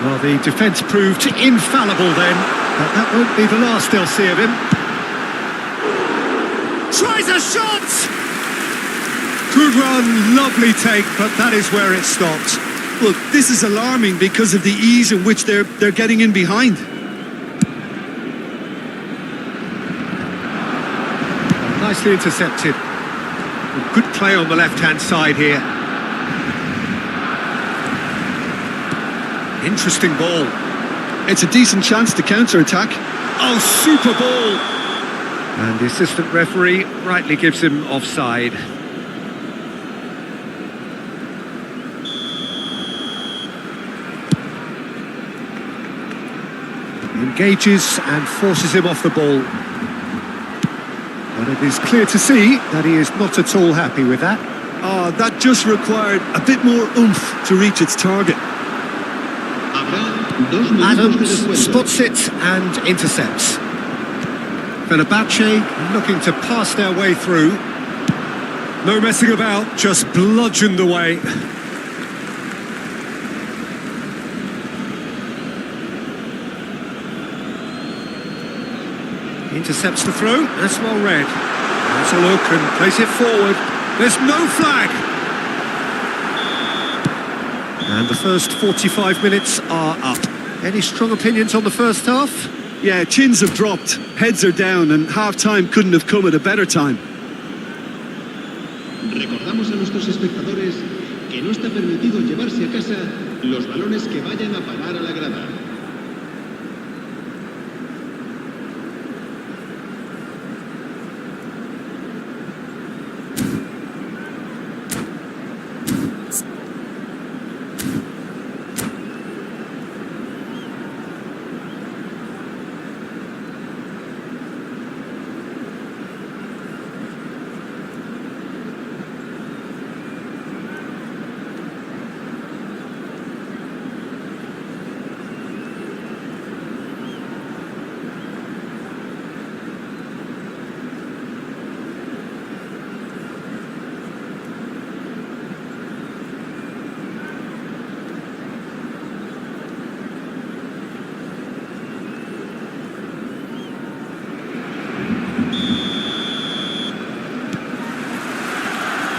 Well, the defence proved infallible then, but that won't be the last they'll see of him. Tries a shot! Good run, lovely take, but that is where it stopped. Look, this is alarming because of the ease in which they're getting in behind. Nicely intercepted. Good play on the left-hand side here. Interesting ball. It's a decent chance to counter-attack. Oh, super ball! And the assistant referee rightly gives him offside. He engages and forces him off the ball. But it is clear to see that he is not at all happy with that. Oh, that just required a bit more oomph to reach its target. Adams spots it and intercepts. Fenerbahce looking to pass their way through. No messing about, just bludgeoned away. Intercepts the throw, that's well read. Has a look and plays it forward. There's no flag. And the first 45 minutes are up. Any strong opinions on the first half? Yeah, chins have dropped, heads are down, and half-time couldn't have come at a better time. Recordamos a nuestros espectadores que no está permitido llevarse a casa los balones que vayan a parar a la grada.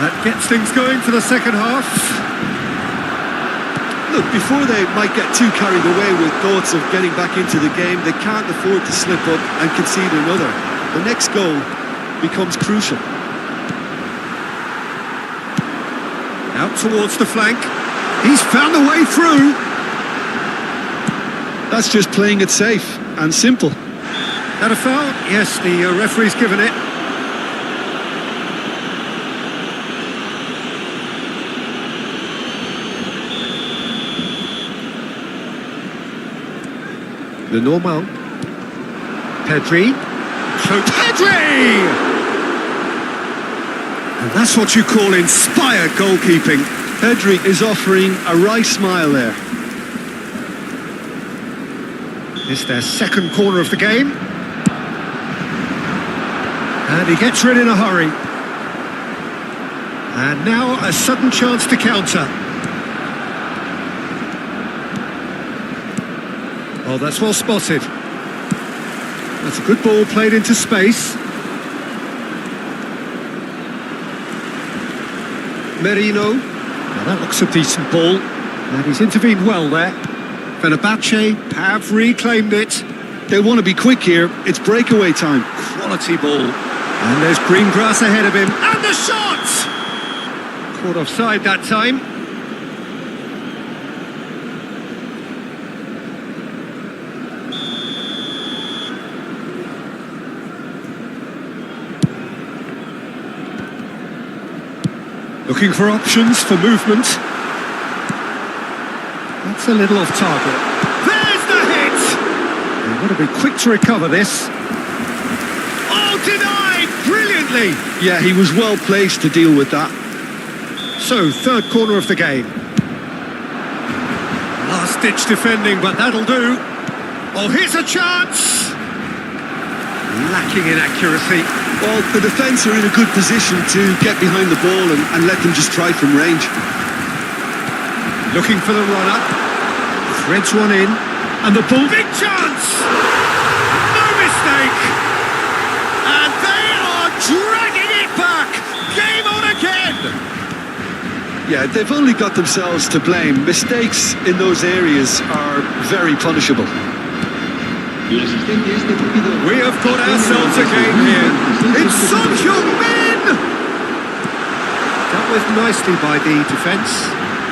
That gets things going for the second half. Look, before they might get too carried away with thoughts of getting back into the game, they can't afford to slip up and concede another. The next goal becomes crucial. Out towards the flank. He's found the way through. That's just playing it safe and simple. That a foul? Yes, the referee's given it. The normal. Pedri. So Pedri! And that's what you call inspired goalkeeping. Pedri is offering a wry smile there. It's their second corner of the game. And he gets rid in a hurry. And now a sudden chance to counter. Oh, that's well spotted. That's a good ball played into space. Merino. Now that looks a decent ball. And he's intervened well there. Fenerbahce have reclaimed it. They'll want to be quick here. It's breakaway time. Quality ball. And there's green grass ahead of him. And the shot! Caught offside that time. Looking for options for movement. That's a little off target. There's the hit! They've got to be quick to recover this. Oh, denied! Brilliantly! Yeah, he was well placed to deal with that. So, third corner of the game. Last-ditch defending, but that'll do. Oh, here's a chance! Lacking in accuracy. Well, the defence are in a good position to get behind the ball and let them just try from range. Looking for the run-up. Threads one in. And the ball... Big chance! No mistake! And they are dragging it back! Game on again! Yeah, they've only got themselves to blame. Mistakes in those areas are very punishable. We have got ourselves a game here. It's Son Heung-min! That was nicely by the defence.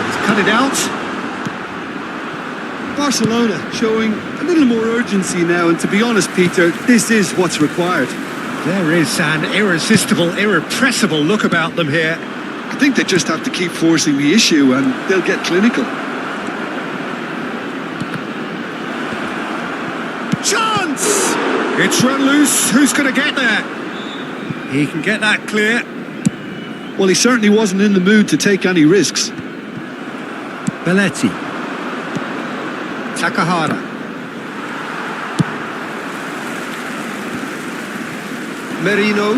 He's cut it out. Barcelona showing a little more urgency now, and to be honest, Peter, this is what's required. There is an irresistible, irrepressible look about them here. I think they just have to keep forcing the issue and they'll get clinical. Chance! It's run loose. Who's going to get there? He can get that clear. Well, he certainly wasn't in the mood to take any risks. Belletti. Takahara. Merino.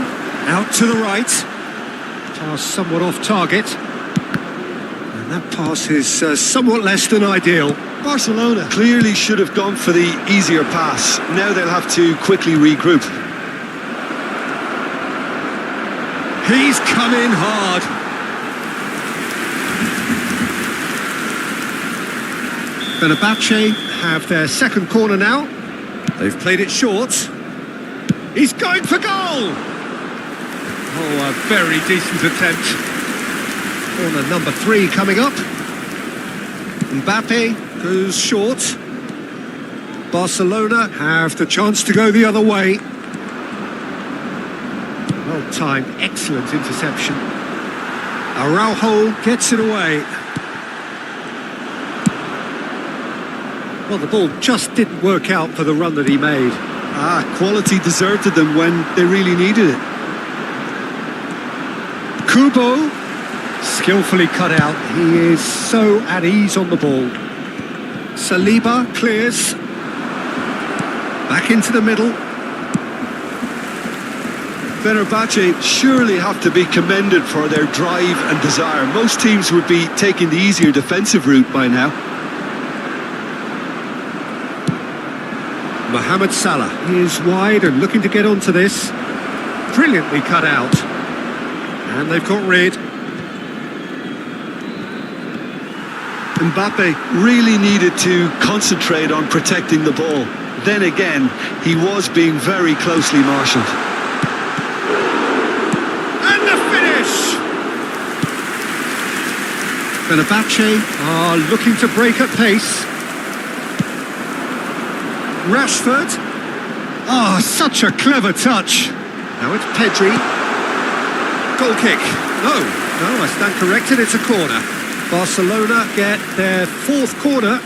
Out to the right. Pass somewhat off target. And that pass is somewhat less than ideal. Barcelona clearly should have gone for the easier pass. Now they'll have to quickly regroup. He's come in hard. Fenerbahce have their second corner now. They've played it short. He's going for goal! Oh, a very decent attempt. Corner number 3 coming up. Mbappe goes short. Barcelona have the chance to go the other way. Well timed, excellent interception. Araujo gets it away. Well, the ball just didn't work out for the run that he made. Quality deserted them when they really needed it. Kubo, skillfully cut out. He is so at ease on the ball. Saliba clears. Back into the middle. Fenerbahce surely have to be commended for their drive and desire. Most teams would be taking the easier defensive route by now. Mohamed Salah is wide and looking to get onto this. Brilliantly cut out. And they've got rid. Mbappe really needed to concentrate on protecting the ball. Then again, he was being very closely marshalled. And the finish! Fenerbahce are looking to break at pace. Rashford. Oh, such a clever touch. Now it's Pedri. Goal kick. No, I stand corrected, it's a corner. Barcelona get their 4th corner.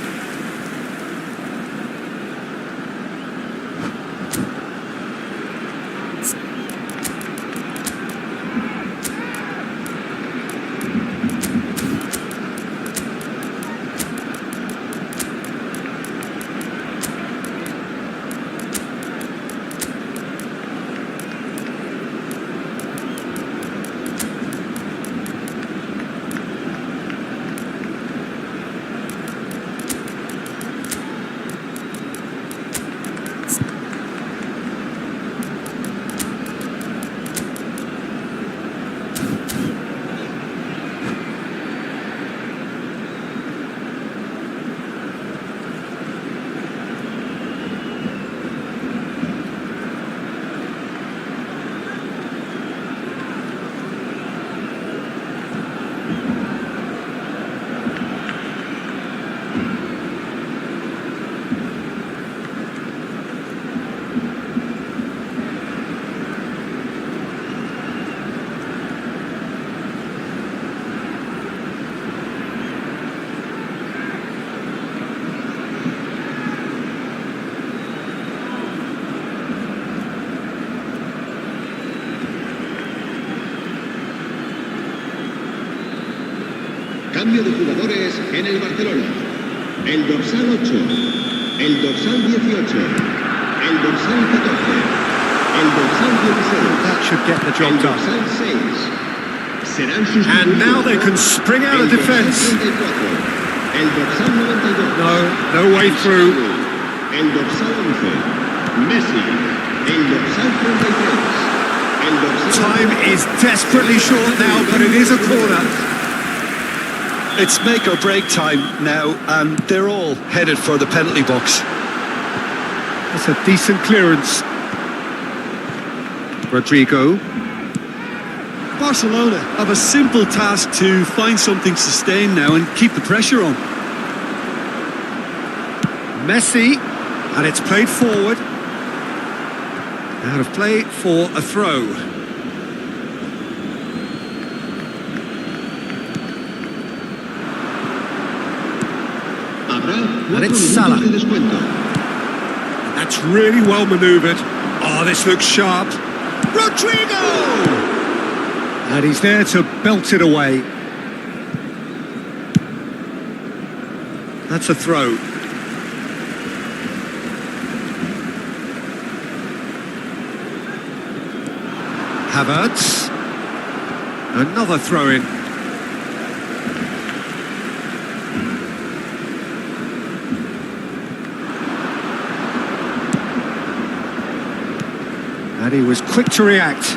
Cambio de jugadores en el Barcelona. El dorsal 8, el dorsal 18, el dorsal 14, el dorsal 16. That should get the job el done. dorsal 6. Serán sustituidos. And now they can spring out of defence. El dorsal 92. No way through. El dorsal 11. Messi. El dorsal 33. El dorsal Time is desperately short now, but it is a corner. It's make or break time now, and they're all headed for the penalty box. That's a decent clearance. Rodrigo. Barcelona have a simple task to find something sustained now and keep the pressure on. Messi, and it's played forward. Out of play for a throw. And it's Salah. That's really well manoeuvred. Oh, this looks sharp. Rodrigo! And he's there to belt it away. That's a throw. Havertz. Another throw-in. And he was quick to react.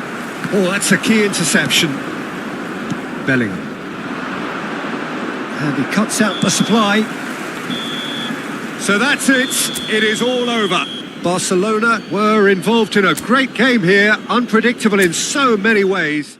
Oh, that's a key interception. Bellingham. And he cuts out the supply. So that's it. It is all over. Barcelona were involved in a great game here, unpredictable in so many ways.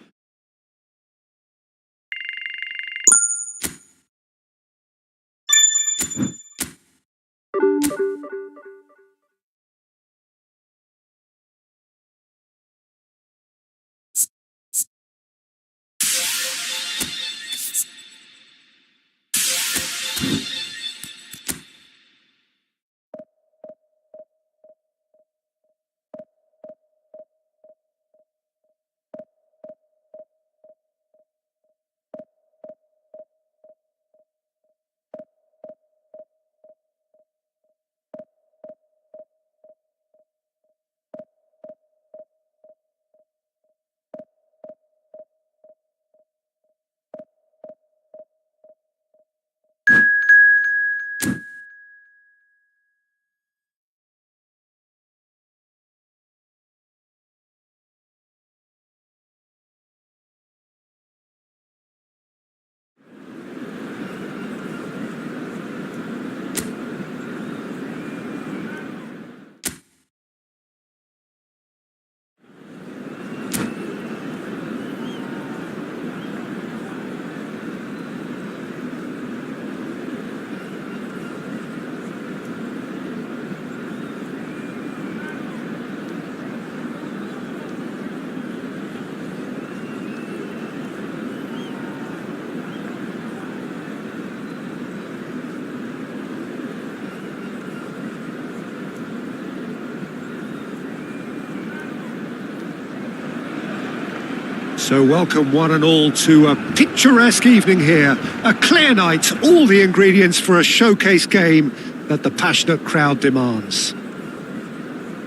So welcome one and all to a picturesque evening here. A clear night, all the ingredients for a showcase game that the passionate crowd demands.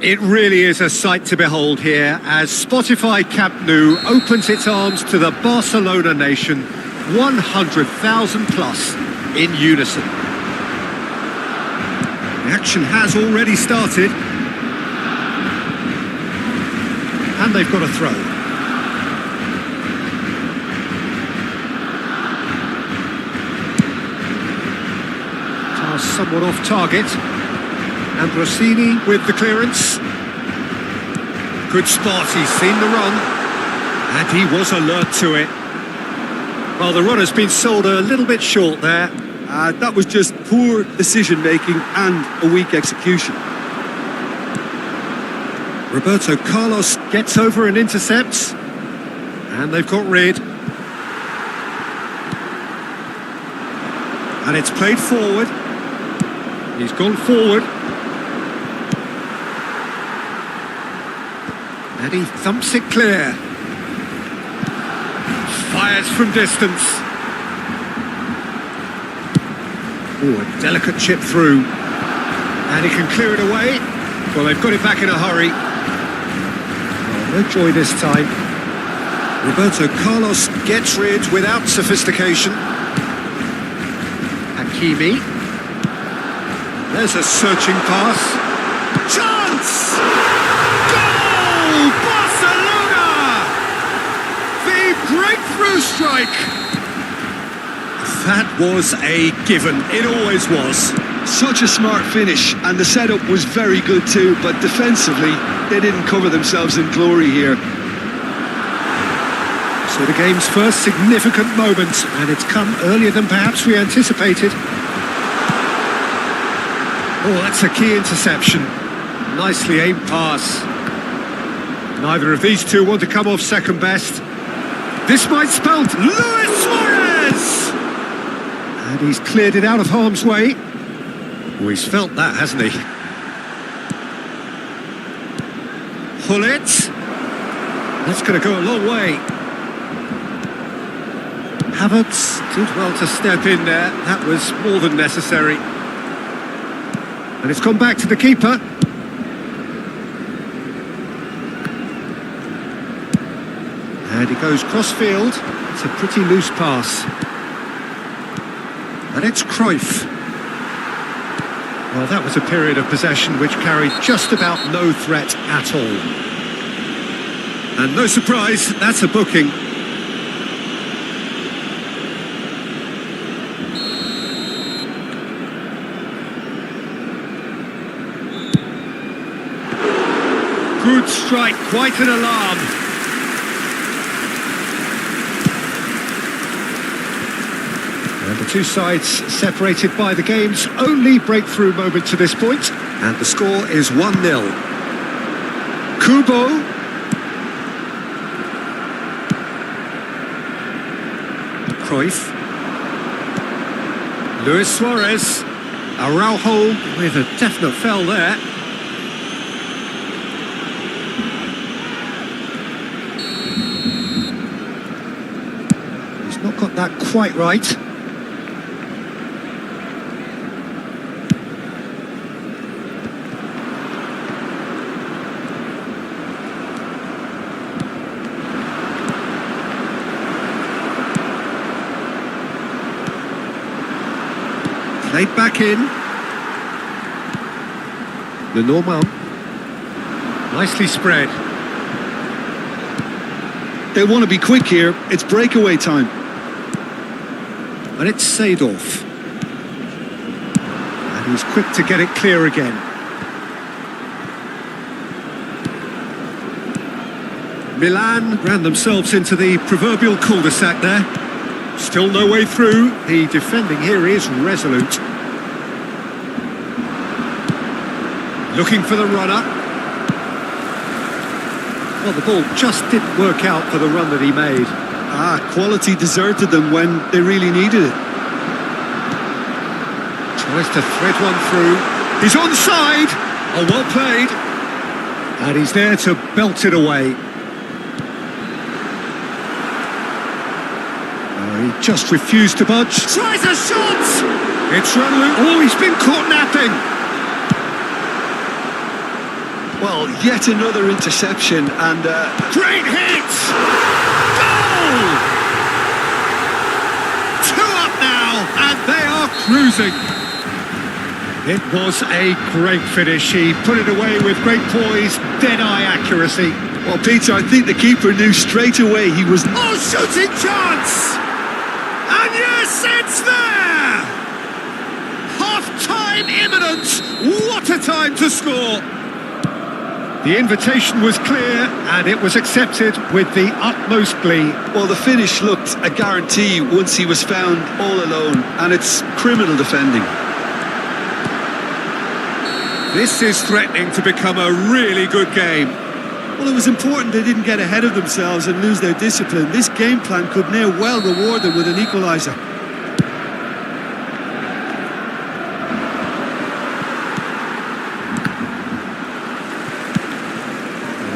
It really is a sight to behold here as Spotify Camp Nou opens its arms to the Barcelona nation, 100,000 plus in unison. The action has already started. And they've got a throw. Somewhat off target. And Rossini with the clearance. Good spot, he's seen the run. And he was alert to it. Well, the run has been sold a little bit short there. That was just poor decision-making and a weak execution. Roberto Carlos gets over and intercepts. And they've got rid. And it's played forward. He's gone forward. And he thumps it clear. Fires from distance. Oh, a delicate chip through. And he can clear it away. Well, they've got it back in a hurry. Oh, no joy this time. Roberto Carlos gets rid without sophistication. Hakimi. There's a searching pass. Chance! Goal! Barcelona! The breakthrough strike! That was a given. It always was. Such a smart finish, and the setup was very good too, but defensively, they didn't cover themselves in glory here. So the game's first significant moment, and it's come earlier than perhaps we anticipated. Oh, that's a key interception. Nicely aimed pass. Neither of these two want to come off second best. This might spell Luis Suarez! And he's cleared it out of harm's way. Oh, he's felt that, hasn't he? Hullet. That's going to go a long way. Havertz did well to step in there. That was more than necessary. And it's gone back to the keeper. And he goes cross-field. It's a pretty loose pass. And it's Cruyff. Well, that was a period of possession which carried just about no threat at all. And no surprise, that's a booking. Good strike, quite an alarm. And the two sides separated by the game's only breakthrough moment to this point. And the score is 1-0. Kubo. Cruyff. Luis Suarez. Araujo with a definite foul there. He's not got that quite right. Played back in. Lenormand. Nicely spread. They want to be quick here. It's breakaway time. And it's Seedorf. And he's quick to get it clear again. Milan ran themselves into the proverbial cul-de-sac there. Still no way through. The defending here is resolute. Looking for the runner. Well, the ball just didn't work out for the run that he made. Quality deserted them when they really needed it. Tries to thread one through. He's onside. Oh, well played. And he's there to belt it away. He just refused to budge. Tries a shot! It's run loose. Oh, he's been caught napping. Well, yet another interception and... Great hit! Goal! 2 up now, and they are cruising. It was a great finish. He put it away with great poise, dead-eye accuracy. Well, Peter, I think the keeper knew straight away he was... Oh, shooting chance! And yes, it's there! Half-time imminent! What a time to score! The invitation was clear, and it was accepted with the utmost glee. Well, the finish looked a guarantee once he was found all alone, and it's criminal defending. This is threatening to become a really good game. Well, it was important they didn't get ahead of themselves and lose their discipline. This game plan could now well reward them with an equaliser.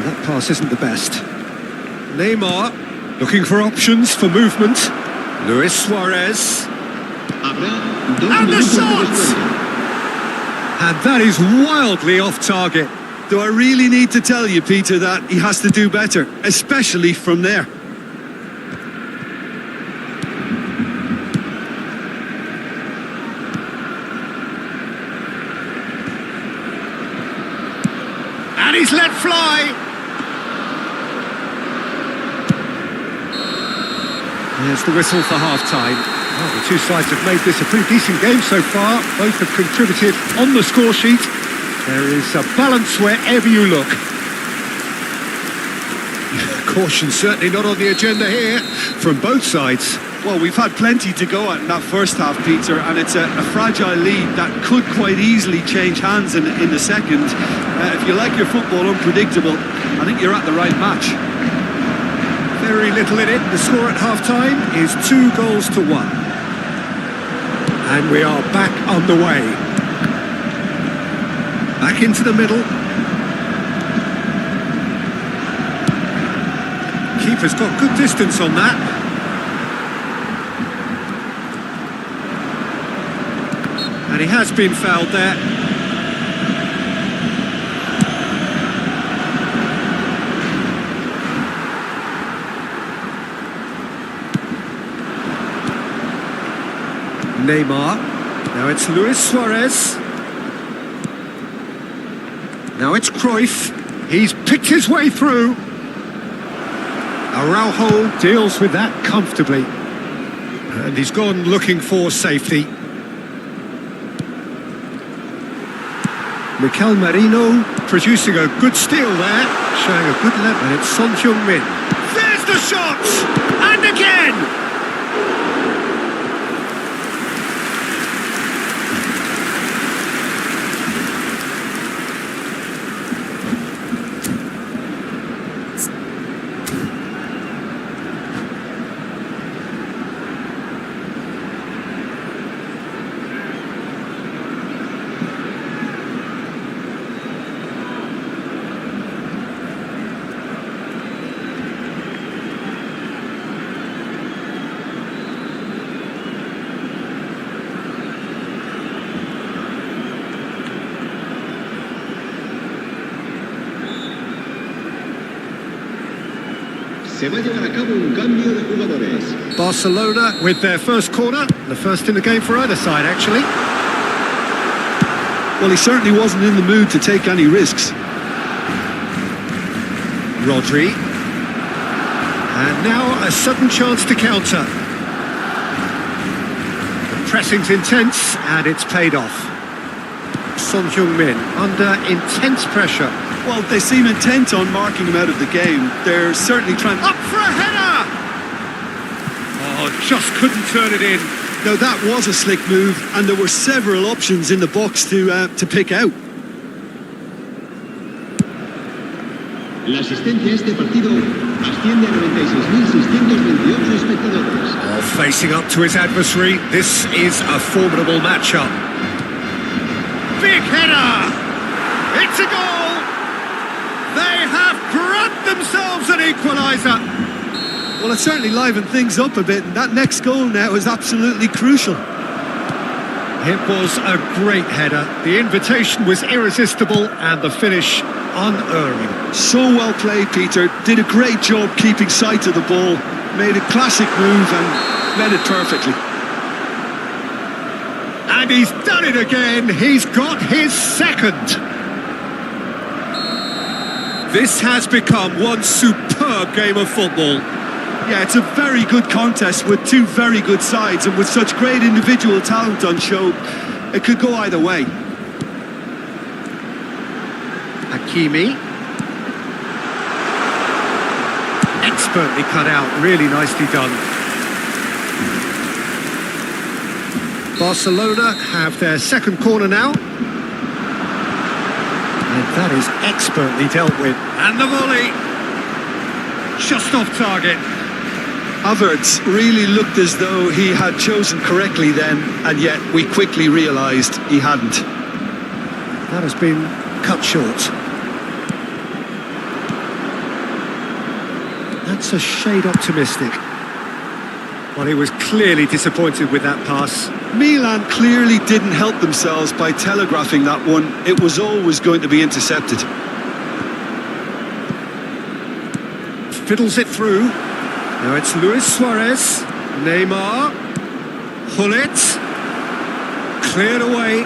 That pass isn't the best. Neymar looking for options for movement. Luis Suarez. Habrá 2 And the minutos de shot! descuento. And that is wildly off target. Do I really need to tell you, Peter, that he has to do better, especially from there? And he's let fly. There's the whistle for half-time. Well, the two sides have made this a pretty decent game so far. Both have contributed on the score sheet. There is a balance wherever you look. Caution certainly not on the agenda here from both sides. Well, we've had plenty to go at in that first half, Peter, and it's a fragile lead that could quite easily change hands in the second. If you like your football unpredictable, I think you're at the right match. Very little in it. The score at half-time is 2-1. And we are back on the way. Back into the middle. Keeper's got good distance on that. And he has been fouled there. Neymar. Now it's Luis Suarez. Now it's Cruyff. He's picked his way through. Araujo deals with that comfortably. And he's gone looking for safety. Mikel Merino producing a good steal there, showing a good level, and it's Son Heung-min. There's the shot! And again! Se va a llevar a cabo un cambio de jugadores. Barcelona with their first corner, the first in the game for either side actually. Well, he certainly wasn't in the mood to take any risks. Rodri. And now a sudden chance to counter. The pressing's intense and it's paid off. Son Heung-min under intense pressure. Well, they seem intent on marking him out of the game. They're certainly trying... Up for a header! Oh, just couldn't turn it in. No, that was a slick move, and there were several options in the box to pick out. La asistencia a este partido asciende a 96.628 espectadores. Oh, facing up to his adversary, this is a formidable matchup. Big header! It's a goal! They have grabbed themselves an equaliser. Well, it certainly livened things up a bit, and that next goal now is absolutely crucial. It was a great header. The invitation was irresistible and the finish unerring. So well played, Peter. Did a great job keeping sight of the ball. Made a classic move and led it perfectly. And he's done it again. He's got his second. This has become one superb game of football. Yeah, it's a very good contest with two very good sides, and with such great individual talent on show, it could go either way. Hakimi. Expertly cut out, really nicely done. Barcelona have their second corner now. And that is expertly dealt with. And the volley. Just off target. Havertz really looked as though he had chosen correctly then, and yet we quickly realised he hadn't. That has been cut short. That's a shade optimistic. Well, he was clearly disappointed with that pass. Milan clearly didn't help themselves by telegraphing that one. It was always going to be intercepted. Fiddles it through. Now it's Luis Suarez. Neymar. Hullet. Cleared away.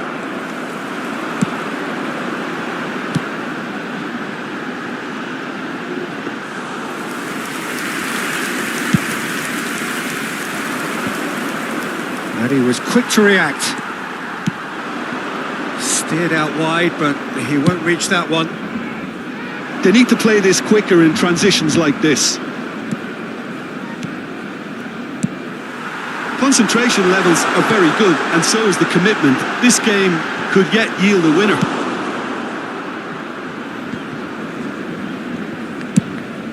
And he was quick to react. Steered out wide, but he won't reach that one. They need to play this quicker in transitions like this. Concentration levels are very good, and so is the commitment. This game could yet yield a winner.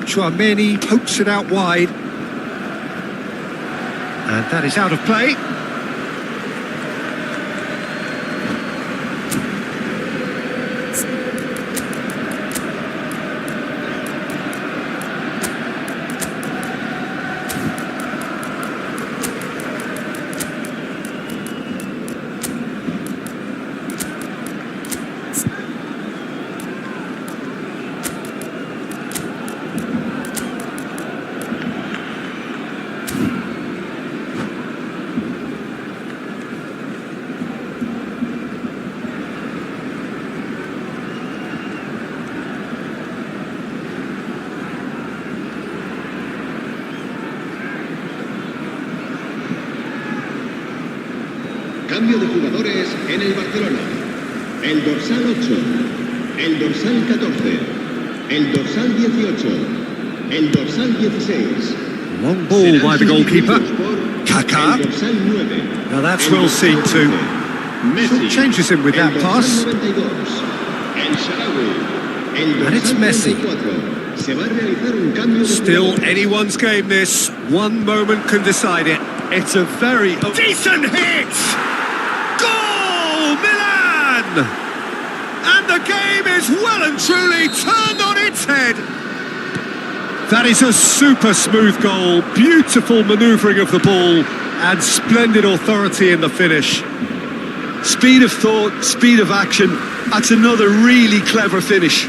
Chouameni pokes it out wide. And that is out of play. Cambio de jugadores en el Barcelona. El dorsal 8, el dorsal 14, el dorsal 18, el dorsal 16. Long ball by the goalkeeper. Kaká. El dorsal 9. Now that's well seen too. Short changes him with that pass. And it's Messi. Still anyone's game this. One moment can decide it. It's a very Decent hit! Goal! Milan! And the game is well and truly turned on its head. That is a super smooth goal. Beautiful manoeuvring of the ball and splendid authority in the finish. speed of thought, speed of action. That's another really clever finish.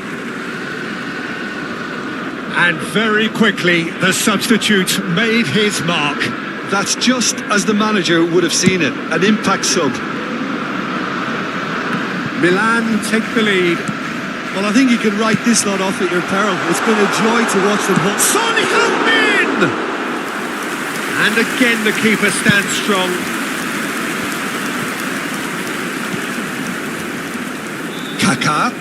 And very quickly, the substitute made his mark. That's just as the manager would have seen it, an impact sub. Milan take the lead. Well, I think you can write this lot off at your peril. It's been a joy to watch them hit. Son Heung-min! And again the keeper stands strong. Kaká.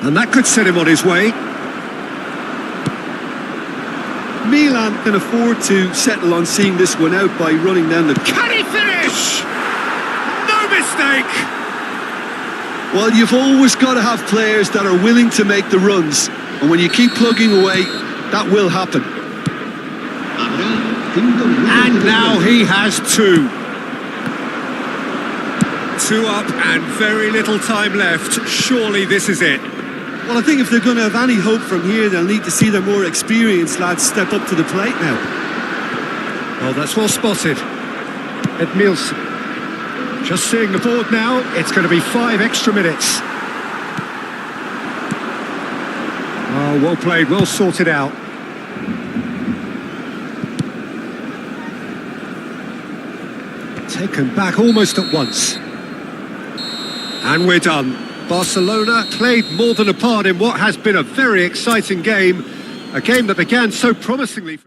And that could set him on his way. Milan can afford to settle on seeing this one out by running down the... Can he finish? No mistake! Well, you've always got to have players that are willing to make the runs. And when you keep plugging away, that will happen. And now he has two. Two up and very little time left. Surely this is it. Well, I think if they're going to have any hope from here, they'll need to see their more experienced lads step up to the plate now. Oh, that's well spotted. Edmilson. Just seeing the board now, it's going to be 5 extra minutes. Oh, well played, well sorted out. Taken back almost at once. And we're done. Barcelona played more than a part in what has been a very exciting game. A game that began so promisingly.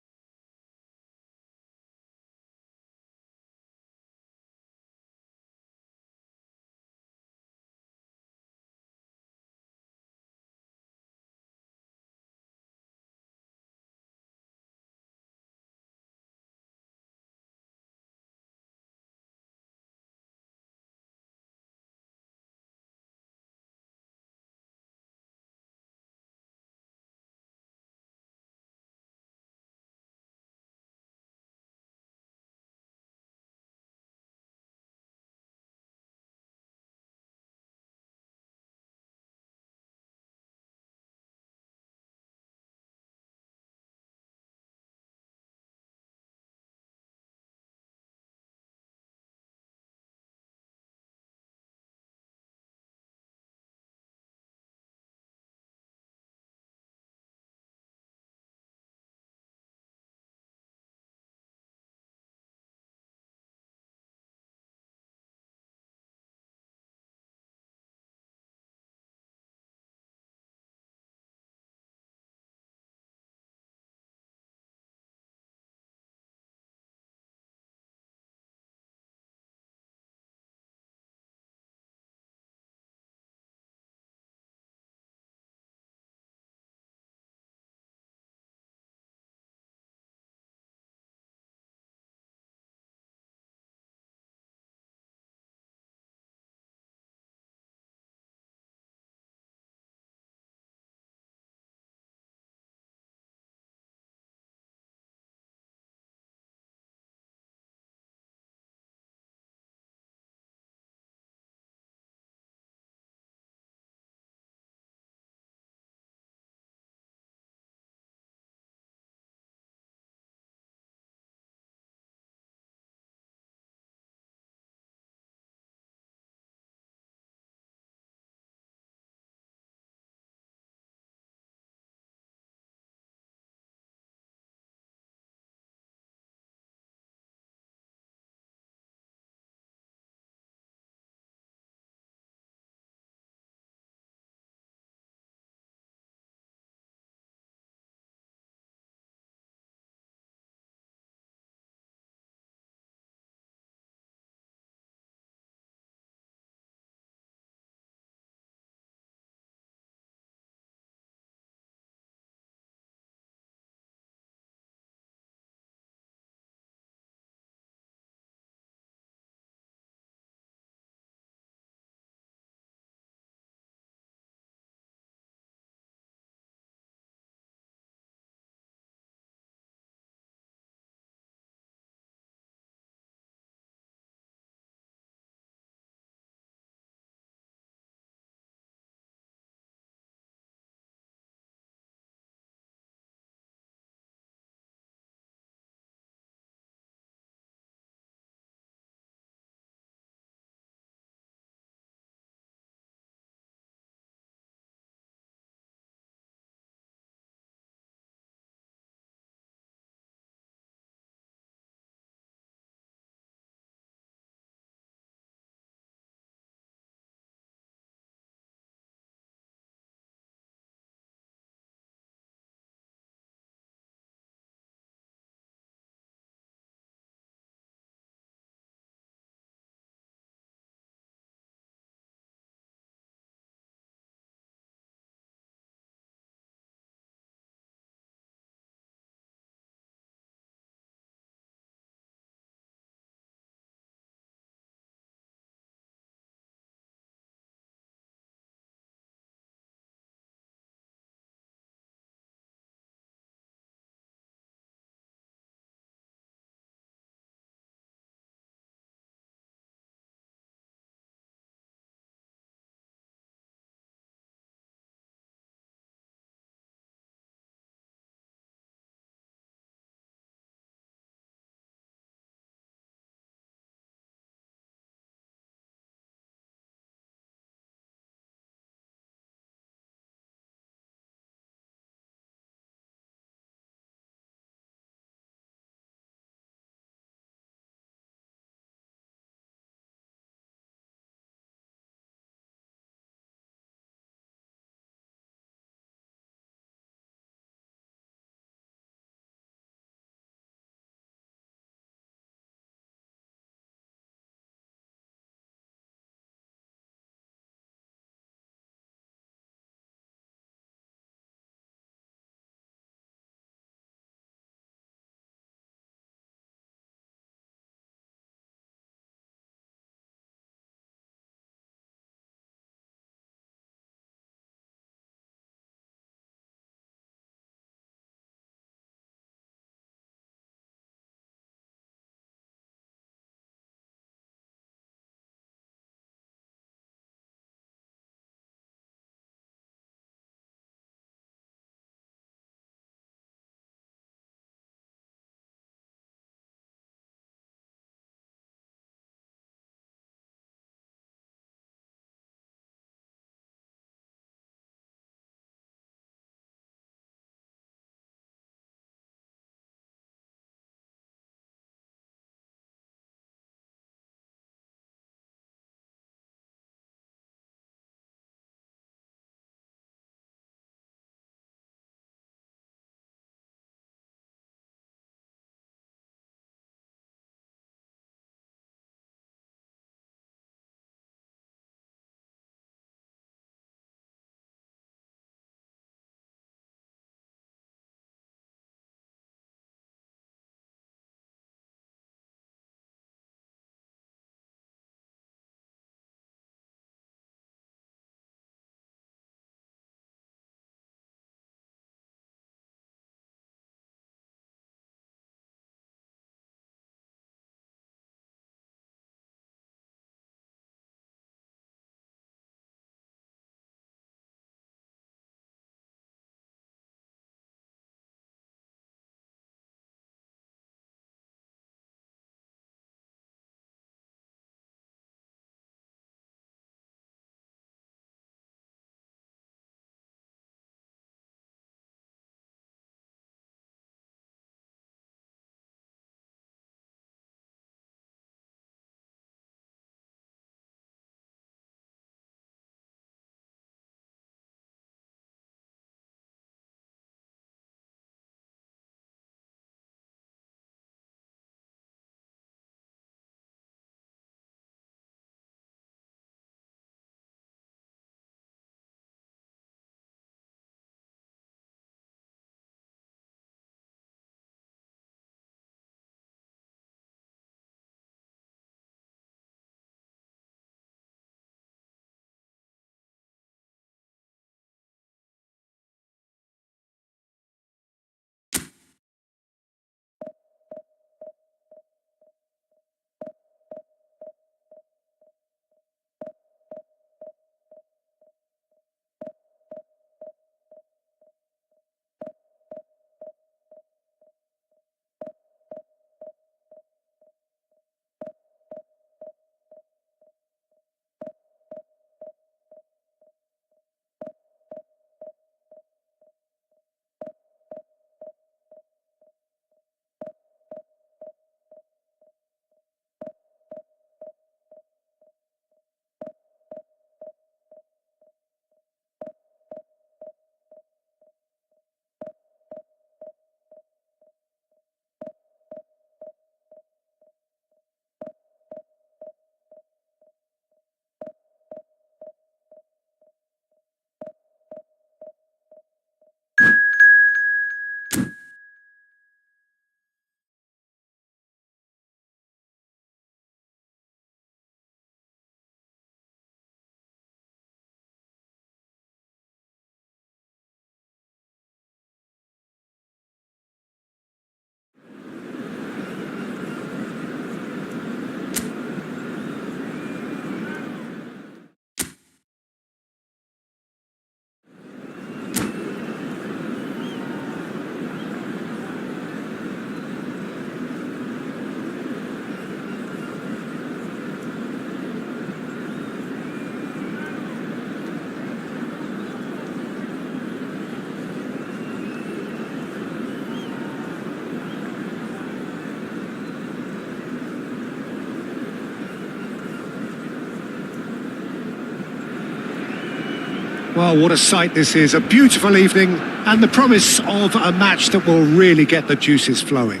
Well, what a sight this is. A beautiful evening and the promise of a match that will really get the juices flowing.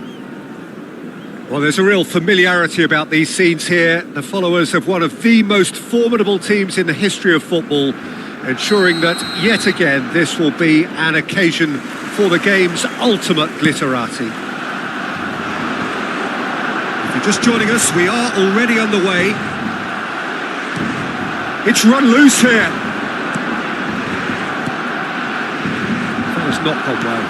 Well, there's a real familiarity about these scenes here. The followers of one of the most formidable teams in the history of football, ensuring that, yet again, this will be an occasion for the game's ultimate glitterati. If you're just joining us, we are already underway. It's run loose here. That has not gone well.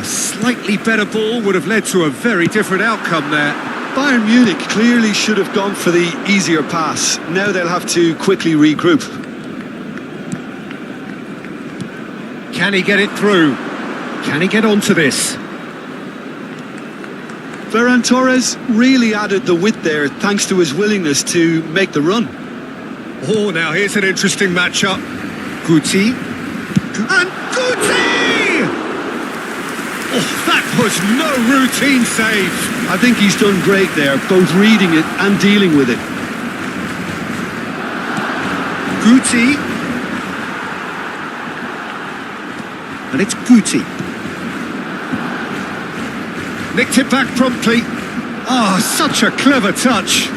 A slightly better ball would have led to a very different outcome there. Bayern Munich clearly should have gone for the easier pass. Now they'll have to quickly regroup. Can he get it through? Can he get onto this? Ferran Torres really added the width there thanks to his willingness to make the run. Oh, now here's an interesting matchup. Guti. And Guti! Oh, that was no routine save. I think he's done great there, both reading it and dealing with it. Guti. And it's Guti. Nicked it back promptly. Oh, such a clever touch.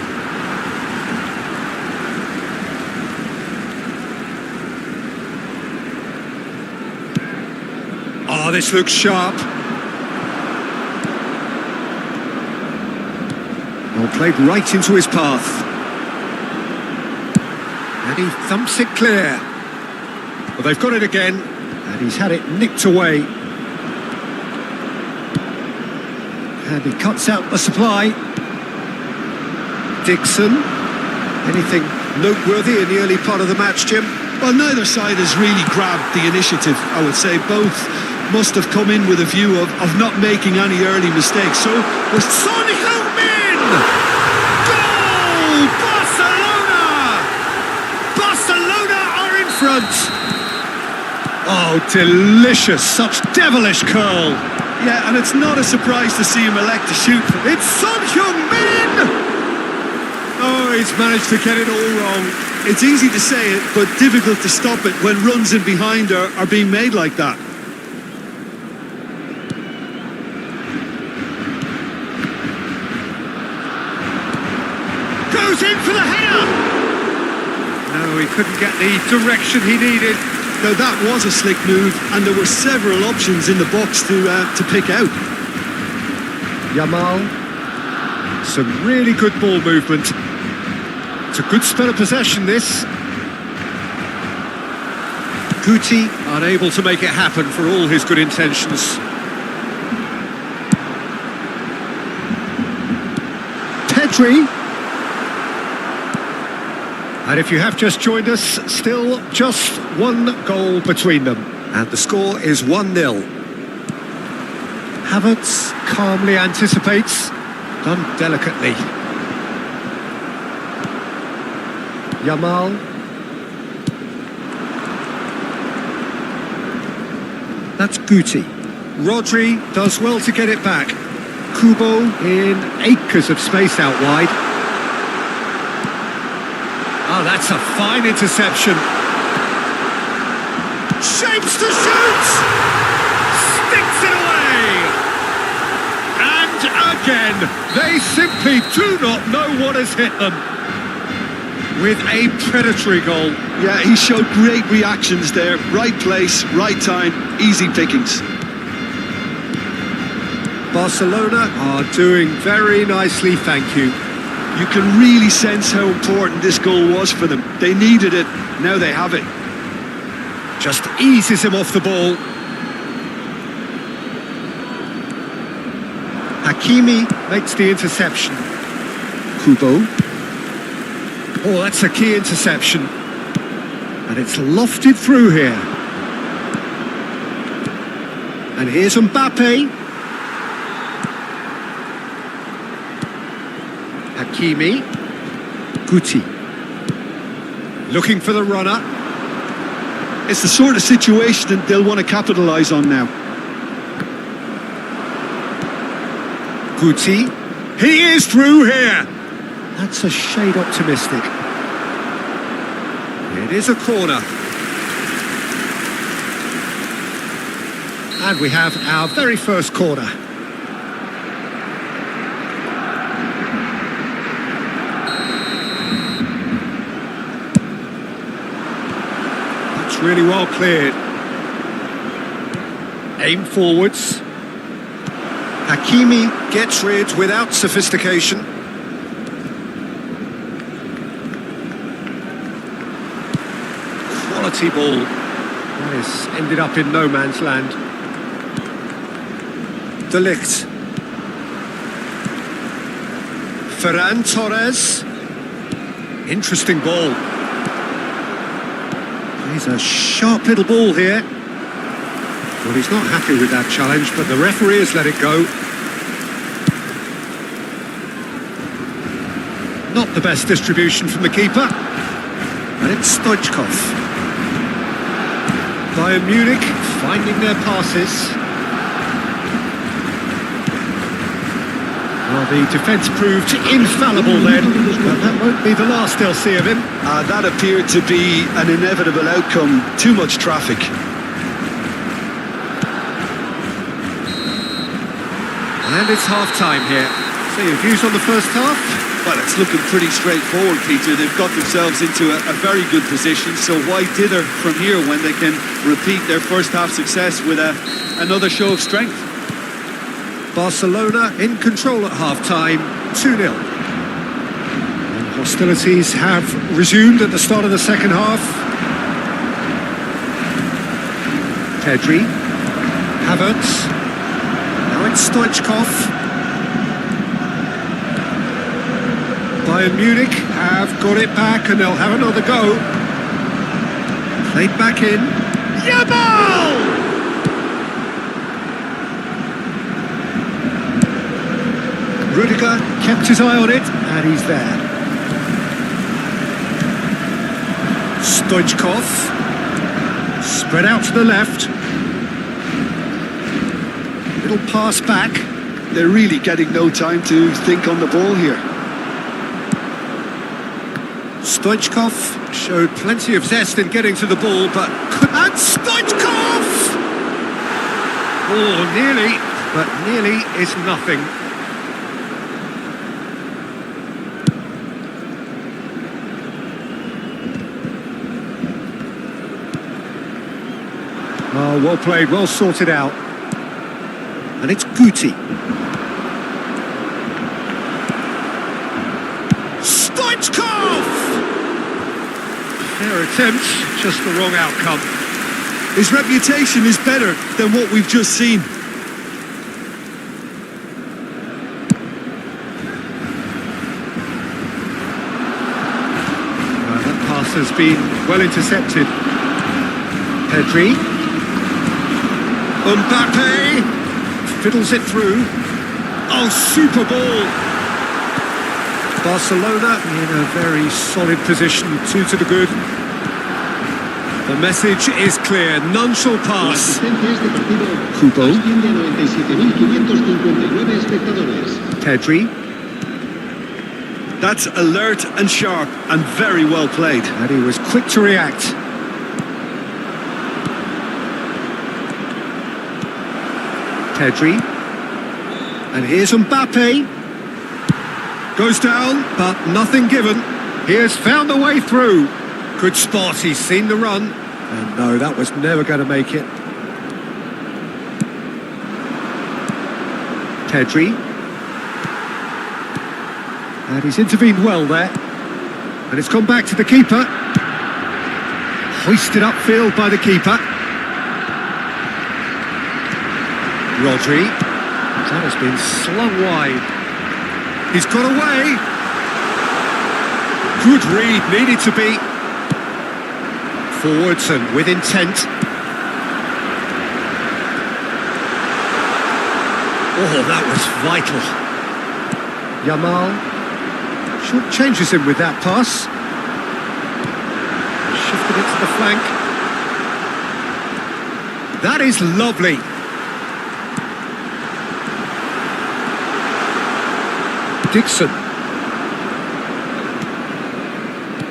Oh, this looks sharp. Well, played right into his path. And he thumps it clear. Well, they've got it again, and he's had it nicked away. And he cuts out the supply. Dixon. Anything noteworthy in the early part of the match, Jim? Well, neither side has really grabbed the initiative, I would say. Both must have come in with a view of not making any early mistakes. So, was Son Heung-min! Goal! Barcelona! Barcelona are in front! Oh, delicious. Such devilish curl. Yeah, and it's not a surprise to see him elect to shoot. It's Son Heung-min! Oh, he's managed to get it all wrong. It's easy to say it, but difficult to stop it when runs in behind are being made like that. Goes in for the header! No, he couldn't get the direction he needed. Now that was a slick move, and there were several options in the box to pick out. Yamal. Some really good ball movement. It's a good spell of possession, this. Guti unable to make it happen for all his good intentions. Pedri. And if you have just joined us, still just one goal between them. And the score is 1-0. Havertz calmly anticipates. Done delicately. Yamal. That's Guti. Rodri does well to get it back. Kubo in acres of space out wide. Oh, that's a fine interception. Shapes to shoot! Sticks it away! And again, they simply do not know what has hit them. With a predatory goal. Yeah, he showed great reactions there. Right place, right time, easy pickings. Barcelona are doing very nicely, thank you. You can really sense how important this goal was for them. They needed it, now they have it. Just eases him off the ball. Hakimi makes the interception. Kubo. Oh, that's a key interception. And it's lofted through here. And here's Mbappe. Hakimi. Guti. Looking for the runner. It's the sort of situation that they'll want to capitalise on now. Guti. He is through here. That's a shade optimistic. It is a corner. And we have our very first corner. That's really well cleared. Aim forwards. Hakimi gets rid without sophistication. Quality ball. That is ended up in no man's land. De Ligt. Ferran Torres. Interesting ball. He's a sharp little ball here. Well, he's not happy with that challenge, but the referee has let it go. Not the best distribution from the keeper. And it's Stoichkov. Bayern Munich finding their passes. Well, the defence proved infallible then, but that won't be the last they'll see of him. That appeared to be an inevitable outcome. Too much traffic. And it's half-time here. So your views on the first half? Well, it's looking pretty straightforward, Peter. They've got themselves into a very good position, so why dither from here when they can repeat their first half success with another show of strength? Barcelona in control at half-time, 2-0. And hostilities have resumed at the start of the second half. Pedri, Havertz, now it's Stoichkov. Bayern Munich have got it back and they'll have another go. Played back in. Yamal! Rudiger kept his eye on it, and he's there. Stoichkov, spread out to the left. Little pass back. They're really getting no time to think on the ball here. Stoichkov showed plenty of zest in getting to the ball, but... And Stoichkov! Oh, nearly, but nearly is nothing. Oh, well played, well sorted out. And it's Guti. Stoichkov! Fair attempt, just the wrong outcome. His reputation is better than what we've just seen. That pass has been well intercepted. Pedri. Mbappe fiddles it through. Oh, super ball! Barcelona in a very solid position, 2 to the good. The message is clear, none shall pass. Kubo. Pedri. That's alert and sharp and very well played. And he was quick to react. Pedri, and here's Mbappe, goes down, but nothing given. He has found a way through. Good spot, he's seen the run, and no, that was never going to make it. Pedri, and he's intervened well there, and it's gone back to the keeper. Hoisted upfield by the keeper. Rodri, that has been slung wide. He's got away. Good read, needed to be. Forwards and with intent. Oh, that was vital. Yamal short changes him with that pass. Shifted it to the flank. That is lovely. Dixon.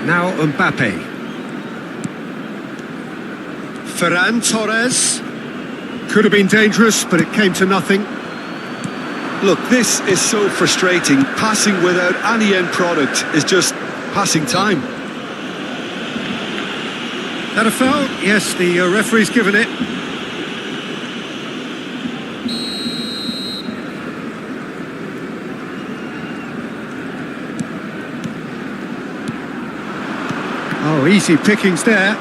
Now Mbappe. Ferran Torres. Could have been dangerous, but it came to nothing. Look, this is so frustrating. Passing without any end product is just passing time. That a foul? Yes, the referee's given it. Oh, easy pickings there.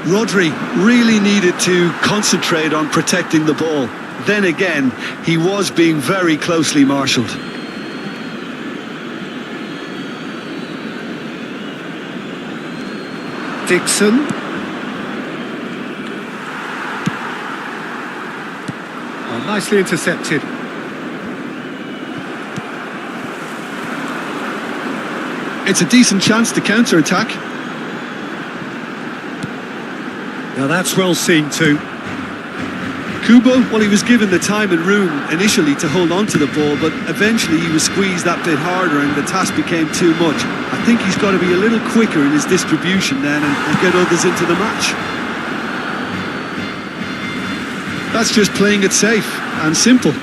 Rodri really needed to concentrate on protecting the ball. Then again, he was being very closely marshalled. Dixon. Oh, nicely intercepted. It's a decent chance to counter-attack. Now that's well seen too. Kubo, well, he was given the time and room initially to hold on to the ball, but eventually he was squeezed that bit harder and the task became too much. I think he's got to be a little quicker in his distribution then and get others into the match. That's just playing it safe and simple.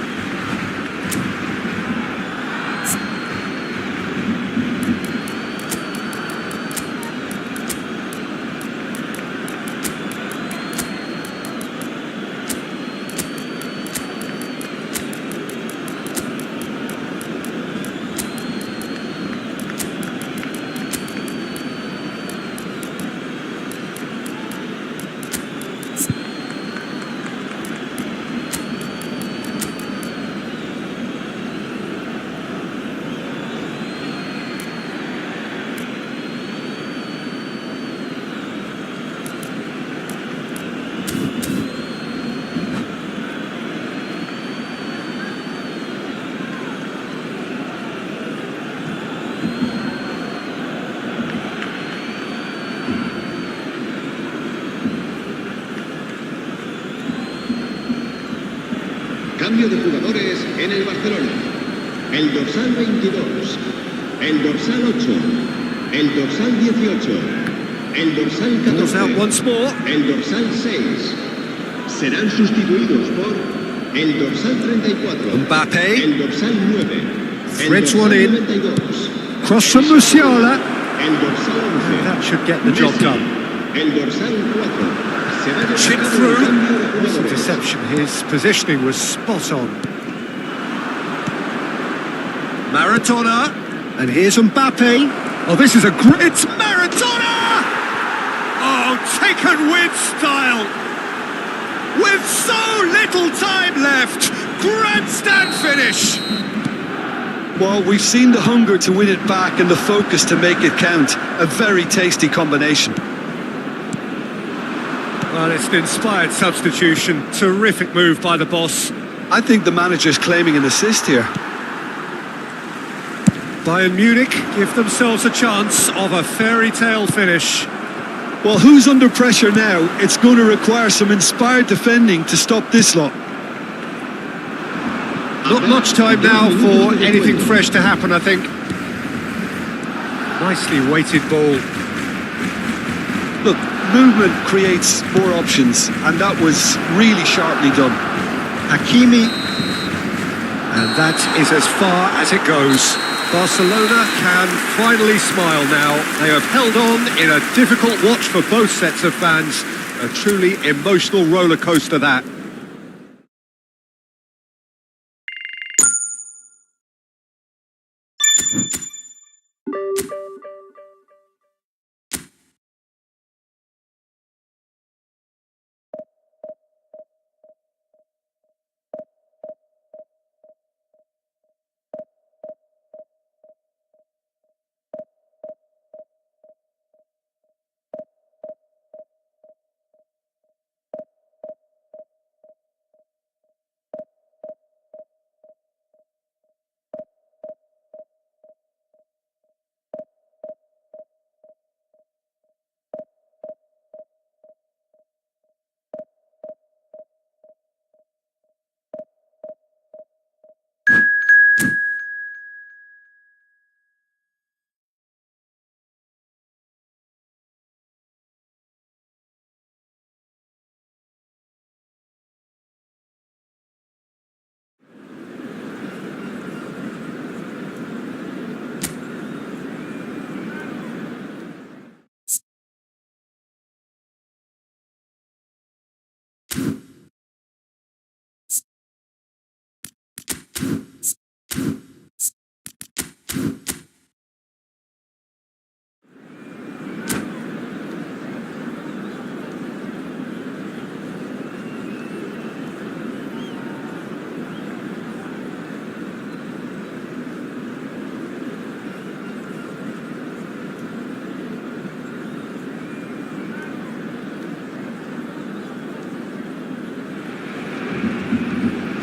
Cambio de jugadores en el Barcelona. El dorsal 22, el dorsal 8, el dorsal 18, el dorsal Ball's out 14, once more. el dorsal 6. Serán sustituidos por el dorsal 34, Mbappe. el dorsal 9, el Threads dorsal one in. 92, Cross from Musiala. el dorsal 11. That should get the job Messi, done. el dorsal 4. Se va a llevar Chip a cabo el through. cambio de Some jugadores. deception. His positioning was spot on. Maradona. And here's Mbappe. Oh, this is a great... It's Maradona! Oh, taken with style. With so little time left. Grandstand finish. Well, we've seen the hunger to win it back and the focus to make it count. A very tasty combination. Well, it's an inspired substitution. Terrific move by the boss. I think the manager's claiming an assist here. Bayern Munich give themselves a chance of a fairy tale finish. Well, who's under pressure now? It's going to require some inspired defending to stop this lot. Not much time now for anything fresh to happen, I think. Nicely weighted ball. Look, movement creates more options, and that was really sharply done. Hakimi. And that is as far as it goes. Barcelona can finally smile now. They have held on in a difficult watch for both sets of fans. A truly emotional roller coaster that.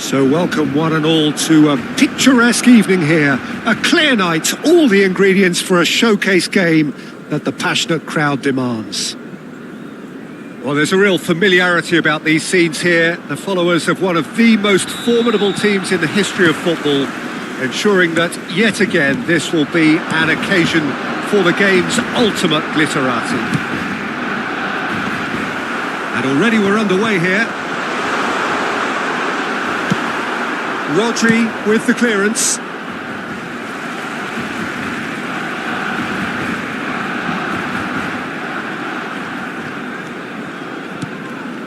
So welcome one and all to a picturesque evening here. A clear night, all the ingredients for a showcase game that the passionate crowd demands. Well, there's a real familiarity about these scenes here. The followers of one of the most formidable teams in the history of football, ensuring that yet again this will be an occasion for the game's ultimate glitterati. And already we're underway here. Rodri with the clearance.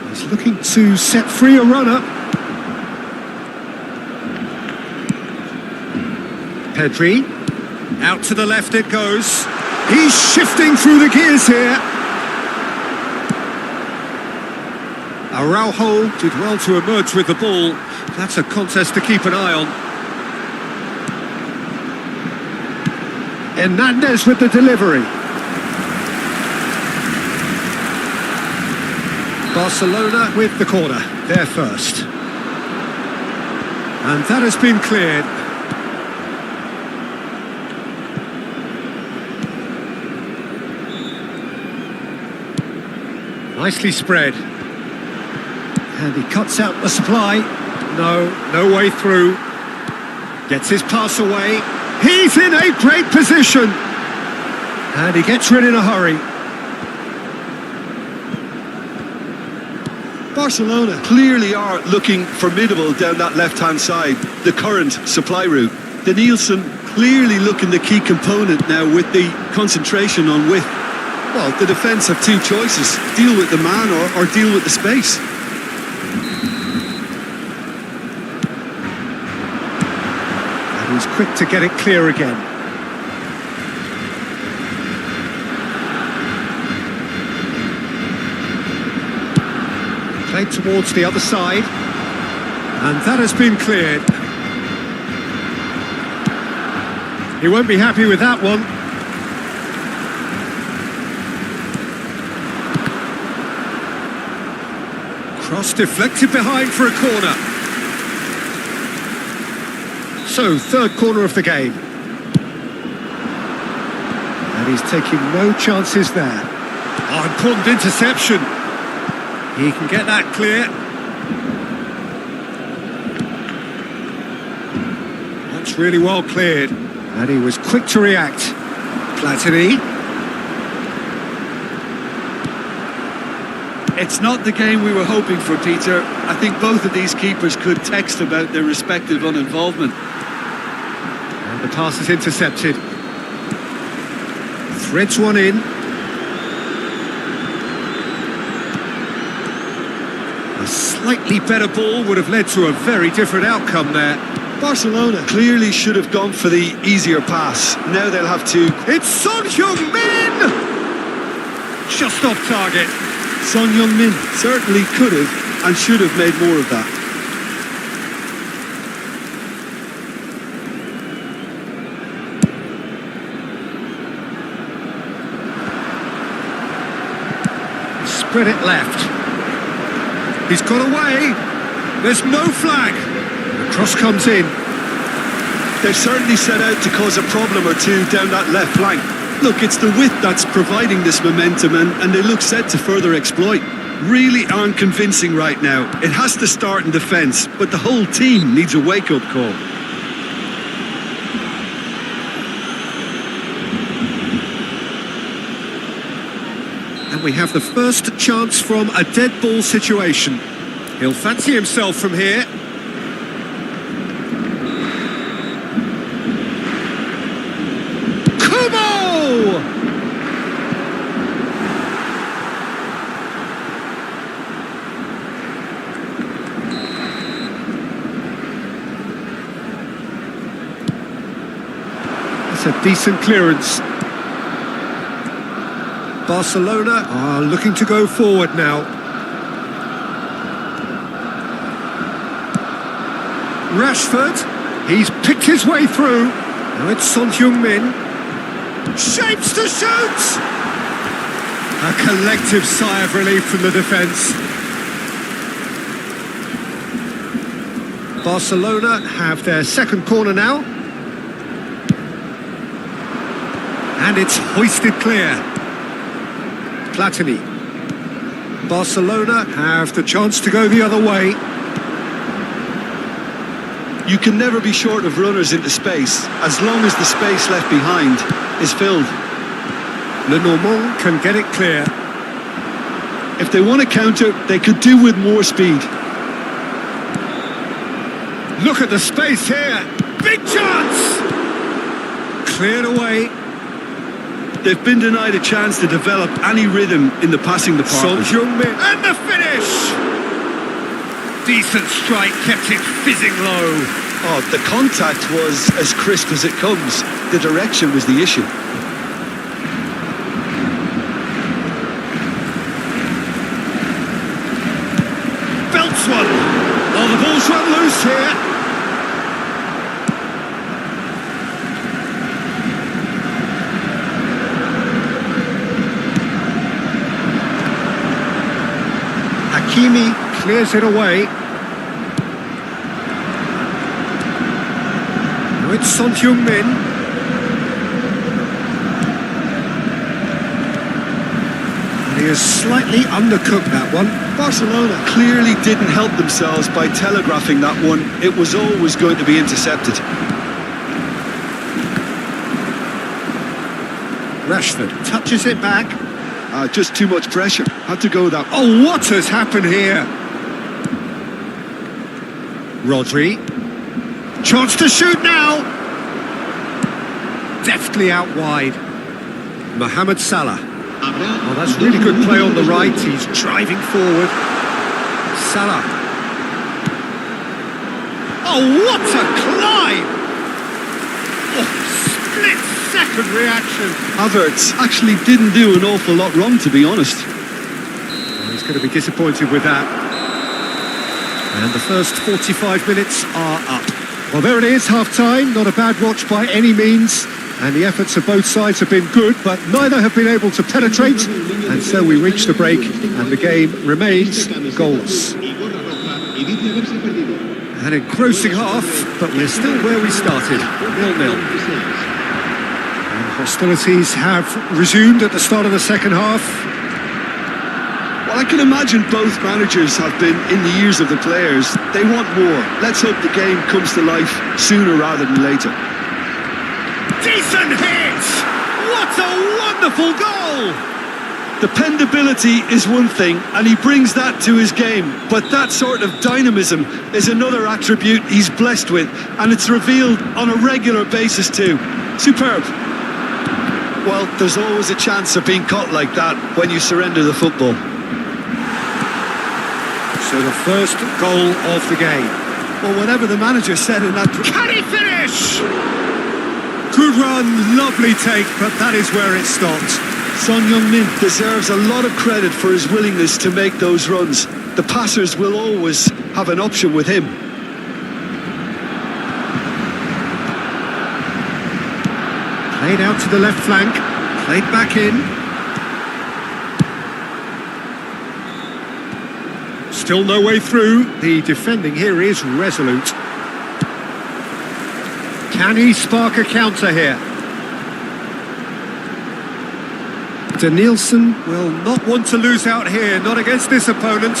He's looking to set free a runner. Pedri, out to the left it goes. He's shifting through the gears here. Araujo did well to emerge with the ball. That's a contest to keep an eye on. Hernandez with the delivery. Barcelona with the corner, there first. And that has been cleared. Nicely spread. And he cuts out the supply. No way through. Gets his pass away. He's in a great position. And he gets rid in a hurry. Barcelona clearly are looking formidable down that left-hand side, the current supply route. The Nielsen clearly looking the key component now with the concentration on width. Well, the defence have two choices. Deal with the man or deal with the space. And he's quick to get it clear again. Played towards the other side. And that has been cleared. He won't be happy with that one. Cross deflected behind for a corner. So, third corner of the game. And he's taking no chances there. Oh, important interception. He can get that clear. That's really well cleared. And he was quick to react. Platini. It's not the game we were hoping for, Peter. I think both of these keepers could text about their respective uninvolvement. And the pass is intercepted. Threads one in. A slightly better ball would have led to a very different outcome there. Barcelona clearly should have gone for the easier pass. Now they'll have to... It's Son Heung-min! Just off target. Son Heung-min certainly could have and should have made more of that. Spread it left. He's got away. There's no flag. The cross comes in. They've certainly set out to cause a problem or two down that left flank. Look, it's the width that's providing this momentum and they look set to further exploit. Really aren't convincing right now. It has to start in defence, but the whole team needs a wake-up call. And we have the first chance from a dead ball situation. He'll fancy himself from here. It's a decent clearance. Barcelona are looking to go forward now. Rashford, he's picked his way through. Now it's Son Heung-min. Shapes to shoot! A collective sigh of relief from the defence. Barcelona have their second corner now. And it's hoisted clear. Platini. Barcelona have the chance to go the other way. You can never be short of runners into space, as long as the space left behind is filled. Lenormand can get it clear. If they want to counter, they could do with more speed. Look at the space here. Big chance! Cleared away. They've been denied a chance to develop any rhythm in the passing department. And the finish! Decent strike, kept it fizzing low. Oh, the contact was as crisp as it comes. The direction was the issue. Belts one. Oh, the ball's run loose here. Hakimi clears it away. Now it's Son Heung-min. And he has slightly undercooked that one. Barcelona clearly didn't help themselves by telegraphing that one. It was always going to be intercepted. Rashford touches it back. Just too much pressure. Had to go that way. Oh, what has happened here? Rodri. Chance to shoot now. Deftly out wide. Mohamed Salah. Oh, that's really good play on the right. He's driving forward. Salah. Oh, what a climb! Oh, split-second reaction. Havertz actually didn't do an awful lot wrong, to be honest. Well, he's going to be disappointed with that. And the first 45 minutes are up. Well, there it is, half-time. Not a bad watch by any means. And the efforts of both sides have been good, but neither have been able to penetrate. And so we reach the break, and the game remains goalless. An engrossing half, but we're still where we started, 0-0. And hostilities have resumed at the start of the second half. Well, I can imagine both managers have been in the ears of the players. They want more. Let's hope the game comes to life sooner rather than later. Decent hit! What a wonderful goal! Dependability is one thing, and he brings that to his game. But that sort of dynamism is another attribute he's blessed with, and it's revealed on a regular basis too. Superb. Well, there's always a chance of being caught like that when you surrender the football. So the first goal of the game. Well, whatever the manager said in that... Can he finish? Good run, lovely take, but that is where it stopped. Son Heung-min deserves a lot of credit for his willingness to make those runs. The passers will always have an option with him. Played out to the left flank, played back in. Still no way through. The defending here is resolute. Can he spark a counter here? Danielson will not want to lose out here, not against this opponent.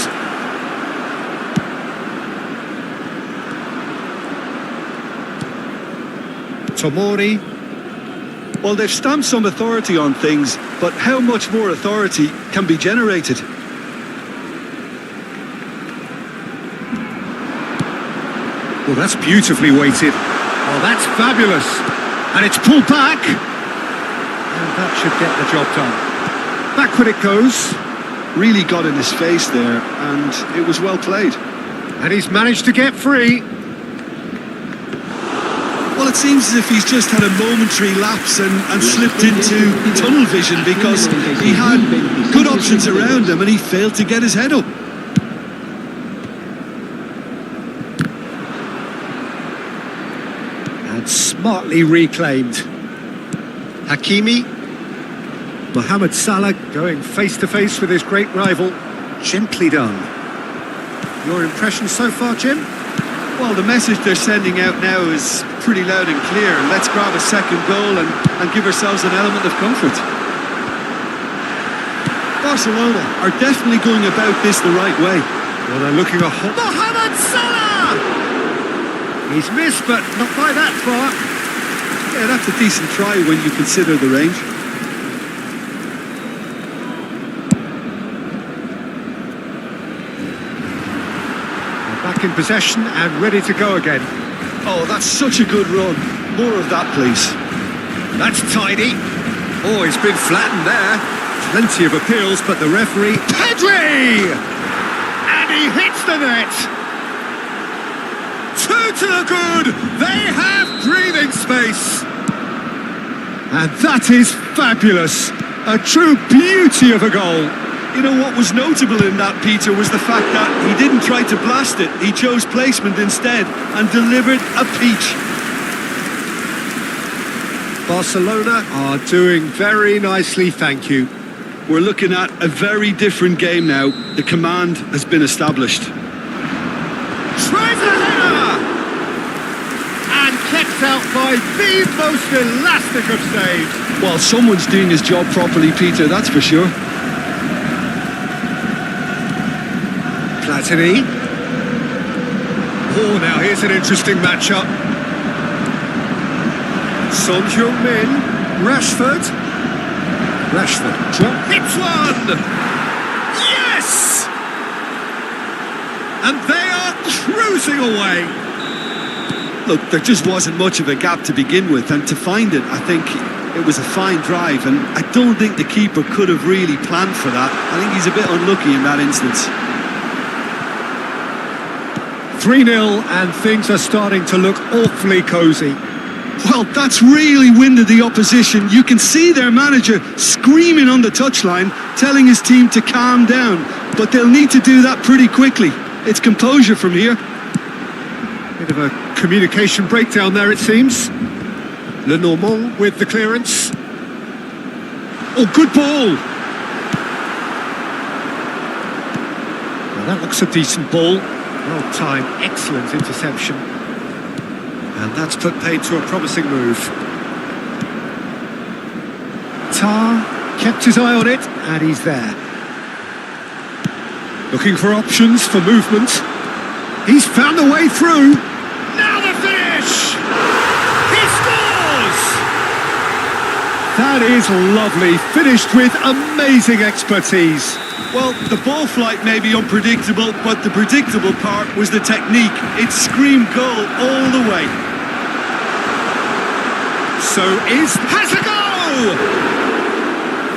Tomori. Well, they've stamped some authority on things, but how much more authority can be generated? Well, that's beautifully weighted. Oh, that's fabulous. And it's pulled back. And that should get the job done. Backward it goes. Really got in his face there, and it was well played. And he's managed to get free. Well, it seems as if he's just had a momentary lapse and slipped into tunnel vision, because he had good options around him and he failed to get his head up. And smartly reclaimed. Hakimi. Mohamed Salah going face-to-face with his great rival. Gently done. Your impression so far, Jim? Well, the message they're sending out now is pretty loud and clear. Let's grab a second goal and give ourselves an element of comfort. Barcelona are definitely going about this the right way. Well, they're looking a hot... Mohamed Salah! He's missed, but not by that far. Yeah, that's a decent try when you consider the range. Back in possession and ready to go again. Oh, that's such a good run. More of that, please. That's tidy. Oh, he's been flattened there. Plenty of appeals, but the referee... Pedri! And he hits the net. 2 to the good. They have breathing space. And that is fabulous. A true beauty of a goal. You know what was notable in that, Peter, was the fact that he didn't try to blast it. He chose placement instead and delivered a peach. Barcelona are doing very nicely, thank you. We're looking at a very different game now. The command has been established. Tries a header! And kept out by the most elastic of saves. Well, someone's doing his job properly, Peter, that's for sure. Platini. Oh, now here's an interesting matchup. Son Heung-min, Rashford. Rashford hits one! Yes! And they are cruising away. Look, there just wasn't much of a gap to begin with, and to find it, I think it was a fine drive, and I don't think the keeper could have really planned for that. I think he's a bit unlucky in that instance. 3-0 and things are starting to look awfully cosy. Well, that's really winded the opposition. You can see their manager screaming on the touchline, telling his team to calm down. But they'll need to do that pretty quickly. It's composure from here. Bit of a communication breakdown there, it seems. Lenormand with the clearance. Oh, good ball! Well, that looks a decent ball. Well timed, excellent interception. And that's put paid to a promising move. Tar kept his eye on it, and he's there. Looking for options for movement. He's found a way through. Now the finish! He scores! That is lovely, finished with amazing expertise. Well, the ball flight may be unpredictable, but the predictable part was the technique. It screamed goal all the way. So has a go!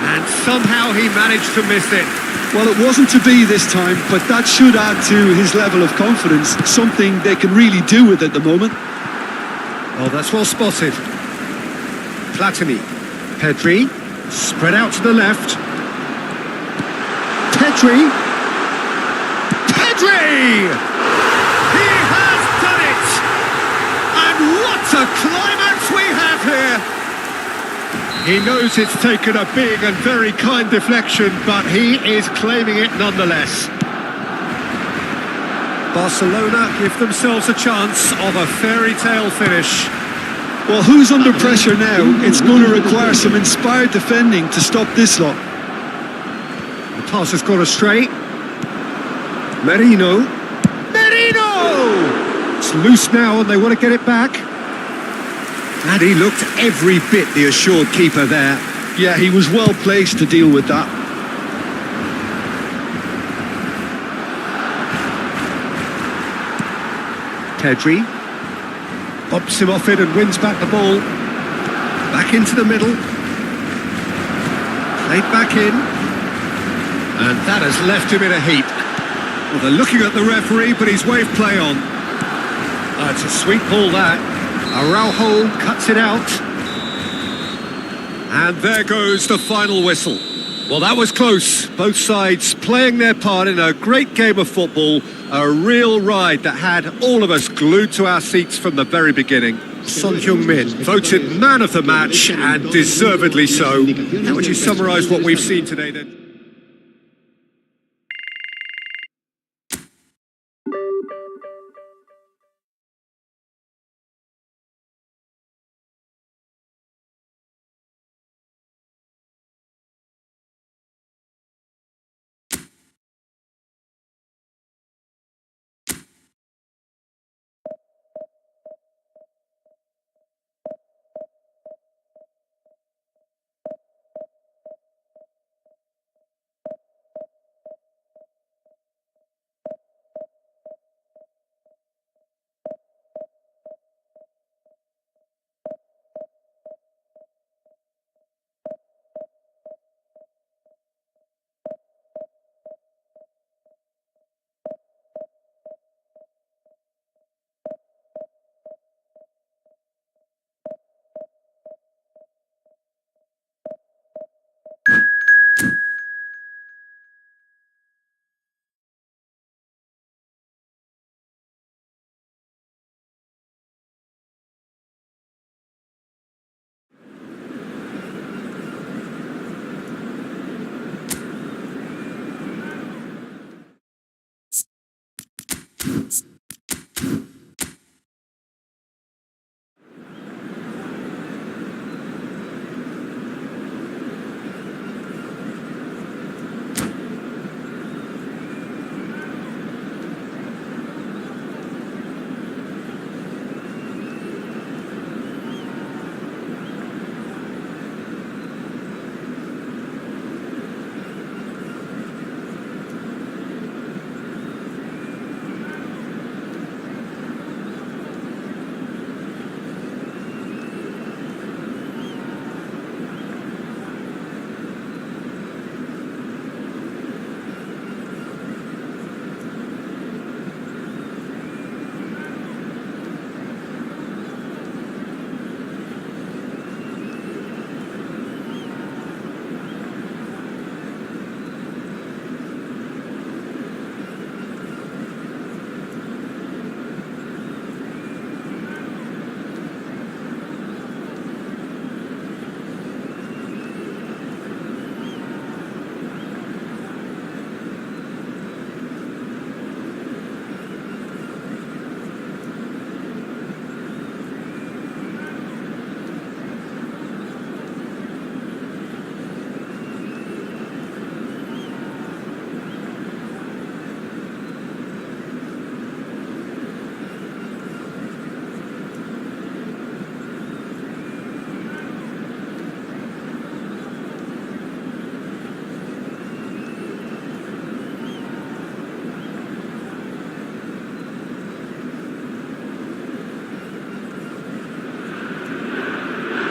And somehow he managed to miss it. Well, it wasn't to be this time, but that should add to his level of confidence, something they can really do with at the moment. Oh, that's well spotted. Platini. Pedri. Spread out to the left. Pedri! Pedri! He has done it! And what a climax we have here! He knows it's taken a big and very kind deflection, but he is claiming it nonetheless. Barcelona give themselves a chance of a fairy tale finish. Well, who's under pressure now? It's going to require some inspired defending to stop this lot. Pass has gone astray. Merino! It's loose now and they want to get it back. And he looked every bit the assured keeper there. Yeah, he was well placed to deal with that. Pedri bumps him off it and wins back the ball. Back into the middle. Played back in. And that has left him in a heap. Well, they're looking at the referee, but he's waved play on. It's a sweet ball, that. Araujo cuts it out. And there goes the final whistle. Well, that was close. Both sides playing their part in a great game of football. A real ride that had all of us glued to our seats from the very beginning. Son Heung-min voted man of the match, and deservedly so. How would you summarise what we've seen today, then?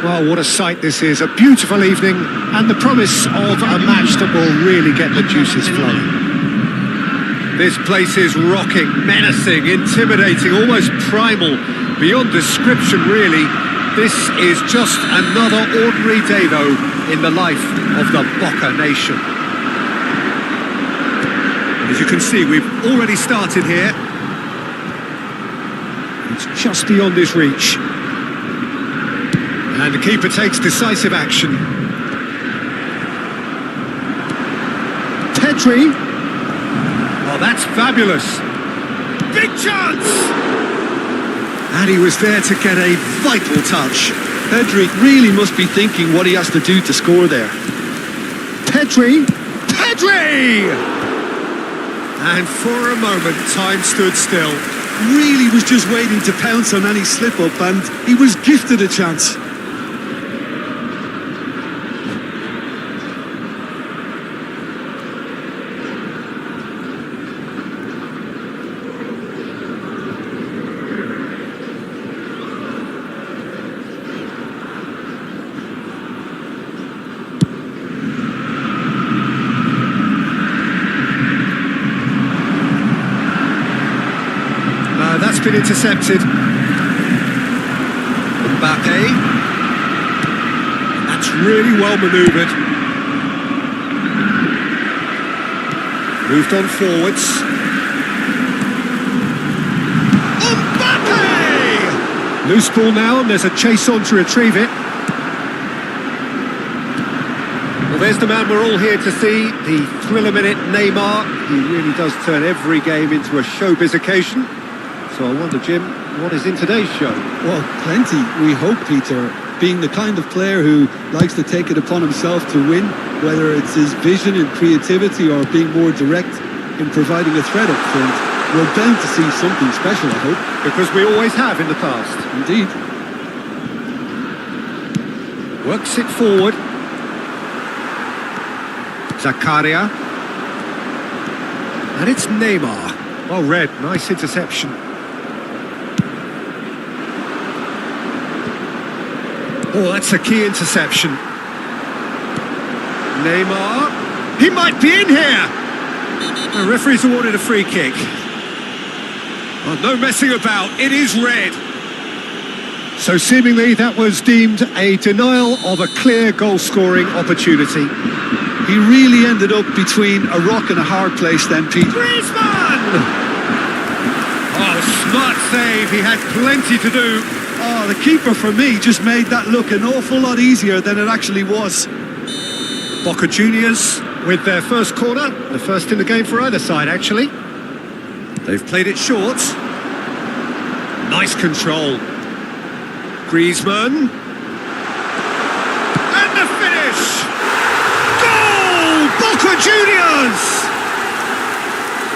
Well, what a sight this is. A beautiful evening and the promise of a match that will really get the juices flowing. This place is rocking, menacing, intimidating, almost primal, beyond description really. This is just another ordinary day though in the life of the Boca nation. As you can see, we've already started here. It's just beyond his reach. And the keeper takes decisive action. Pedri. Oh, that's fabulous. Big chance! And he was there to get a vital touch. Pedri really must be thinking what he has to do to score there. Pedri! Pedri! And for a moment, time stood still. Really was just waiting to pounce on any slip-up, and he was gifted a chance. That's been intercepted. Mbappe. That's really well manoeuvred. Moved on forwards. Mbappe! Loose ball now, and there's a chase on to retrieve it. Well, there's the man we're all here to see, the thriller-minute Neymar. He really does turn every game into a showbiz occasion. So I wonder, Jim, what is in today's show? Well, plenty, we hope, Peter. Being the kind of player who likes to take it upon himself to win, whether it's his vision and creativity or being more direct in providing a threat up front, we're bound to see something special, I hope. Because we always have in the past. Indeed. Works it forward. Zakaria. And it's Neymar. Well read, nice interception. Oh, that's a key interception. Neymar. He might be in here. The referee's awarded a free kick. Oh, no messing about. It is red. So seemingly that was deemed a denial of a clear goal-scoring opportunity. He really ended up between a rock and a hard place then, Pete. Griezmann! Oh, smart save. He had plenty to do. Oh, the keeper, for me, just made that look an awful lot easier than it actually was. Boca Juniors with their first corner, the first in the game for either side, actually. They've played it short. Nice control. Griezmann. And the finish! Goal! Boca Juniors!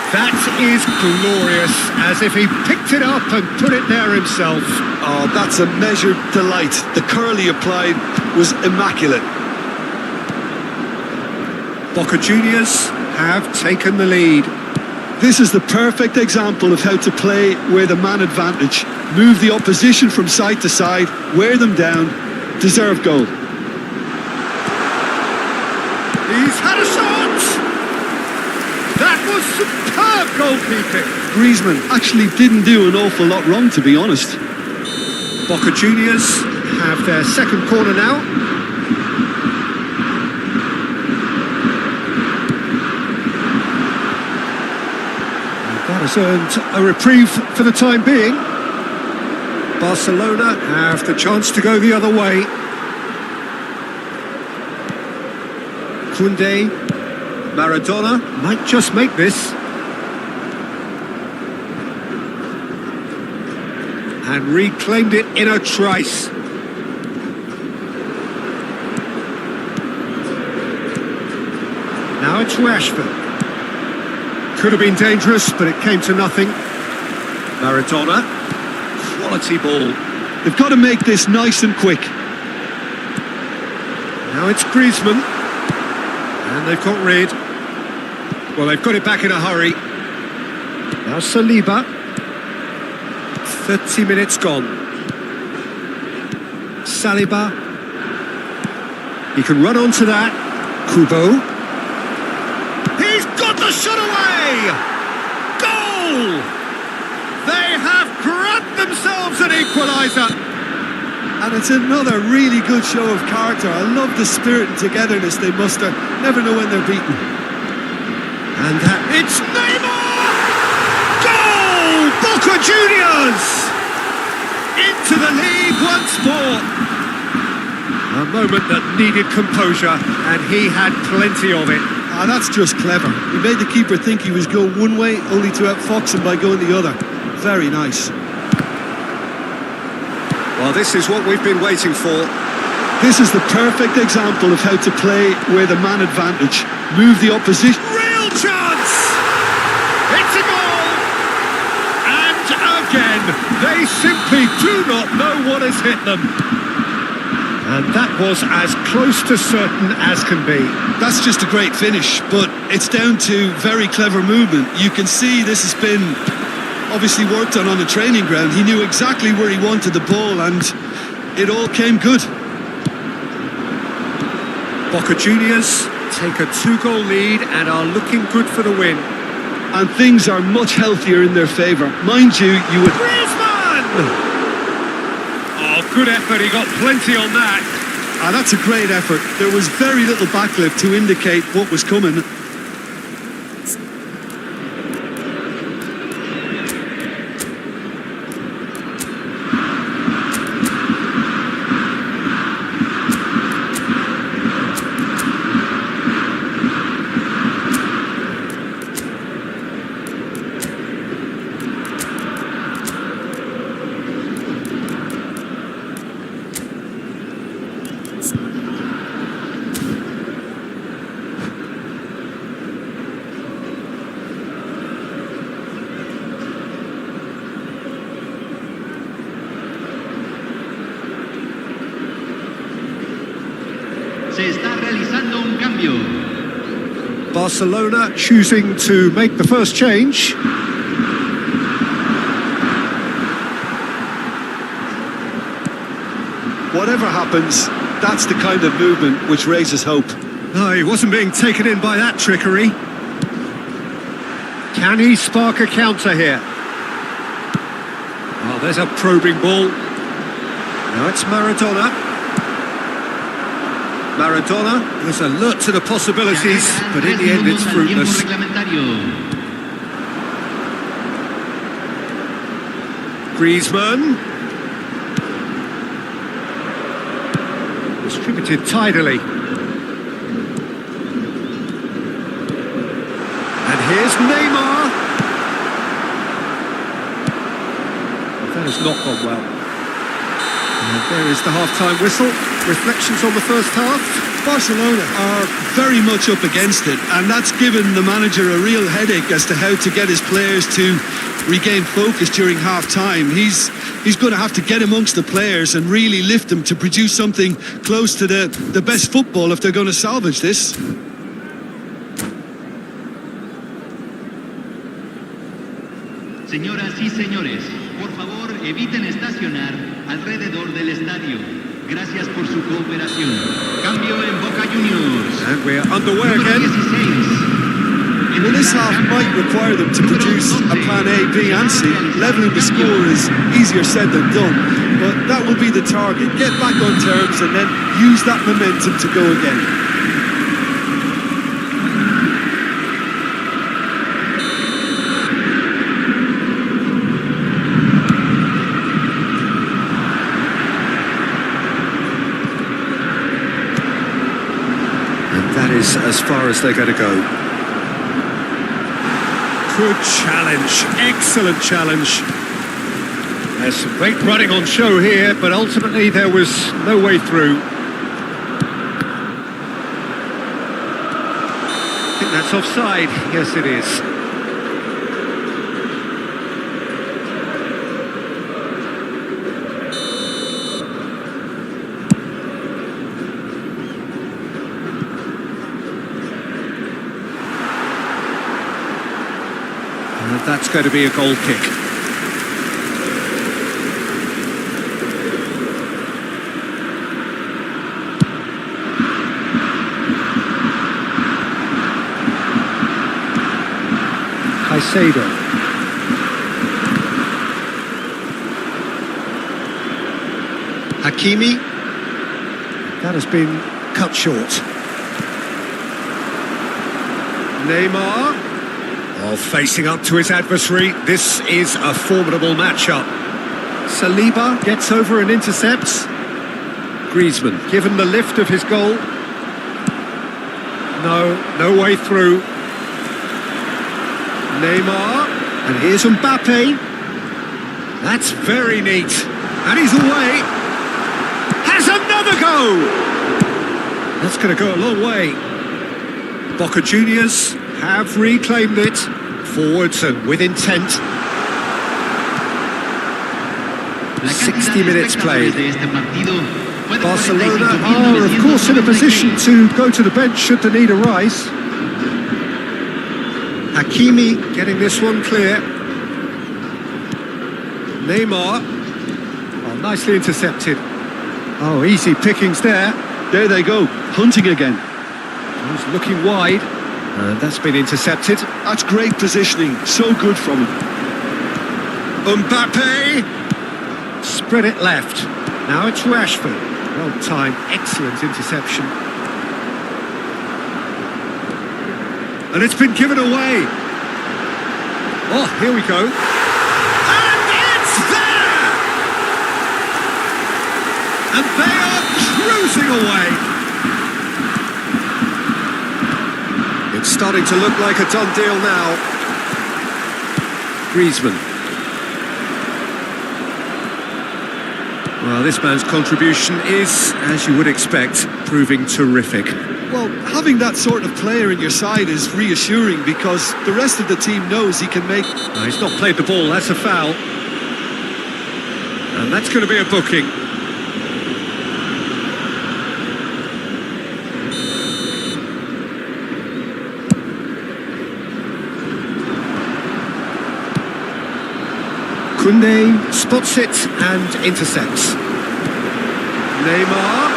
That is glorious, as if he picked it up and put it there himself. Oh, that's a measured delight. The curl he applied was immaculate. Boca Juniors have taken the lead. This is the perfect example of how to play with a man advantage. Move the opposition from side to side, wear them down, deserve goal. He's had a shot! That was superb goalkeeping. Griezmann actually didn't do an awful lot wrong, to be honest. Boca Juniors have their second corner now. That has earned a reprieve for the time being. Barcelona have the chance to go the other way. Koundé, Maradona might just make this. And reclaimed it in a trice. Now it's Rashford. Could have been dangerous, but it came to nothing. Maradona. Quality ball. They've got to make this nice and quick. Now it's Griezmann. And they've got rid. Well, they've got it back in a hurry. Now Saliba. 30 minutes gone. Saliba. He can run onto that. Kubo. He's got the shot away! Goal! They have grabbed themselves an equaliser. And it's another really good show of character. I love the spirit and togetherness they muster. Never know when they're beaten. And that, it's Neymar! Goal! Boca Juniors! Into the lead once more. A moment that needed composure, and he had plenty of it. Ah, that's just clever. He made the keeper think he was going one way, only to outfox him by going the other. Very nice. Well, this is what we've been waiting for. This is the perfect example of how to play with a man advantage. Move the opposition. Real chance! It's a goal! And again, they simply do not know what has hit them. And that was as close to certain as can be. That's just a great finish, but it's down to very clever movement. You can see this has been obviously worked on the training ground. He knew exactly where he wanted the ball, and it all came good. Boca Juniors take a 2-goal lead and are looking good for the win. And things are much healthier in their favour. Mind you, you would... Griezmann! Oh, good effort. He got plenty on that. Ah, that's a great effort. There was very little backlift to indicate what was coming. Se está realizando un cambio. Barcelona choosing to make the first change. Whatever happens, that's the kind of movement which raises hope. No, he wasn't being taken in by that trickery. Can he spark a counter here? Oh, there's a probing ball. Now it's Maradona. Maradona was alert to the possibilities, but in the end it's fruitless. Griezmann. Distributed tidily. And here's Neymar. That has not gone well. And there is the half-time whistle. Reflections on the first half. Barcelona are very much up against it, and that's given the manager a real headache as to how to get his players to regain focus during half-time. He's going to have to get amongst the players and really lift them to produce something close to the best football if they're going to salvage this. Señoras y señores, por favor eviten estacionar alrededor del estadio. Gracias por su cooperación. Cambio en Boca Juniors. And we're underway again. Well, this half might require them to produce a plan A, B and C. Levelling the score is easier said than done, but that will be the target. Get back on terms and then use that momentum to go again. That is as far as they're going to go. Good challenge, excellent challenge. There's some great running on show here, but ultimately there was no way through. I think that's offside. Yes, it is. That's going to be a goal kick. Caicedo. Hakimi. That has been cut short. Neymar. Oh, facing up to his adversary. This is a formidable matchup. Saliba gets over and intercepts. Griezmann given the lift of his goal. No way through. Neymar, and here's Mbappe. That's very neat. And he's away. Has another go! That's going to go a long way. Boca Juniors have reclaimed it. Forwards and with intent. 60 minutes played. Barcelona are, of course, in a position to go to the bench should the need arise. Hakimi getting this one clear. Neymar. Oh, nicely intercepted. Oh, easy pickings there. There they go, hunting again. He's looking wide. And that's been intercepted. That's great positioning, so good from him. Mbappe. Spread it left. Now it's Rashford. Well timed, excellent interception. And it's been given away. Oh, here we go. And it's there! And they are cruising away. It's starting to look like a done deal now. Griezmann. Well, this man's contribution is, as you would expect, proving terrific. Well, having that sort of player in your side is reassuring because the rest of the team knows he can make... No, he's not played the ball, that's a foul. And that's going to be a booking. Koundé spots it and intercepts. Neymar.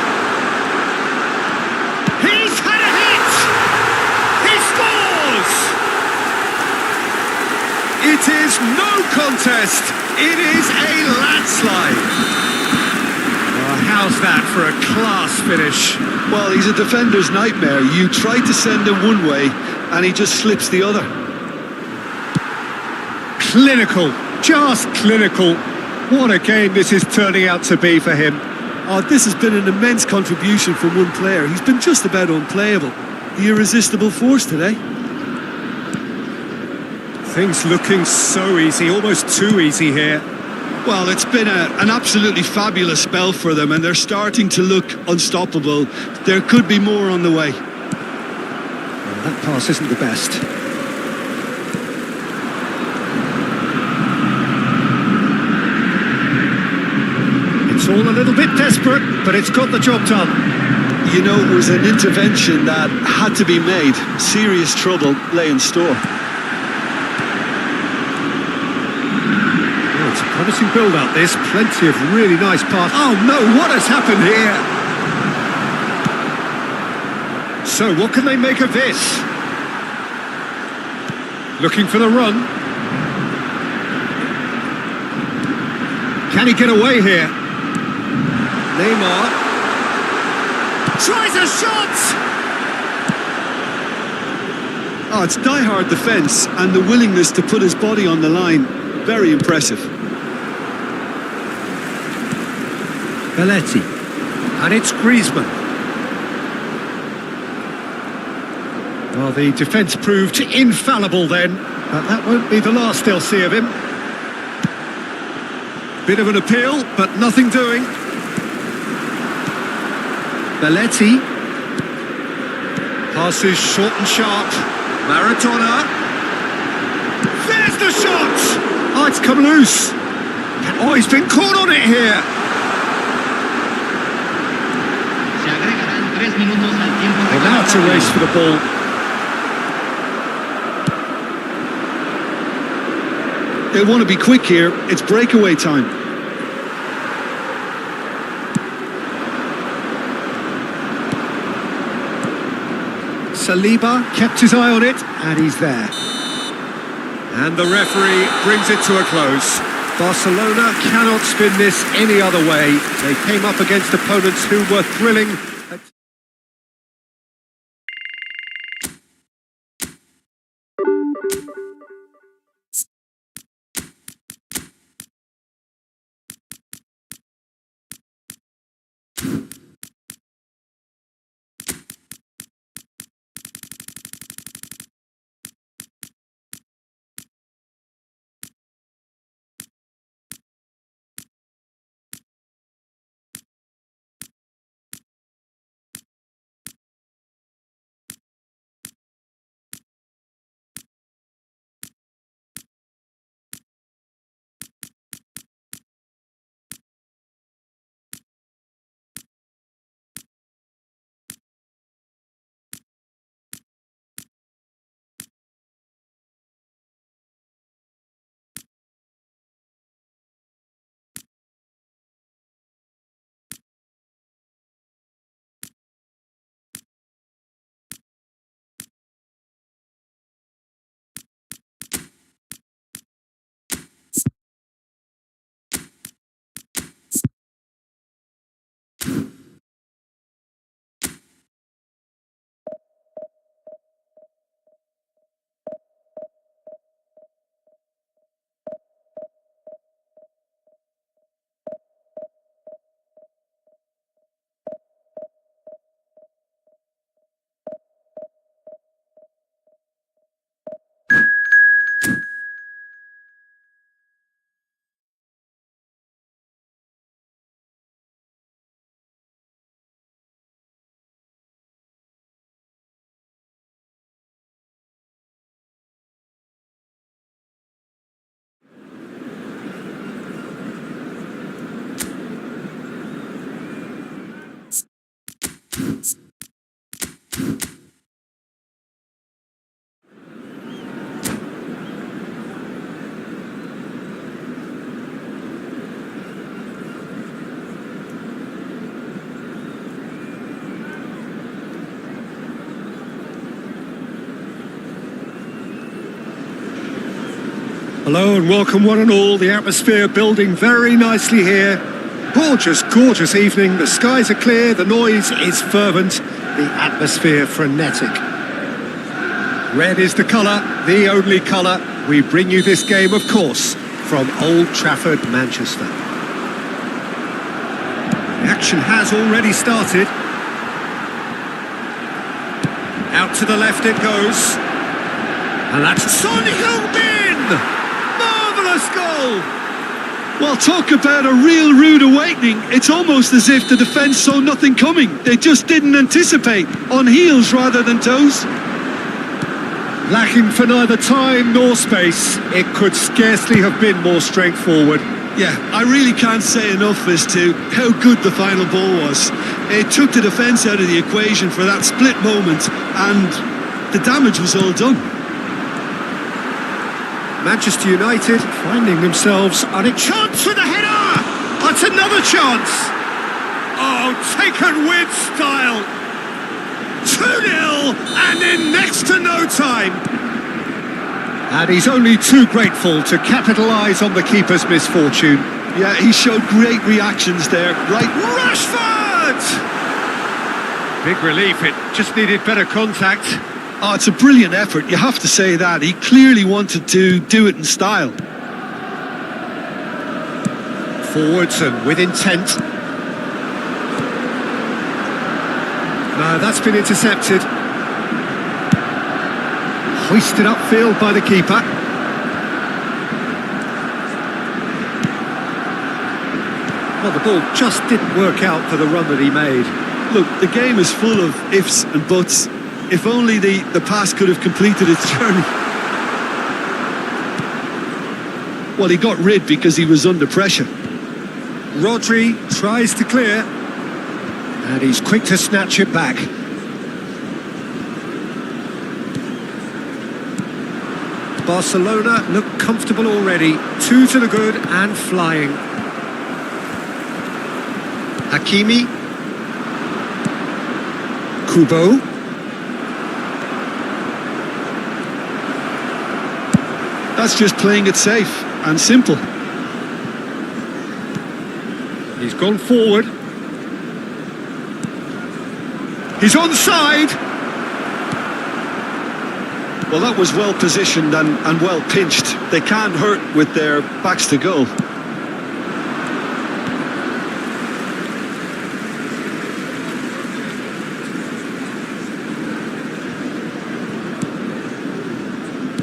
He's had a hit! He scores! It is no contest. It is a landslide. Oh, how's that for a class finish? Well, he's a defender's nightmare. You try to send him one way and he just slips the other. Clinical. Just clinical. What a game this is turning out to be for him. Oh, this has been an immense contribution from one player. He's been just about unplayable. The irresistible force today. Things looking so easy, almost too easy here. Well, it's been an absolutely fabulous spell for them, and they're starting to look unstoppable. There could be more on the way. Well, that pass isn't the best. It's all a little bit desperate, but it's got the job done. You know, it was an intervention that had to be made. Serious trouble lay in store. Oh, it's a promising build-up, this. Plenty of really nice pass. Oh, no, what has happened here? So, what can they make of this? Looking for the run. Can he get away here? Neymar tries a shot! Oh, it's die-hard defence and the willingness to put his body on the line. Very impressive. Belletti. And it's Griezmann. Well, the defence proved infallible then, but that won't be the last they'll see of him. Bit of an appeal, but nothing doing. Belletti. Passes short and sharp. Maradona. There's the shot! Oh, it's come loose. Oh, he's been caught on it here. Well, now it's a race for the ball. They want to be quick here. It's breakaway time. Saliba kept his eye on it, and he's there. And the referee brings it to a close. Barcelona cannot spin this any other way. They came up against opponents who were thrilling. Hello and welcome one and all. The atmosphere building very nicely here. Gorgeous, gorgeous evening. The skies are clear, the noise is fervent, the atmosphere frenetic. Red is the colour, the only colour. We bring you this game, of course, from Old Trafford, Manchester. The action has already started. Out to the left it goes. And that's Son Heung-min! Marvellous goal! Well, talk about a real rude awakening. It's almost as if the defence saw nothing coming. They just didn't anticipate. On heels rather than toes. Lacking for neither time nor space. It could scarcely have been more straightforward. Yeah, I really can't say enough as to how good the final ball was. It took the defence out of the equation for that split moment, and the damage was all done. Manchester United finding themselves on a chance for the header! That's another chance! Oh, taken with style! 2-0 and in next to no time! And he's only too grateful to capitalise on the keeper's misfortune. Yeah, he showed great reactions there. Right, Rashford! Big relief, it just needed better contact. Oh, it's a brilliant effort, you have to say that. He clearly wanted to do it in style. Forwards and with intent. No, that's been intercepted. Hoisted upfield by the keeper. Well, the ball just didn't work out for the run that he made. Look, the game is full of ifs and buts. If only the pass could have completed its journey. Well, he got rid because he was under pressure. Rodri tries to clear. And he's quick to snatch it back. Barcelona look comfortable already. 2 to the good and flying. Hakimi. Kubo. That's just playing it safe and simple. He's gone forward. He's onside. Well, that was well positioned and well pinched. They can't hurt with their backs to goal.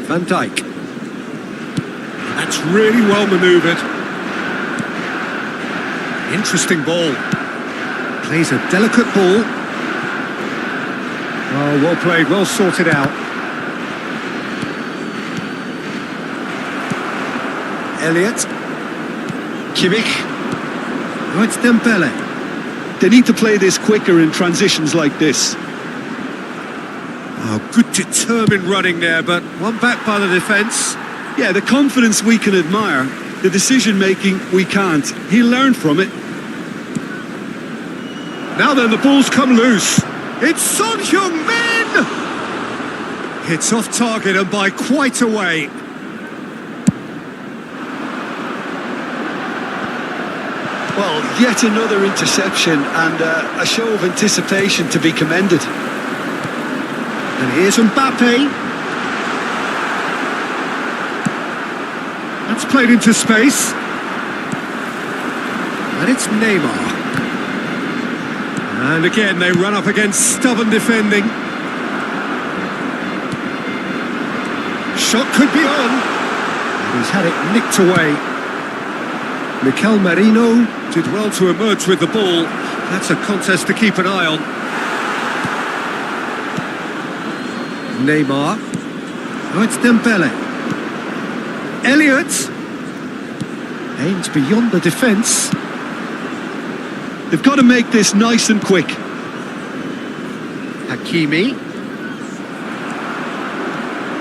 Van Dijk. That's really well manoeuvred. Interesting ball. Plays a delicate ball. Oh, well played, well sorted out. Elliott. Kimmich. Oh, it's Dembele. They need to play this quicker in transitions like this. Oh, good determined running there, but one back by the defence. Yeah, the confidence we can admire, the decision-making we can't. He learned from it. Now then, the ball's come loose. It's Son Heung-min! It's off target and by quite a way. Well, yet another interception and a show of anticipation to be commended. And here's Mbappe. That's played into space. And it's Neymar. And again, they run up against stubborn defending. Shot could be on. And he's had it nicked away. Mikel Merino did well to emerge with the ball. That's a contest to keep an eye on. Neymar. Oh, it's Dembele. Elliott. Aims beyond the defence. They've got to make this nice and quick. Hakimi.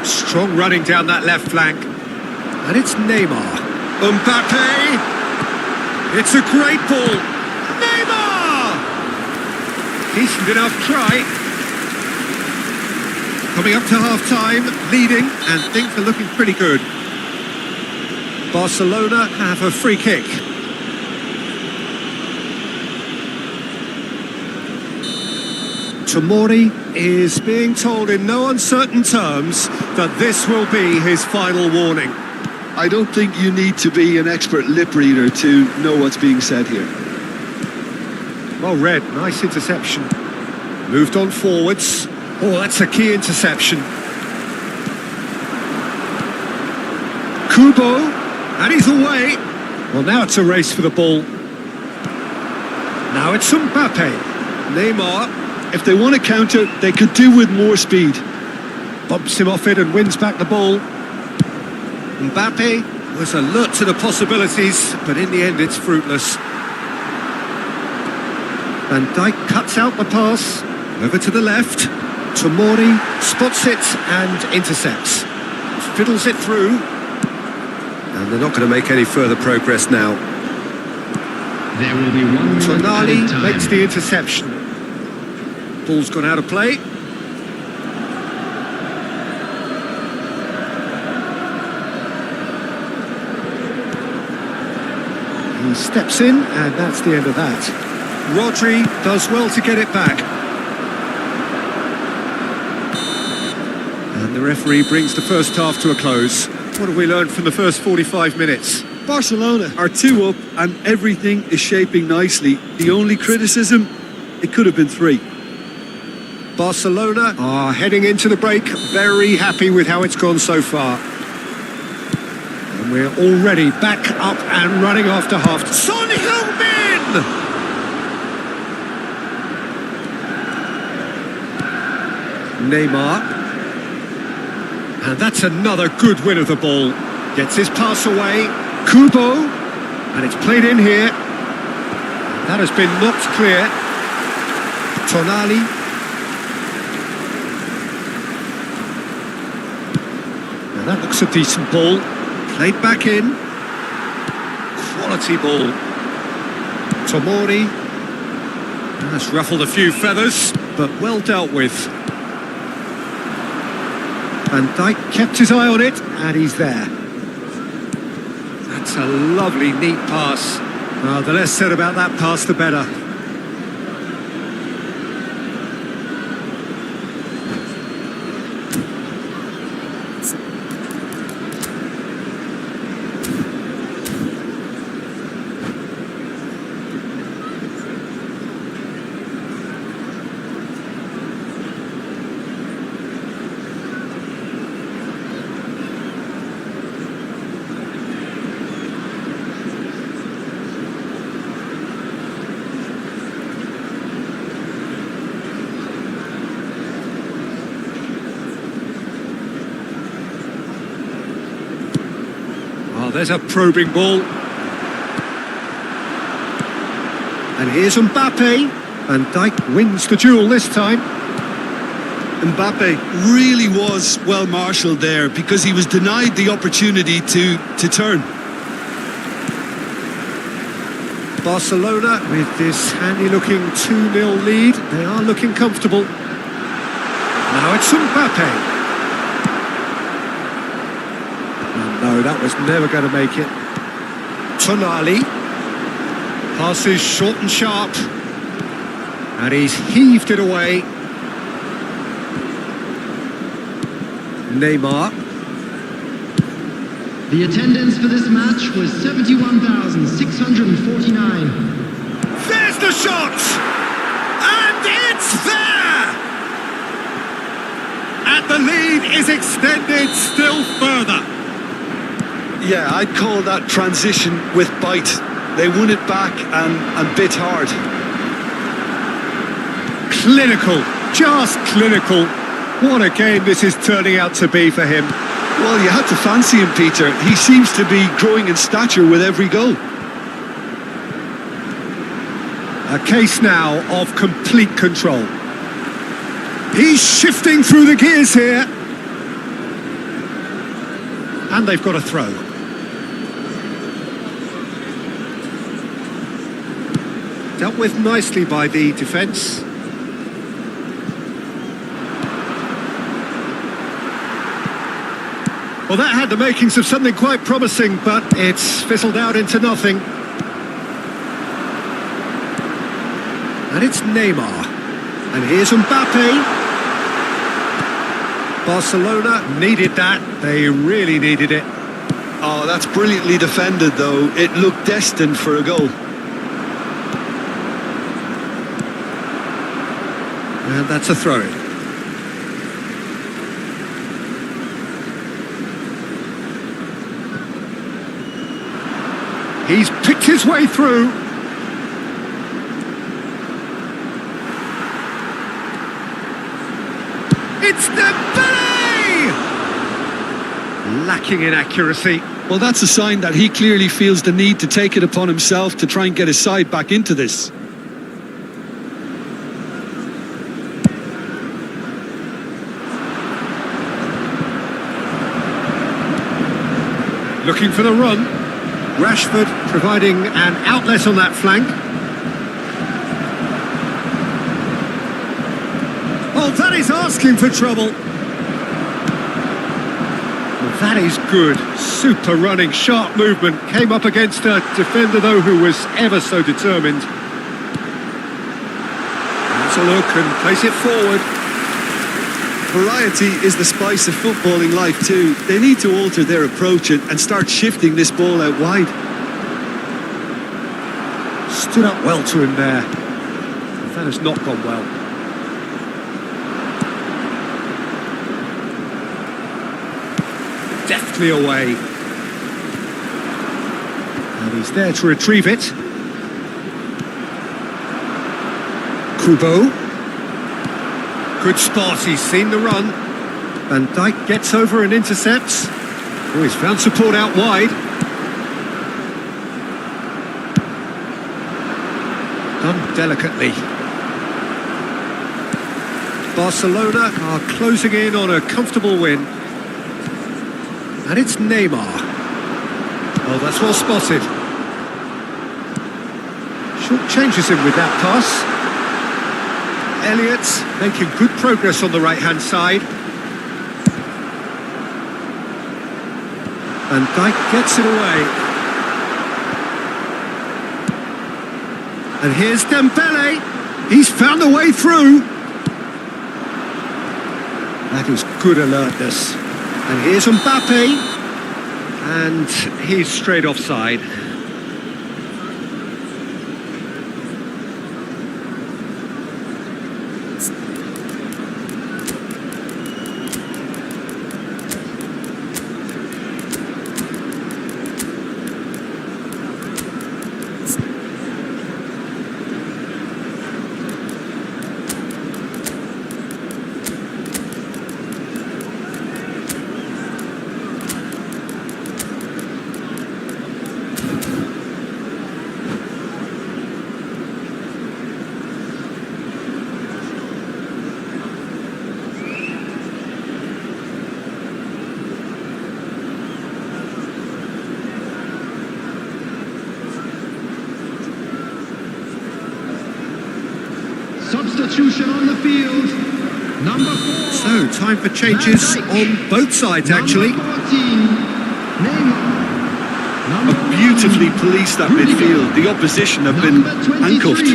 Strong running down that left flank. And it's Neymar. Mbappe. It's a great ball. Neymar! Decent enough try. Coming up to half-time, leading, and things are looking pretty good. Barcelona have a free kick. Tomori is being told in no uncertain terms that this will be his final warning. I don't think you need to be an expert lip reader to know what's being said here. Well read, nice interception. Moved on forwards. Oh, that's a key interception. Kubo, and he's away. Well, now it's a race for the ball. Now it's Mbappe. Neymar. If they want to counter, they could do with more speed. Bumps him off it and wins back the ball. Mbappe was alert to the possibilities, but in the end it's fruitless. Van Dijk cuts out the pass. Over to the left. Tomori spots it and intercepts. Fiddles it through. And they're not going to make any further progress now. There will be one more Tonali added time. makes the interception. Ball's gone out of play. He steps in, and that's the end of that. Rodri does well to get it back. And the referee brings the first half to a close. What have we learned from the first 45 minutes? Barcelona are 2 up and everything is shaping nicely. The only criticism, it could have been 3. Barcelona are heading into the break, very happy with how it's gone so far. And we're already back up and running after half. Son Heung-min! Neymar. And that's another good win of the ball. Gets his pass away. Kubo. And it's played in here. That has been knocked clear. Tonali. Now that looks a decent ball. Played back in. Quality ball. Tomori. That's ruffled a few feathers, but well dealt with. Van Dijk kept his eye on it, and he's there. That's a lovely, neat pass. Well, the less said about that pass, the better. Oh, there's a probing ball. And here's Mbappe. Van Dijk wins the duel this time. Mbappe really was well marshalled there because he was denied the opportunity to turn. Barcelona with this handy-looking 2-0 lead. They are looking comfortable. Now it's Mbappe. No, that was never going to make it. Tonali. Passes short and sharp. And he's heaved it away. Neymar. The attendance for this match was 71,649. There's the shot! And it's there! And the lead is extended still further. Yeah, I'd call that transition with bite. They won it back and bit hard. Clinical, just clinical. What a game this is turning out to be for him. Well, you had to fancy him, Peter. He seems to be growing in stature with every goal. A case now of complete control. He's shifting through the gears here. And they've got a throw. Dealt with nicely by the defence. Well, that had the makings of something quite promising, but it's fizzled out into nothing. And it's Neymar. And here's Mbappe. Barcelona needed that. They really needed it. Oh, that's brilliantly defended, though. It looked destined for a goal. And that's a throw-in. He's picked his way through. It's Dembele! Lacking in accuracy. Well, that's a sign that he clearly feels the need to take it upon himself to try and get his side back into this. Looking for the run. Rashford providing an outlet on that flank. Oh, that is asking for trouble. Well, that is good. Super running, sharp movement. Came up against a defender, though, who was ever so determined. That's a look and place it forward. Variety is the spice of footballing life too. They need to alter their approach and start shifting this ball out wide. Stood up well to him there. That has not gone well. Deftly away. And he's there to retrieve it. Kubo. Good spot, he's seen the run. Van Dijk gets over and intercepts. Oh, he's found support out wide. Done delicately. Barcelona are closing in on a comfortable win. And it's Neymar. Oh, that's well spotted. Short changes him with that pass. Elliott making good progress on the right-hand side. Van Dijk gets it away. And here's Dembele. He's found a way through. That was good alertness. And here's Mbappe. And he's straight offside. Substitution on the field. Number 4. So, time for changes on both sides, actually. Number 14, Neymar. Number Beautifully policed that midfield. The opposition have been handcuffed.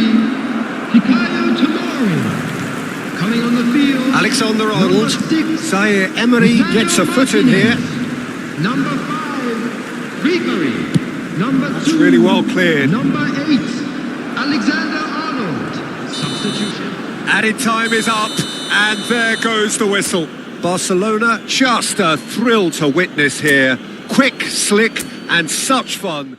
Fikayo Tomori. Coming on the field. Alexander Number Arnold. 6, Zaire Emery gets a foot in here. Number 5, Ribery. Number 2. That's really well cleared. Number 8, Alexander Arnold. Substitution. Added time is up, and there goes the whistle. Barcelona, just a thrill to witness here. Quick, slick, and such fun.